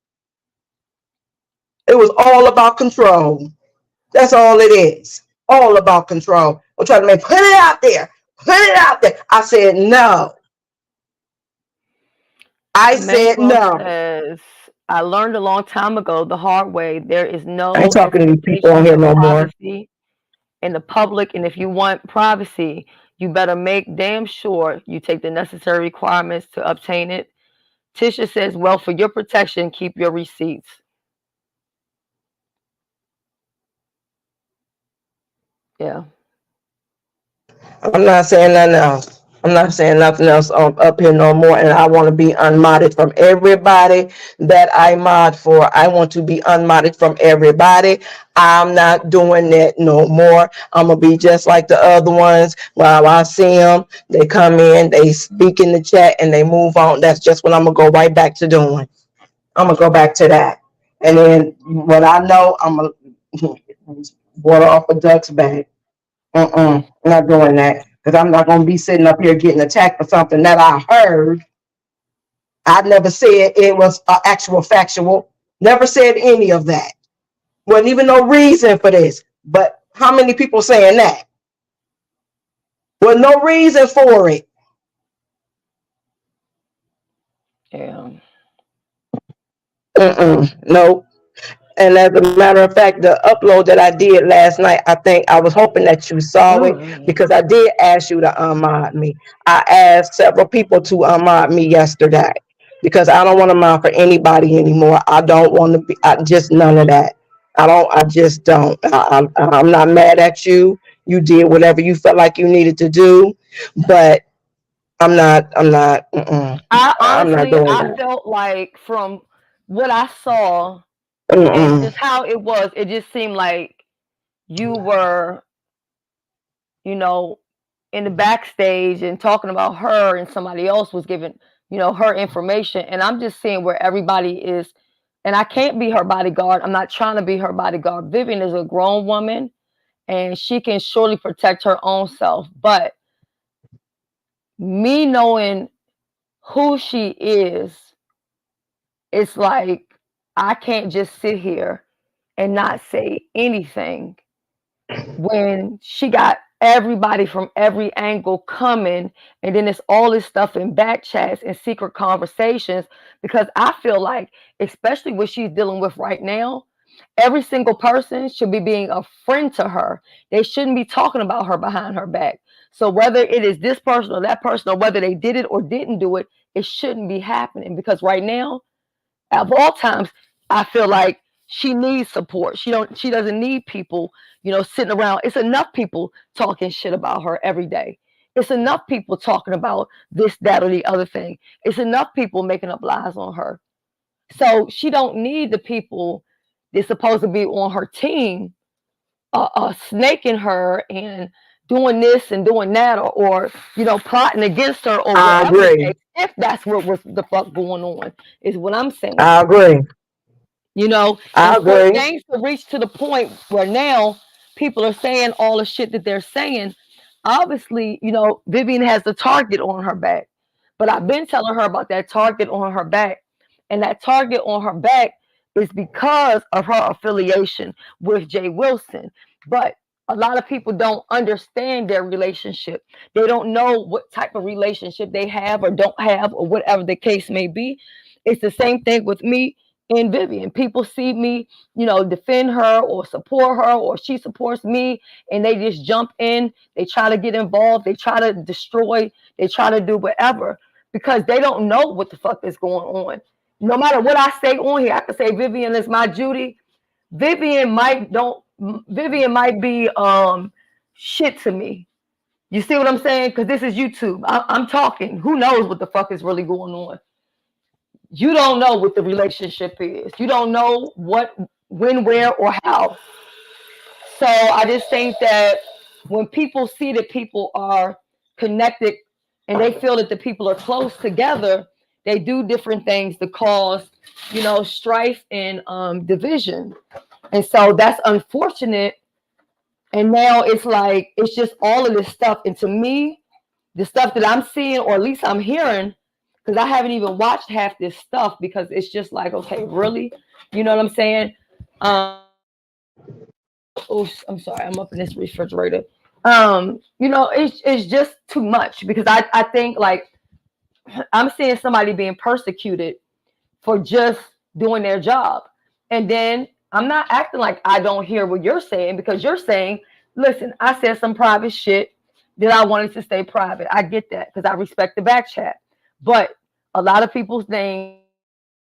it was all about control. That's all it is. All about control. I'm trying to make, put it out there. Put it out there. I said, no. I said, Emmanuel no. says, I learned a long time ago the hard way. There is I ain't no talking to these people on expectation here of no more. privacy in the public. And if you want privacy, You better make damn sure you take the necessary requirements to obtain it. Tisha says, well, for your protection, keep your receipts. Yeah. I'm not saying nothing else. I'm not saying nothing else up here no more. And I want to be unmodded from everybody that I mod for. I want to be unmodded from everybody. I'm not doing that no more. I'm going to be just like the other ones. While I see them, they come in, they speak in the chat, and they move on. That's just what I'm going to go right back to doing. I'm going to go back to that. And then what I know, I'm going to water off a duck's back. Not doing that, because I'm not going to be sitting up here getting attacked for something that I heard. I never said it was actual factual. Never said any of that. Wasn't even no reason for this. But how many people saying that? Well, no reason for it. Yeah. No. And as a matter of fact, the upload that I did last night, I think I was hoping that you saw it, because I did ask you to unmod me. I asked several people to unmod me yesterday, because I don't want to mod for anybody anymore. I don't want to be, just none of that. I just don't. I'm not mad at you. You did whatever you felt like you needed to do, but I'm not I I'm not honestly, doing I that. felt like from what I saw and just how it was, it just seemed like you were, you know, in the backstage and talking about her, and somebody else was giving, you know, her information. And I'm just seeing where everybody is, and I can't be her bodyguard. I'm not trying to be her bodyguard. Vivian is a grown woman and she can surely protect her own self. But me knowing who she is, it's like I can't just sit here and not say anything when she got everybody from every angle coming, and then it's all this stuff in back chats and secret conversations. Because I feel like, especially what she's dealing with right now, every single person should be being a friend to her. They shouldn't be talking about her behind her back. So whether it is this person or that person, or whether they did it or didn't do it, it shouldn't be happening. Because right now, of all times, I feel like she needs support. She doesn't need people, you know, sitting around. It's enough people talking shit about her every day. It's enough people talking about this, that, or the other thing. It's enough people making up lies on her. So she don't need the people that's supposed to be on her team snaking her and doing this and doing that, or you know, plotting against her, or I whatever the agree. case, if that's what was the fuck going on, is what I'm saying. I agree. You know, I and for agree. things to reach to the point where now people are saying all the shit that they're saying, obviously, you know, Vivian has the target on her back. But I've been telling her about that target on her back. And that target on her back is because of her affiliation with Jay Wilson. But a lot of people don't understand their relationship. They don't know what type of relationship they have or don't have, or whatever the case may be. It's the same thing with me and Vivian. People see me, you know, defend her or support her, or she supports me, and they just jump in. They try to get involved. They try to destroy. They try to do whatever, because they don't know what the fuck is going on. No matter what I say on here, I can say Vivian is my Judy. Vivian might be shit to me. You see what I'm saying? Because this is YouTube. I'm talking. Who knows what the fuck is really going on? You don't know what the relationship is. You don't know what, when, where, or how. So I just think that when people see that people are connected and they feel that the people are close together, they do different things to cause, you know, strife and division. And so that's unfortunate. And now it's like, it's just all of this stuff. And to me, the stuff that I'm seeing, or at least I'm hearing, because I haven't even watched half this stuff, because it's just like, okay, really? You know what I'm saying? Oh, I'm sorry, I'm up in this refrigerator. You know, it's just too much, because I think, like, I'm seeing somebody being persecuted for just doing their job. And then I'm not acting like I don't hear what you're saying, because you're saying, listen, I said some private shit. that I wanted to stay private. I get that because I respect the back chat. But a lot of people's names,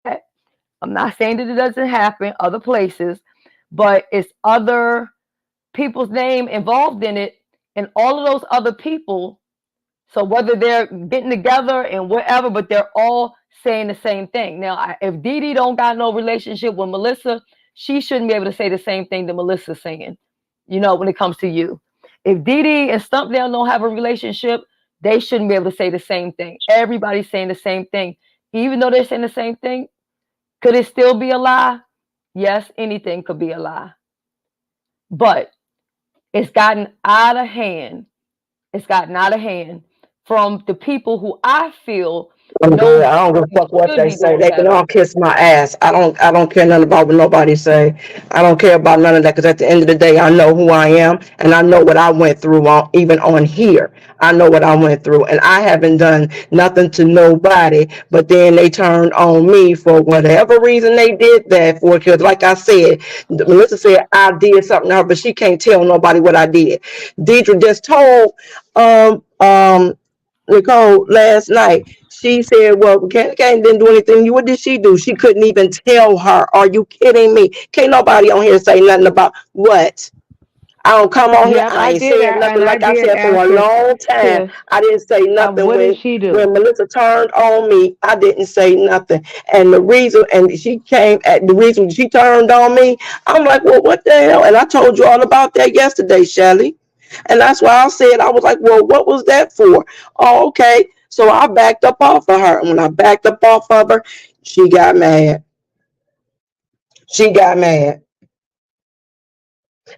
I'm not saying that it doesn't happen other places, but it's other people's name involved in it, and all of those other people. So whether they're getting together and whatever, but they're all saying the same thing. Now, if DiDi don't got no relationship with Melissa, she shouldn't be able to say the same thing that Melissa's saying, you know, when it comes to you. If DiDi and Stumpdale don't have a relationship, they shouldn't be able to say the same thing. Everybody's saying the same thing. Even though they're saying the same thing, could it still be a lie? Yes, anything could be a lie. But it's gotten out of hand. It's gotten out of hand from the people who I feel know I don't give a fuck what should they be say. doing They can better. all kiss my ass. I don't care nothing about what nobody say. I don't care about none of that because at the end of the day, I know who I am and I know what I went through even on here. I know what I went through and I haven't done nothing to nobody, but then they turned on me for whatever reason they did that for. Because like I said, Melissa said I did something to her, but she can't tell nobody what I did. Deidre just told Nicole last night. She said, well, Kane didn't do anything. What did she do? She couldn't even tell her. Are you kidding me? Can't nobody on here say nothing about what? I don't come on here. Yep, I ain't said nothing. and I Like I did said, for ask a her long time, to I didn't say nothing what did she do? when Melissa turned on me. I didn't say nothing. And the reason, and she came at the reason she turned on me, I'm like, well, what the hell? And I told you all about that yesterday, Shelly. And that's why I said, I was like, well, what was that for? Oh, okay. So I backed up off of her. And when I backed up off of her, she got mad. She got mad.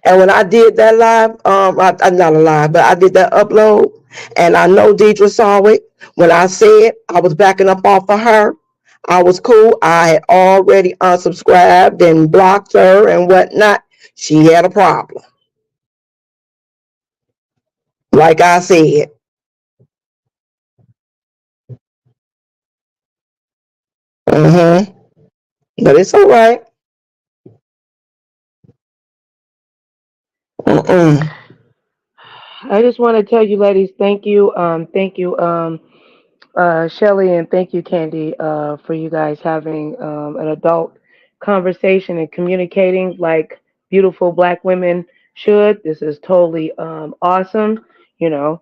And when I did that live, I'm not a live, but I did that upload, and I know Deidre saw it. When I said I was backing up off of her, I was cool. I had already unsubscribed and blocked her and whatnot. She had a problem. Like I said. Mm-hmm. But it's all right. Mm-mm. I just want to tell you, ladies, thank you, Shelly, and thank you, Candy, for you guys having an adult conversation and communicating like beautiful Black women should. This is totally awesome. You know,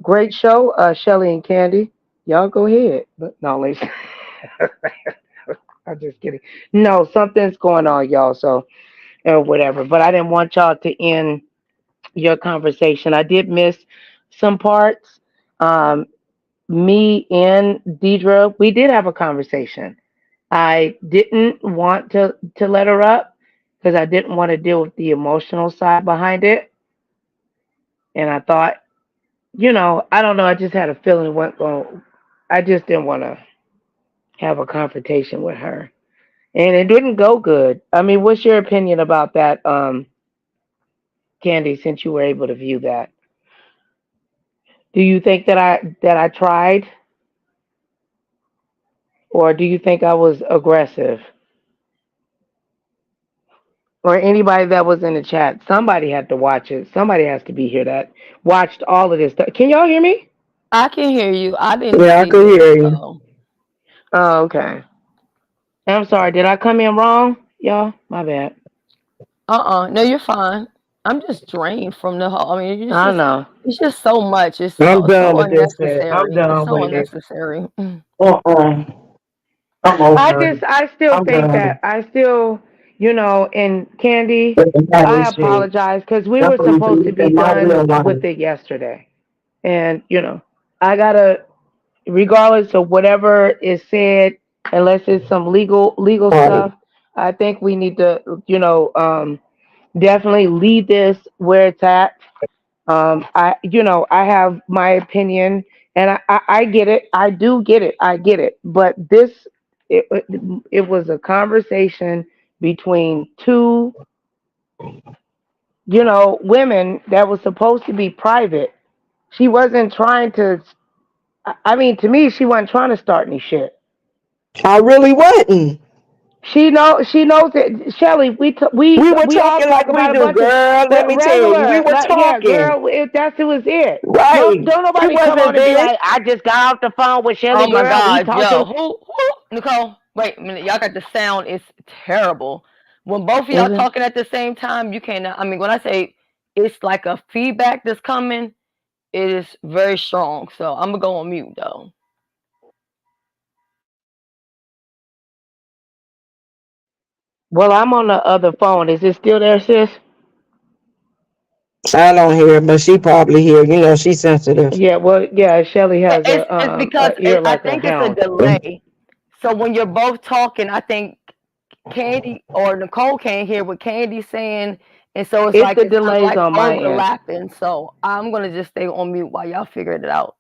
great show, Shelly and Candy. Y'all go ahead. But no, ladies, I'm just kidding. No, something's going on, y'all. So or whatever. But I didn't want y'all to end your conversation. I did miss some parts. Um, Me and Deidre, we did have a conversation. I didn't want to let her up because I didn't want to deal with the emotional side behind it. And I thought, I don't know. I just had a feeling it went going. I just didn't want to have a confrontation with her, and it didn't go good. I mean, what's your opinion about that, Candy? Since you were able to view that, do you think that I tried, or do you think I was aggressive? Or anybody that was in the chat, somebody had to watch it. Somebody has to be here that watched all of this stuff. Can y'all hear me? I can hear you. I didn't Yeah, I see could it. hear you. So Oh, okay. I'm sorry. Did I come in wrong, y'all? My bad. no, you're fine. I'm just drained from the whole. I mean, I know. it's just so much. It's I'm done so with this shit. I'm unnecessary. It's done so with it. unnecessary. Uh-uh. I'm over it. I still I'm think done that I still, and Candy, with the I shit. apologize because we That's were what we supposed to do be in my done real life. with it yesterday, and I gotta, regardless of whatever is said, unless it's some legal Right. stuff, I think we need to, definitely leave this where it's at. I have my opinion, and I get it. I do get it. I get it. But it, it was a conversation between two, women that was supposed to be private. She wasn't trying to. I mean, to me, she wasn't trying to start any shit. I really wasn't. She knows it. Shelly, We were we all talking talk like we about a do, bunch of girl. Let me tell you, we regular, were like, yeah, talking. girl. That's it was it. No, Right. don't It nobody come wasn't on and be this. like, I just got off the phone with Shelly, Oh my girl. We God, talked to. yo, who, Nicole? Wait a minute, y'all got the sound. It's terrible. When both of y'all Mhm. talking at the same time, you cannot. I mean, when I say it's like a feedback that's coming, it is very strong. So I'm gonna go on mute though. Well, I'm on the other phone. Is it still there, sis? I don't hear it, but she probably hear. You know, she's sensitive. Yeah. Well, yeah. Shelly has It's because a ear I like a think it's a hound. delay. So when you're both talking, I think Candy or Nicole can't hear what Candy's saying, and so it's It's like the it's kind of delays like on my end. overlapping. So I'm gonna just stay on mute while y'all figure it out.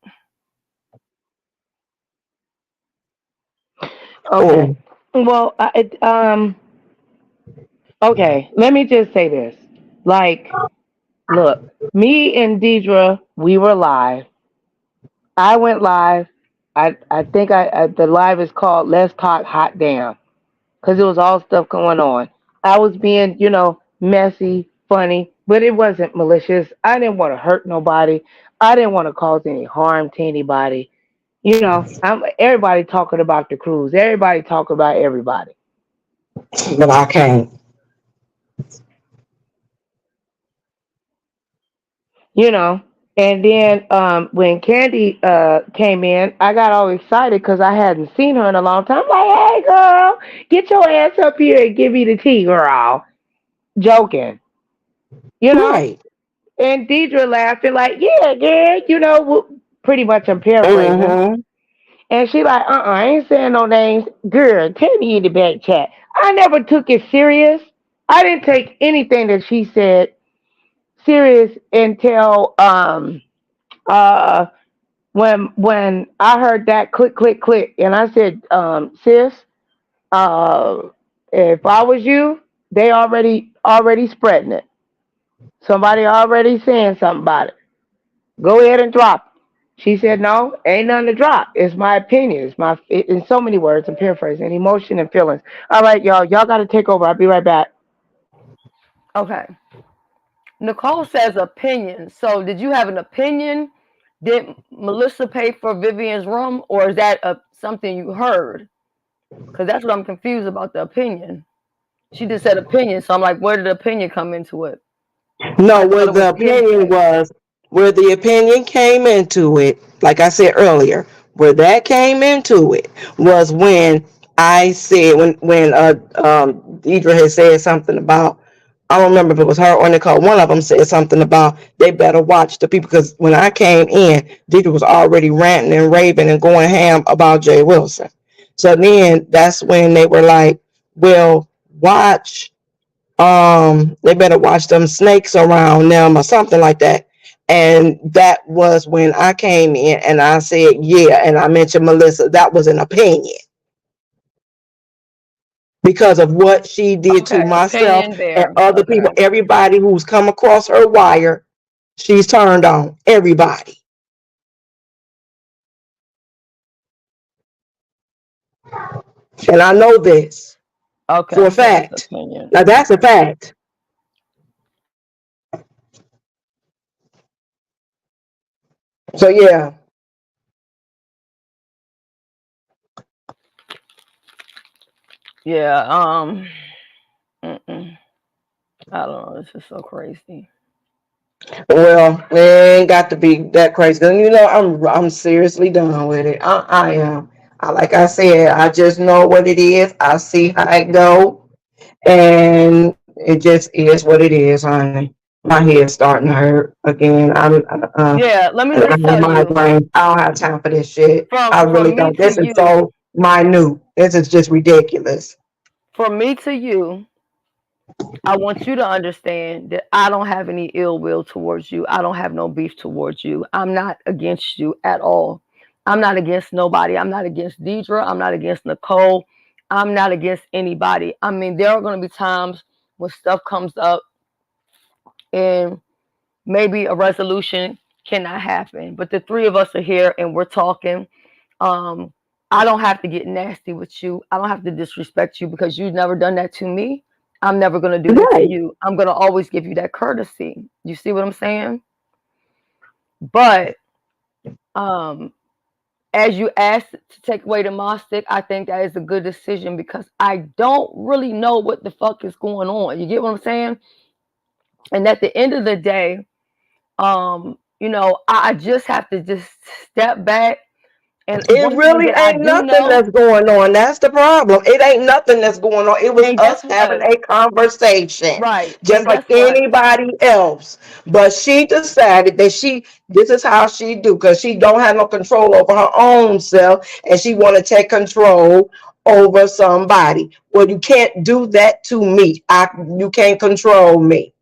Okay. Well, okay. Let me just say this. Like, look, me and Deidre, we were live. I went live. I think the live is called "Let's Talk Hot Damn" because it was all stuff going on. I was being, messy, funny, but it wasn't malicious. I didn't want to hurt nobody. I didn't want to cause any harm to anybody. Everybody talking about the cruise. Everybody talking about everybody. But I can't. you know. And then when Candy came in, I got all excited because I hadn't seen her in a long time. I'm like, hey, girl, get your ass up here and give me the tea, girl. Joking, you know. Right. And Deidre laughing like, yeah, girl, pretty much I'm paraphrasing. Mm-hmm. And she like, I ain't saying no names. Girl, tell me in the back chat. I never took it serious. I didn't take anything that she said serious until uh when I heard that click, click, click, and I said, sis, uh, if I was you, they already spreading it. Somebody already saying something about it. Go ahead and drop it. She said, no, ain't nothing to drop. It's my opinion. In so many words, I'm paraphrasing, emotion and feelings. All right, y'all got to take over. I'll be right back. Okay. Nicole says opinion. So did you have an opinion? Did Melissa pay for Vivian's room, or is that something you heard? Because that's what I'm confused about, the opinion. She just said opinion, so I'm like, where did the opinion come into it? I No, thought where it was the opinion hearsay. was, where the opinion came into it, like I said earlier, where that came into it was when I said when Deidre had said something about, I don't remember if it was her or Nicole. One of them said something about they better watch the people, because when I came in, Deidre was already ranting and raving and going ham about Jay Wilson. So then that's when they were like, well, watch, they better watch them snakes around them or something like that. And that was when I came in and I said, yeah, and I mentioned Melissa. That was an opinion because of what she did to Okay, myself opinion and there. other Okay. people. Everybody who's come across her wire, she's turned on. Everybody. And I know this for Okay, a so it's fact. opinion. Now that's a Okay. fact. So yeah. Yeah, I don't know. This is so crazy. Well, it ain't got to be that crazy. You know, I'm seriously done with it. I am. Like I said, I just know what it is. I see how it go, and it just is what it is, honey. My head's starting to hurt again. Yeah, let me I just have tell you, migraine. I don't have time for this shit. I really from me don't. to This is you, so minute. This is just ridiculous. from me to you, I want you to understand that I don't have any ill will towards you. I don't have no beef towards you. I'm not against you at all. I'm not against nobody. I'm not against Deidre. I'm not against Nicole. I'm not against anybody. I mean, there are going to be times when stuff comes up and maybe a resolution cannot happen. But the three of us are here and we're talking. Um, I don't have to get nasty with you. I don't have to disrespect you because you've never done that to me. I'm never going to do that to Right. you. I'm going to always give you that courtesy. You see what I'm saying? But as you asked to take away the mom stick, I think that is a good decision because I don't really know what the fuck is going on. You get what I'm saying? And at the end of the day, you know, I just have to just step back. And It one thing really that I ain't do nothing know, that's going on. That's the problem. It ain't nothing that's going on. It was and guess us having what? a conversation, Right. just And like guess what? anybody else. But she decided that this is how she do, because she don't have no control over her own self, and she want to take control over somebody. Well, you can't do that to me. You can't control me.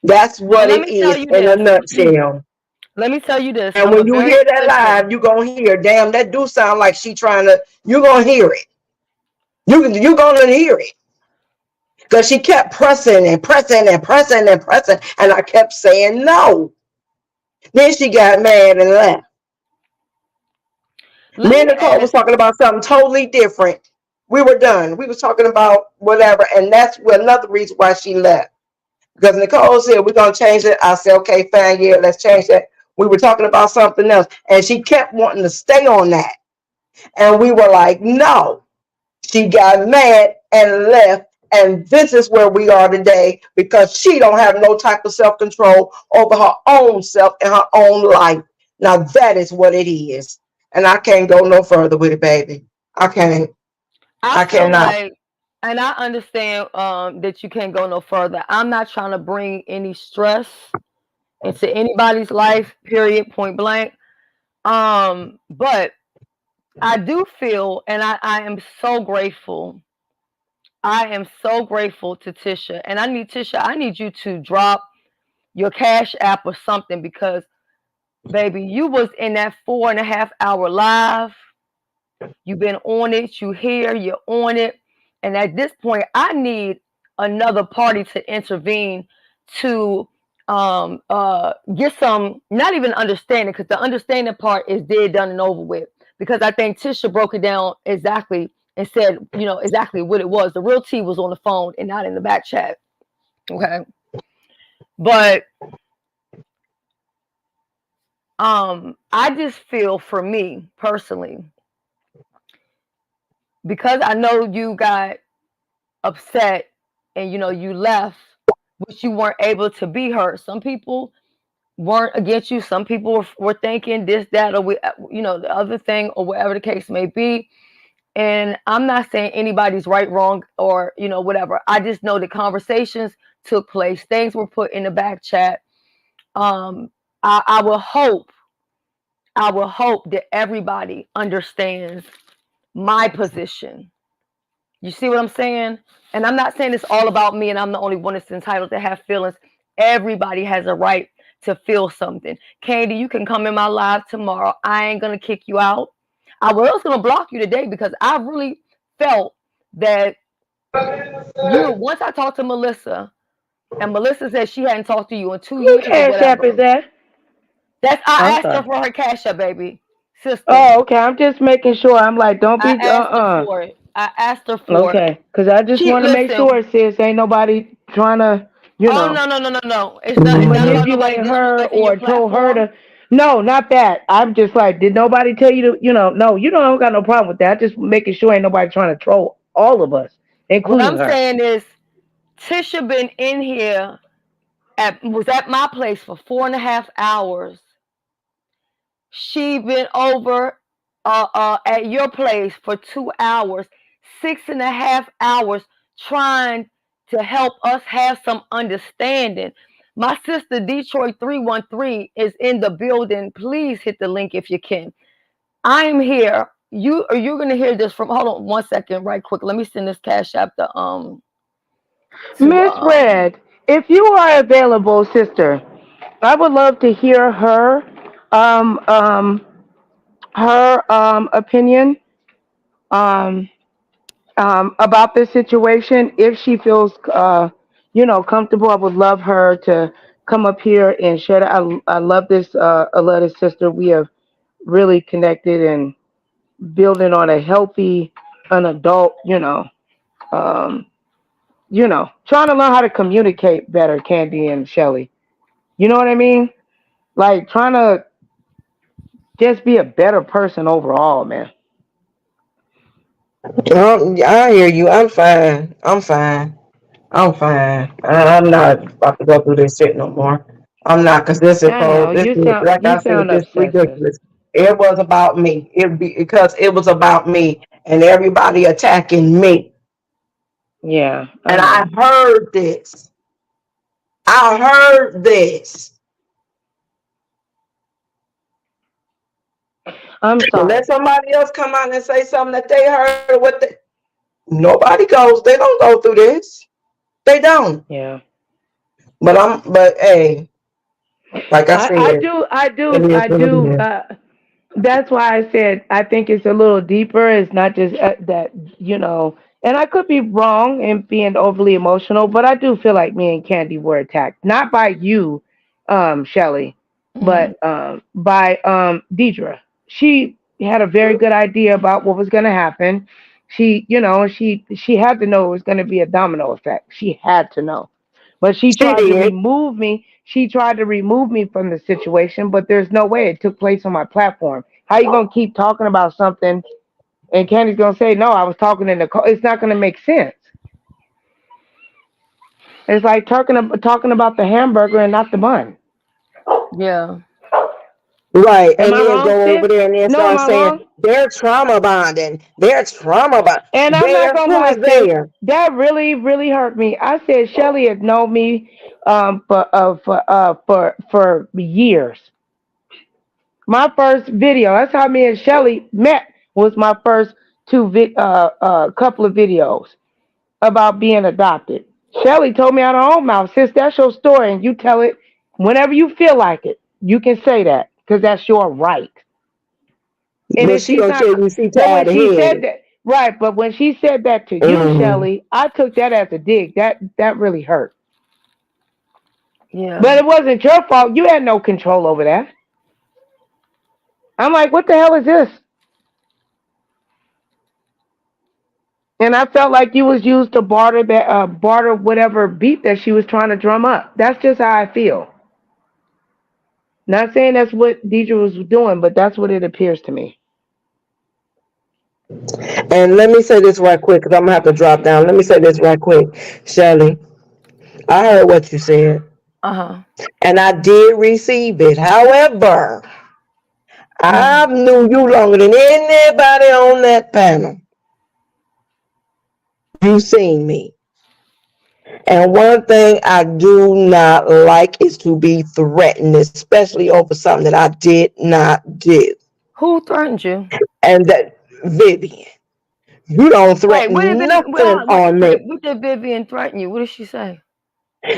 That's And what let it me tell is you in a this. nutshell. Let me tell you this. And I'm a when you very hear that listen. live, you're gonna hear, damn, that do sound like she trying to, you're gonna hear it. You're gonna hear it. Because she kept pressing and pressing and pressing and pressing, and I kept saying no. Then she got mad and left. Let Me and me Nicole was ask. talking about something totally different. We were done. We was talking about whatever, and that's another reason why she left. Because Nicole said, we're gonna change it. I said, okay, fine, yeah, let's change that. We were talking about something else, and she kept wanting to stay on that. And we were like, no. She got mad and left. And this is where we are today, because she don't have no type of self-control over her own self and her own life. Now that is what it is. And I can't go no further with it, baby. I can't. I I feel cannot. like, and I understand that you can't go no further. I'm not trying to bring any stress into anybody's life, period, point blank. But I do feel, and I am so grateful. I am so grateful to Tisha. And Tisha, I need you to drop your Cash App or something because, baby, you was in that 4.5 hour live. You've been on it. You here. You're on it. And at this point, I need another party to intervene to get some, not even understanding, because the understanding part is dead, done, and over with. Because I think Tisha broke it down exactly and said, you know, exactly what it was. The real tea was on the phone and not in the back chat. Okay. But I just feel, for me personally, because I know you got upset and you know you left, which you weren't able to be hurt. Some people weren't against you. Some people were thinking this, that, or you know, the other thing, or whatever the case may be. And I'm not saying anybody's right, wrong, or you know, whatever. I just know the conversations took place. Things were put in the back chat. I will hope that everybody understands my position. You see what I'm saying? And I'm not saying it's all about me and I'm the only one that's entitled to have feelings. Everybody has a right to feel something. KANDY, you can come in my live tomorrow. I ain't going to kick you out. I was going to block you today because I really felt that once I talked to Melissa, and Melissa said she hadn't talked to you in 2 Who years or Cash App is whatever. that? I I'm asked her sorry. for her Cash App, baby. Sister. Oh, okay. I'm just making sure. I'm like, don't I be, asked her for it. I asked her for it. Okay. Because I just want to make Listen. sure, sis, ain't nobody trying to, Oh no. It's not about nobody manipulate her disrespecting your or told her platform. to. No, not that. I'm just like, did nobody tell you to, no, you don't got no problem with that. Just making sure ain't nobody trying to troll all of us, What including I'm her. saying is Tisha been in here was at my place for 4.5 hours. She been over at your place for 2 hours, 6.5 hours trying to help us have some understanding. My sister Detroit 313 is in the building. Please hit the link if you can. I'm here. You're gonna hear this from, hold on one second, right quick. Let me send this Cash App to Miss Red, if you are available, sister, I would love to hear um um her opinion um about this situation. If she feels comfortable, I would love her to come up here and share. I love this sister. We have really connected, and building on a healthy, an adult, trying to learn how to communicate better, Candy and Shelly. You know what I mean? Like trying to just be a better person overall, man. I hear you. I'm fine. I'm fine. I'm fine. I'm not about to go through this shit no more. I'm not, because this is I so, know this is, like you I said, sound this obsessive. ridiculous. It was about me. Because it was about me and everybody attacking me. Yeah, I And I know. heard this. I heard this. I'm So let sorry. somebody else come out and say something that they heard. Nobody goes, they don't go through this. They don't. Yeah. But hey, like I I said, do I it do is I what it do is. that's why I said I think it's a little deeper. It's not just that, and I could be wrong and being overly emotional, but I do feel like me and Candy were attacked. Not by you, Shelly, Mhm. but by Deidre. She had a very good idea about what was going to happen. She had to know it was going to be a domino effect. She had to know. But she She tried to did. remove me. She tried to remove me from the situation, but there's no way it took place on my platform. How you gonna keep talking about something and Candy's gonna say, no, I was talking in the car? It's not gonna make sense. It's like talking about the hamburger and not the bun. Yeah. Right. Am And I then wrong, go sis? over there and then No, am start I saying wrong? they're trauma bonding. They're trauma bonding. And I'm not There, gonna who lie, is sis. there? That really, really hurt me. I said Shelly had known me for years. My first video, that's how me and Shelly met, was my first couple of videos about being adopted. Shelly told me out of her own mouth, sis, that's your story, and you tell it whenever you feel like it. You can say that because that's your right. And But if she she's gonna not, tell you she but when tired of she hearing said it. that, right? But when she said that to you, Mm. Shelly, I took that as a dig. That really hurt. Yeah. But it wasn't your fault. You had no control over that. I'm like, what the hell is this? And I felt like you was used to barter whatever beat that she was trying to drum up. That's just how I feel. Not saying that's what Deidre was doing, but that's what it appears to me. And let me say this right quick, because I'm gonna have to drop down. Let me say this right quick. Shelley, I heard what you said. Uh-huh. And I did receive it. However, I Mhm. knew you longer than anybody on that panel. You seen me. And one thing I do not like is to be threatened, especially over something that I did not do. Who threatened you? And that, Vivian, you don't Wait, what did threaten nothing on me. what did Vivian threaten you? What did she say?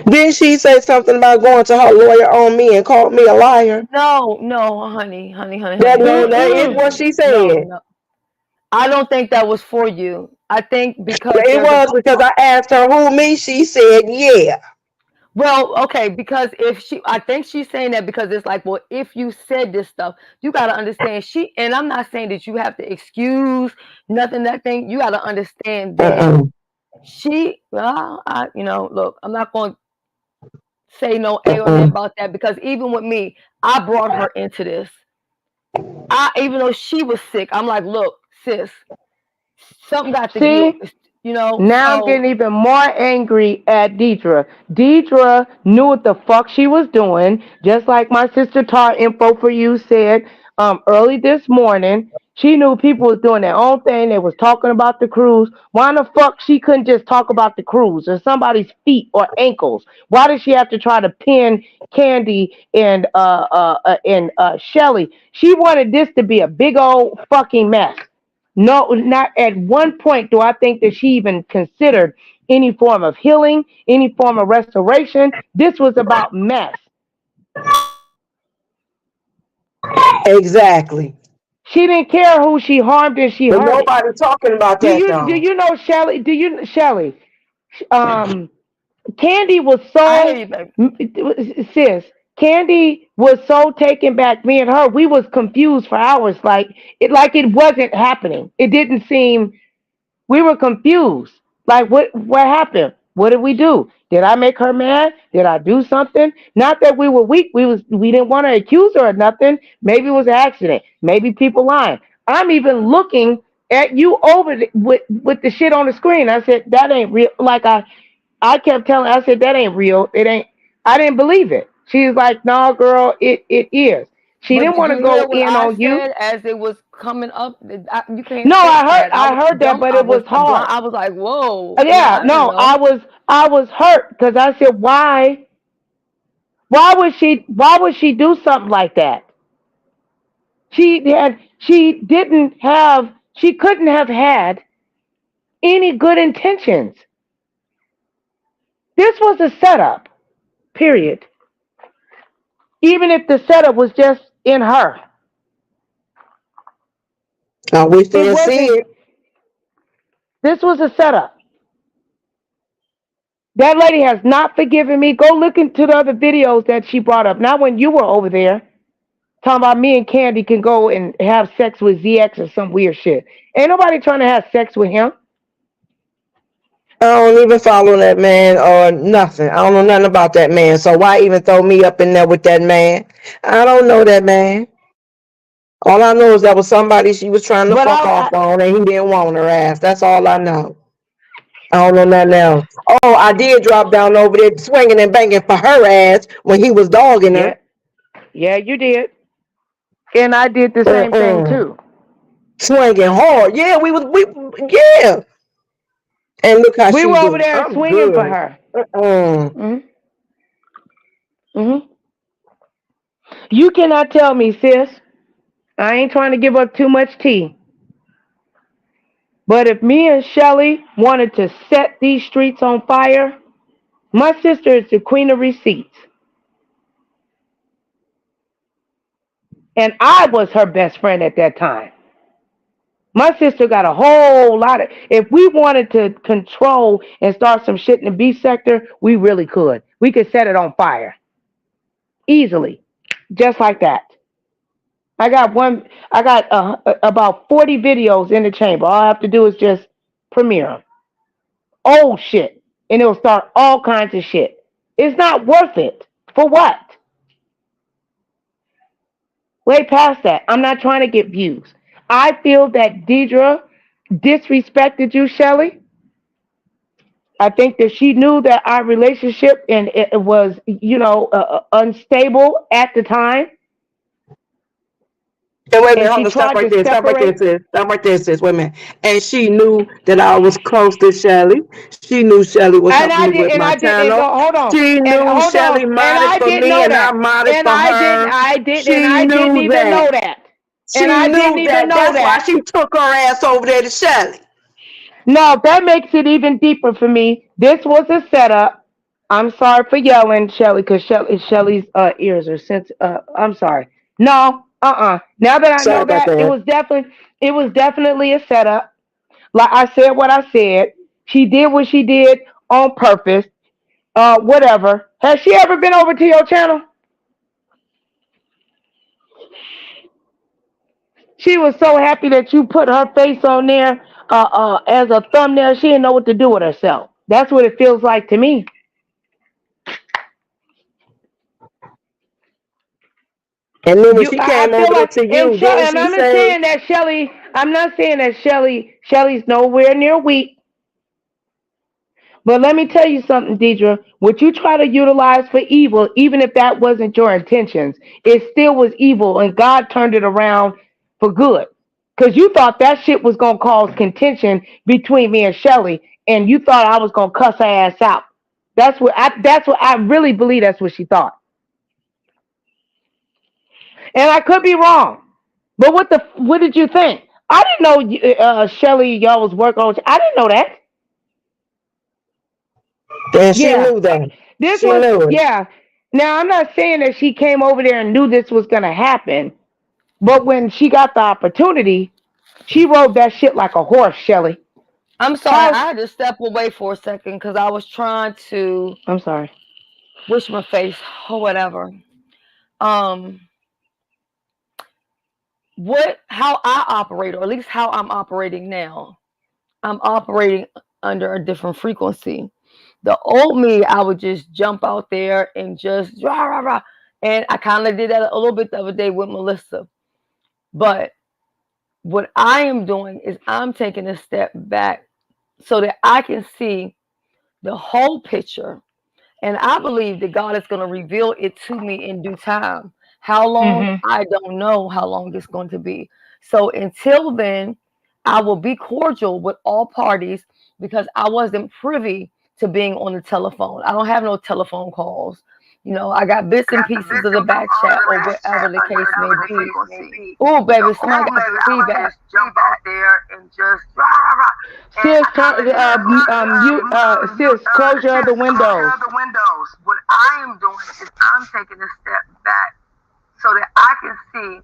Didn't she say something about going to her lawyer on me and call me a liar? No, no, honey, honey, honey, That, honey, no, honey. that is what Mm-mm. she No, said. no. I don't think that was for you. I think because It there's a was because I asked her who me. She said, yeah. well, okay, because if she, I think she's saying that because it's like, well, if you said this stuff, you got to understand and I'm not saying that you have to excuse nothing, that thing. You got to understand that Uh-uh. well, look, I'm not going to say no A or nay Uh-uh. about that because even with me, I brought her into this. Even though she was sick, I'm like, look, sis, something got to give, See? Now I'm so getting even more angry at Deidre. Deidre knew what the fuck she was doing, just like my sister Tar Info for You said early this morning. She knew people was doing their own thing. They was talking about the cruise. Why the fuck she couldn't just talk about the cruise or somebody's feet or ankles? Why did she have to try to pin Candy and Shelly? She wanted this to be a big old fucking mess. No, not at one point do I think that she even considered any form of healing, any form of restoration. This was about mess. Exactly. She didn't care who she harmed and she But hurt. nobody talking about Do that you do though. you know Shelly? Do you Shelly? Um, Candy was I hear so you, baby. sis. Candy was so taken back. Me and her, we was confused for hours, like it wasn't happening. It didn't seem. We were confused. Like what happened? What did we do? Did I make her mad? Did I do something? Not that we were weak. We didn't want to accuse her of nothing. Maybe it was an accident. Maybe people lying. I'm even looking at you over with the shit on the screen. I said that ain't real. Like I kept telling. I said that ain't real. It ain't. I didn't believe it. She's like, no, girl, it is. She But didn't did want you to hear go what in I on you. said as it was coming up? You can't No, fake that. I I was heard that, dumb. but I it was was blind. hard. I was like, whoa. Yeah, Yeah, I didn't no, know. I was hurt because I said, why would she do something like that? She couldn't have had any good intentions. This was a setup, period. Even if the setup was just in her. We It still see wasn't, it. this was a setup. That lady has not forgiven me. Go look into the other videos that she brought up. Not when you were over there. Talking about me and KANDY can go and have sex with ZX or some weird shit. Ain't nobody trying to have sex with him. I don't even follow that man or nothing. I don't know nothing about that man. So why even throw me up in there with that man? I don't know that man. All I know is that was somebody she was trying to But fuck off on and he didn't want her ass. That's all I know. I don't know nothing else. Oh, I did drop down over there swinging and banging for her ass when he was dogging yeah, her. yeah, you did. And I did the same thing too. Swinging hard. Yeah, yeah. And look how We she were over do. there I'm swinging for good. her. Mm-mm. hmm You cannot tell me, sis. I ain't trying to give up too much tea. But if me and Shelly wanted to set these streets on fire, my sister is the queen of receipts. And I was her best friend at that time. My sister got a whole lot of. If we wanted to control and start some shit in the B sector, we really could. We could set it on fire easily, just like that. I got about 40 videos in the chamber. All I have to do is just premiere them. Old shit, and it'll start all kinds of shit. It's not worth it. For what? Way past that. I'm not trying to get views. I feel that Deidre disrespected you, Shelly. I think that she knew that our relationship and it was, unstable at the time, And wait a minute, and she hold on, stop tried right to there, stop right there, separate. sis. Stop right there, sis. Wait a minute. And she knew that I was close to Shelly. She knew Shelly was And helping I me did, with and my I didn't channel. go. Hold on, She and knew hold on, Shelly and modded I for didn't me know and I that, modded and for her. She I didn't knew even know that. that, and She I didn't knew even that. know That's why that. she took her ass over there to Shelly. No, that makes it even deeper for me. This was a setup. I'm sorry for yelling, Shelly, because Shelly's ears are sensitive. I'm sorry. No, Now that I Sorry know about that, that. it was definitely a setup. Like I said what I said. She did what she did on purpose. Whatever. Has she ever been over to your channel? She was so happy that you put her face on there as a thumbnail. She didn't know what to do with herself. That's what it feels like to me. And then when she I came feel over there like, to you, didn't and she I'm not say, saying that Shelly. I'm not saying that Shelly's nowhere near weak. But let me tell you something, Deidre. What you try to utilize for evil, even if that wasn't your intentions, it still was evil, and God turned it around for good. Because you thought that shit was gonna cause contention between me and Shelly, and you thought I was gonna cuss her ass out. That's what I really believe. That's what she thought. And I could be wrong. But what did you think? I didn't know Shelly y'all was working on. I didn't know that. and she Yeah, knew that. this She was knew it. yeah. Now I'm not saying that she came over there and knew this was gonna happen, but when she got the opportunity, she rode that shit like a horse, Shelly. I'm sorry. How? I had to step away for a second because I was trying to I'm sorry. wish my face or whatever. how I operate, or at least how I'm operating now. I'm operating under a different frequency. The old me, I would just jump out there and just rah, rah, rah. And I kind of did that a little bit the other day with Melissa. But what I am doing is I'm taking a step back so that I can see the whole picture. And I believe that God is going to reveal it to me in due time. How long? I don't know how long it's going to be. So until then, I will be cordial with all parties because I wasn't privy to being on the telephone. I don't have no telephone calls. You know, I got bits and pieces of the back chat or whatever the case may be. Oh, baby, somebody got feedback. Jump out there and just Sis, sis, close your other windows. What I am doing is I'm taking a step back so that I can see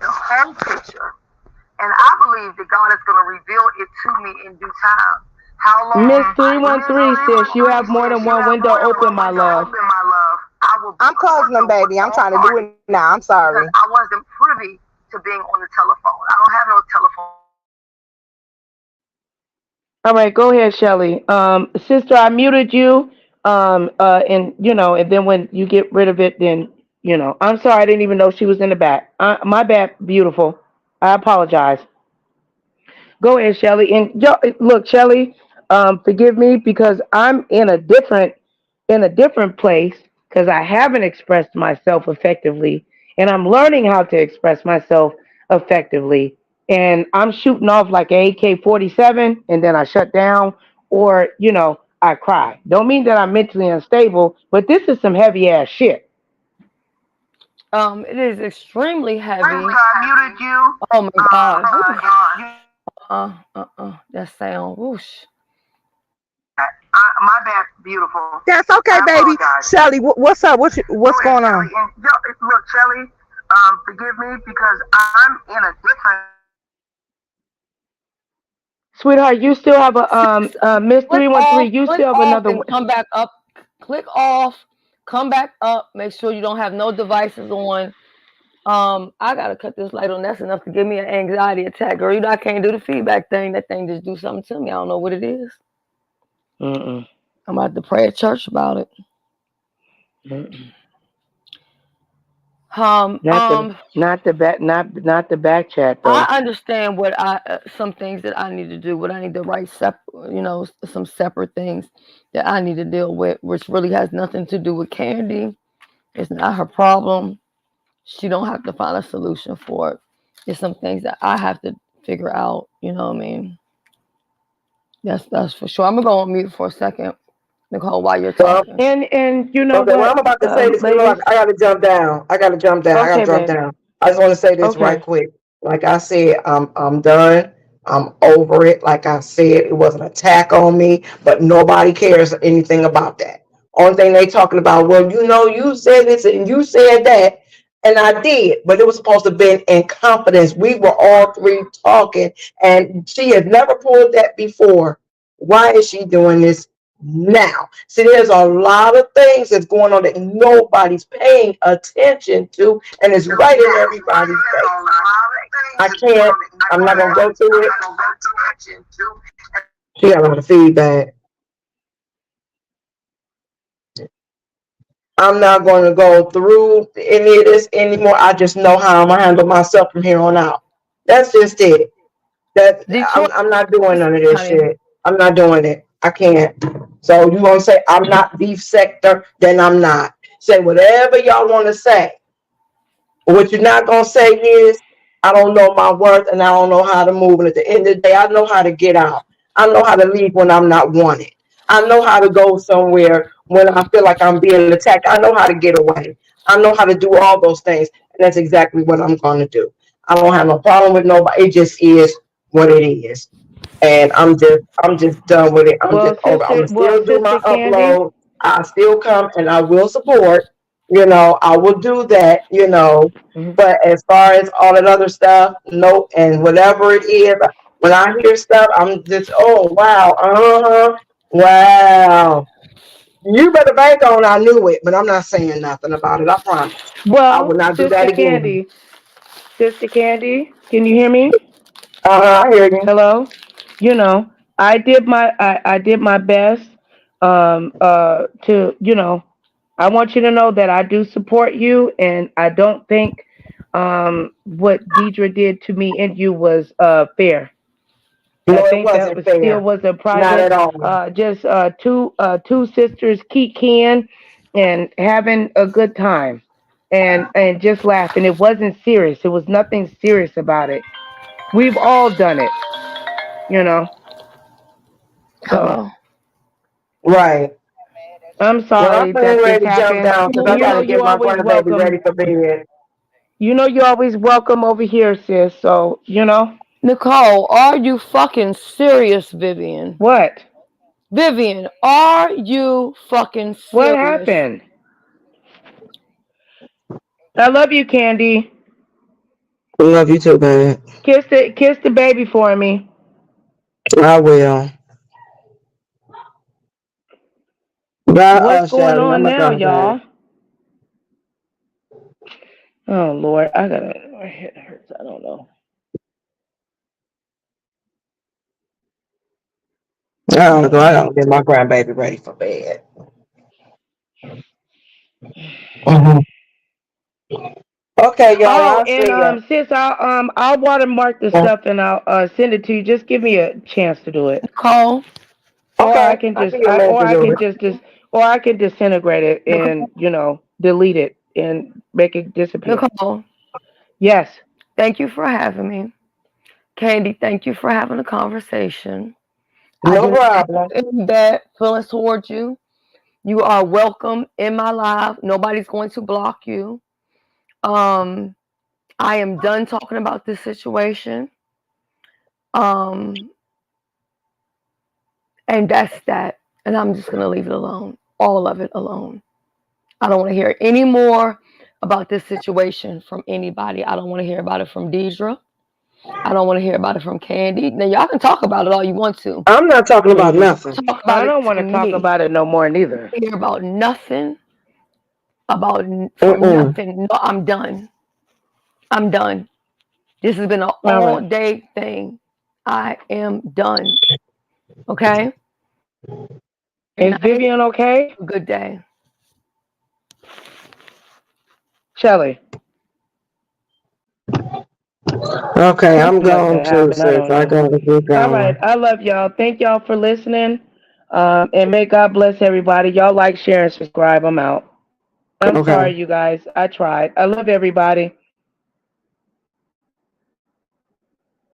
the whole picture. And I believe that God is going to reveal it to me in due time. How long? Miss 313 sis, you have more than one window open, my love. I'm closing them, baby. I'm trying to do it now. I'm sorry. I wasn't privy to being on the telephone. I don't have no telephone. All right, go ahead, Shelly. Sister, I muted you. And you know, and then when you get rid of it, then you know, I'm sorry, I didn't even know she was in the back. My bad, beautiful. I apologize. Go ahead, Shelly. And look, Shelly, forgive me because I'm in a different place because I haven't expressed myself effectively, and I'm learning how to express myself effectively. And I'm shooting off like an AK-47, and then I shut down, or you know, I cry. Don't mean that I'm mentally unstable, but this is some heavy ass shit. It is extremely heavy. I muted you. Oh my God. That sound whoosh. My bad, beautiful. That's okay, baby. Shelly, what's up? What's going on? Look, Shelly, forgive me because I'm in a different. Sweetheart, you still have a Miss 313. You still have another one. Come back up. Click off. Come back up. Make sure you don't have no devices on. I gotta cut this light on. That's enough to give me an anxiety attack, girl. You know I can't do the feedback thing. That thing just do something to me. I don't know what it is. I'm about to pray at church about it. Not the back chat though. I understand what some things that I need to do. What I need to write some separate things that I need to deal with, which really has nothing to do with KANDY. It's not her problem. She don't have to find a solution for it. It's some things that I have to figure out. You know what I mean? That's for sure. I'm gonna go on mute for a second, Nicole, while you're talking. And you know what I'm about to say this, I gotta jump down. I gotta drop down. I just want to say this right quick. Like I said, I'm done. I'm over it. Like I said, it was an attack on me, but nobody cares anything about that. Only thing they talking about, well, you know, you said this and you said that. And I did, but it was supposed to have been in confidence. We were all three talking, and she has never pulled that before. Why is she doing this now? See, there's a lot of things that's going on that nobody's paying attention to, and it's right in everybody's face. I'm not going to go through it. She got a lot of feedback. I'm not going to go through any of this anymore. I just know how I'm going to handle myself from here on out. That's just it. I'm not doing none of this shit. I'm not doing it. I can't. So you want to say I'm not beef sector, then I'm not. Say whatever y'all want to say. What you're not going to say is, I don't know my worth and I don't know how to move. And at the end of the day, I know how to get out. I know how to leave when I'm not wanted. I know how to go somewhere when I feel like I'm being attacked. I know how to get away. I know how to do all those things. And that's exactly what I'm going to do. I don't have no problem with nobody. It just is what it is. And I'm just done with it. I'm still do my upload. I still come and I will support. You know, I will do that, you know. But as far as all that other stuff, nope. And whatever it is, when I hear stuff, I'm just, oh, wow. Wow. You better bank on I knew it, but I'm not saying nothing about it. I promise. I will Well, not do Sister that again. Candy, Sister Candy, can you hear me? I hear you. Hello? You know, I did my best to, I want you to know that I do support you, and I don't think what Deidre did to me and you was fair. I No, it think that wasn't was still fair. was a Not private, at all. just two sisters kicking and having a good time, and just laughing. It wasn't serious. It was nothing serious about it. We've all done it, you know. So Hello. Right. I'm Well, I'm sorry getting that this ready to jump happened. down because I You got know to get you my always grandbaby ready welcome. for bed. You know you're always welcome over here, sis. So Nicole, are you fucking serious, Vivian? what? Vivian, are you fucking What serious? happened? I love you, Candy. I love you too, babe. Kiss the baby for me. I will. Bye, What's going Shelly. I'm on going to now, go, babe. y'all? Oh Lord, my head hurts. I don't know. I gotta go. I gotta get my grandbaby ready for bed. Mhm. Okay, y'all. Oh, I'll see and ya. sis, I'll watermark the stuff and I'll send it to you. Just give me a chance to do it. Nicole, Or I Okay. can I'll just, give you a minute to do it. or I can disintegrate it and Nicole, delete it and make it disappear. Nicole, Yes. thank you for having me. Candy, thank you for having a conversation. I No do not have problem. any bad feelings towards you. You are welcome in my life. Nobody's going to block you. I am done talking about this situation. And that's that. And I'm just gonna leave it alone. All of it alone. I don't want to hear any more about this situation from anybody. I don't want to hear about it from Deidre. I don't want to hear about it from Candy. Now y'all can talk about it all you want to. I'm not talking about Hmm. nothing. Talk I about it don't want to to talk me. about it no more neither. Hear about nothing about from Mm-mm. nothing. No, I'm done. I'm done. This has been an All right. all day thing. I am done. Okay? Good Is night. Vivian okay? Good day. Shelly. Okay, I'm Something must going have too, happened. I sis. don't I know. gotta get All right. going. I love y'all. Thank y'all for listening. And may God bless everybody. Y'all like, share, and subscribe. I'm out. I'm Okay. sorry, you guys. I tried. I love everybody.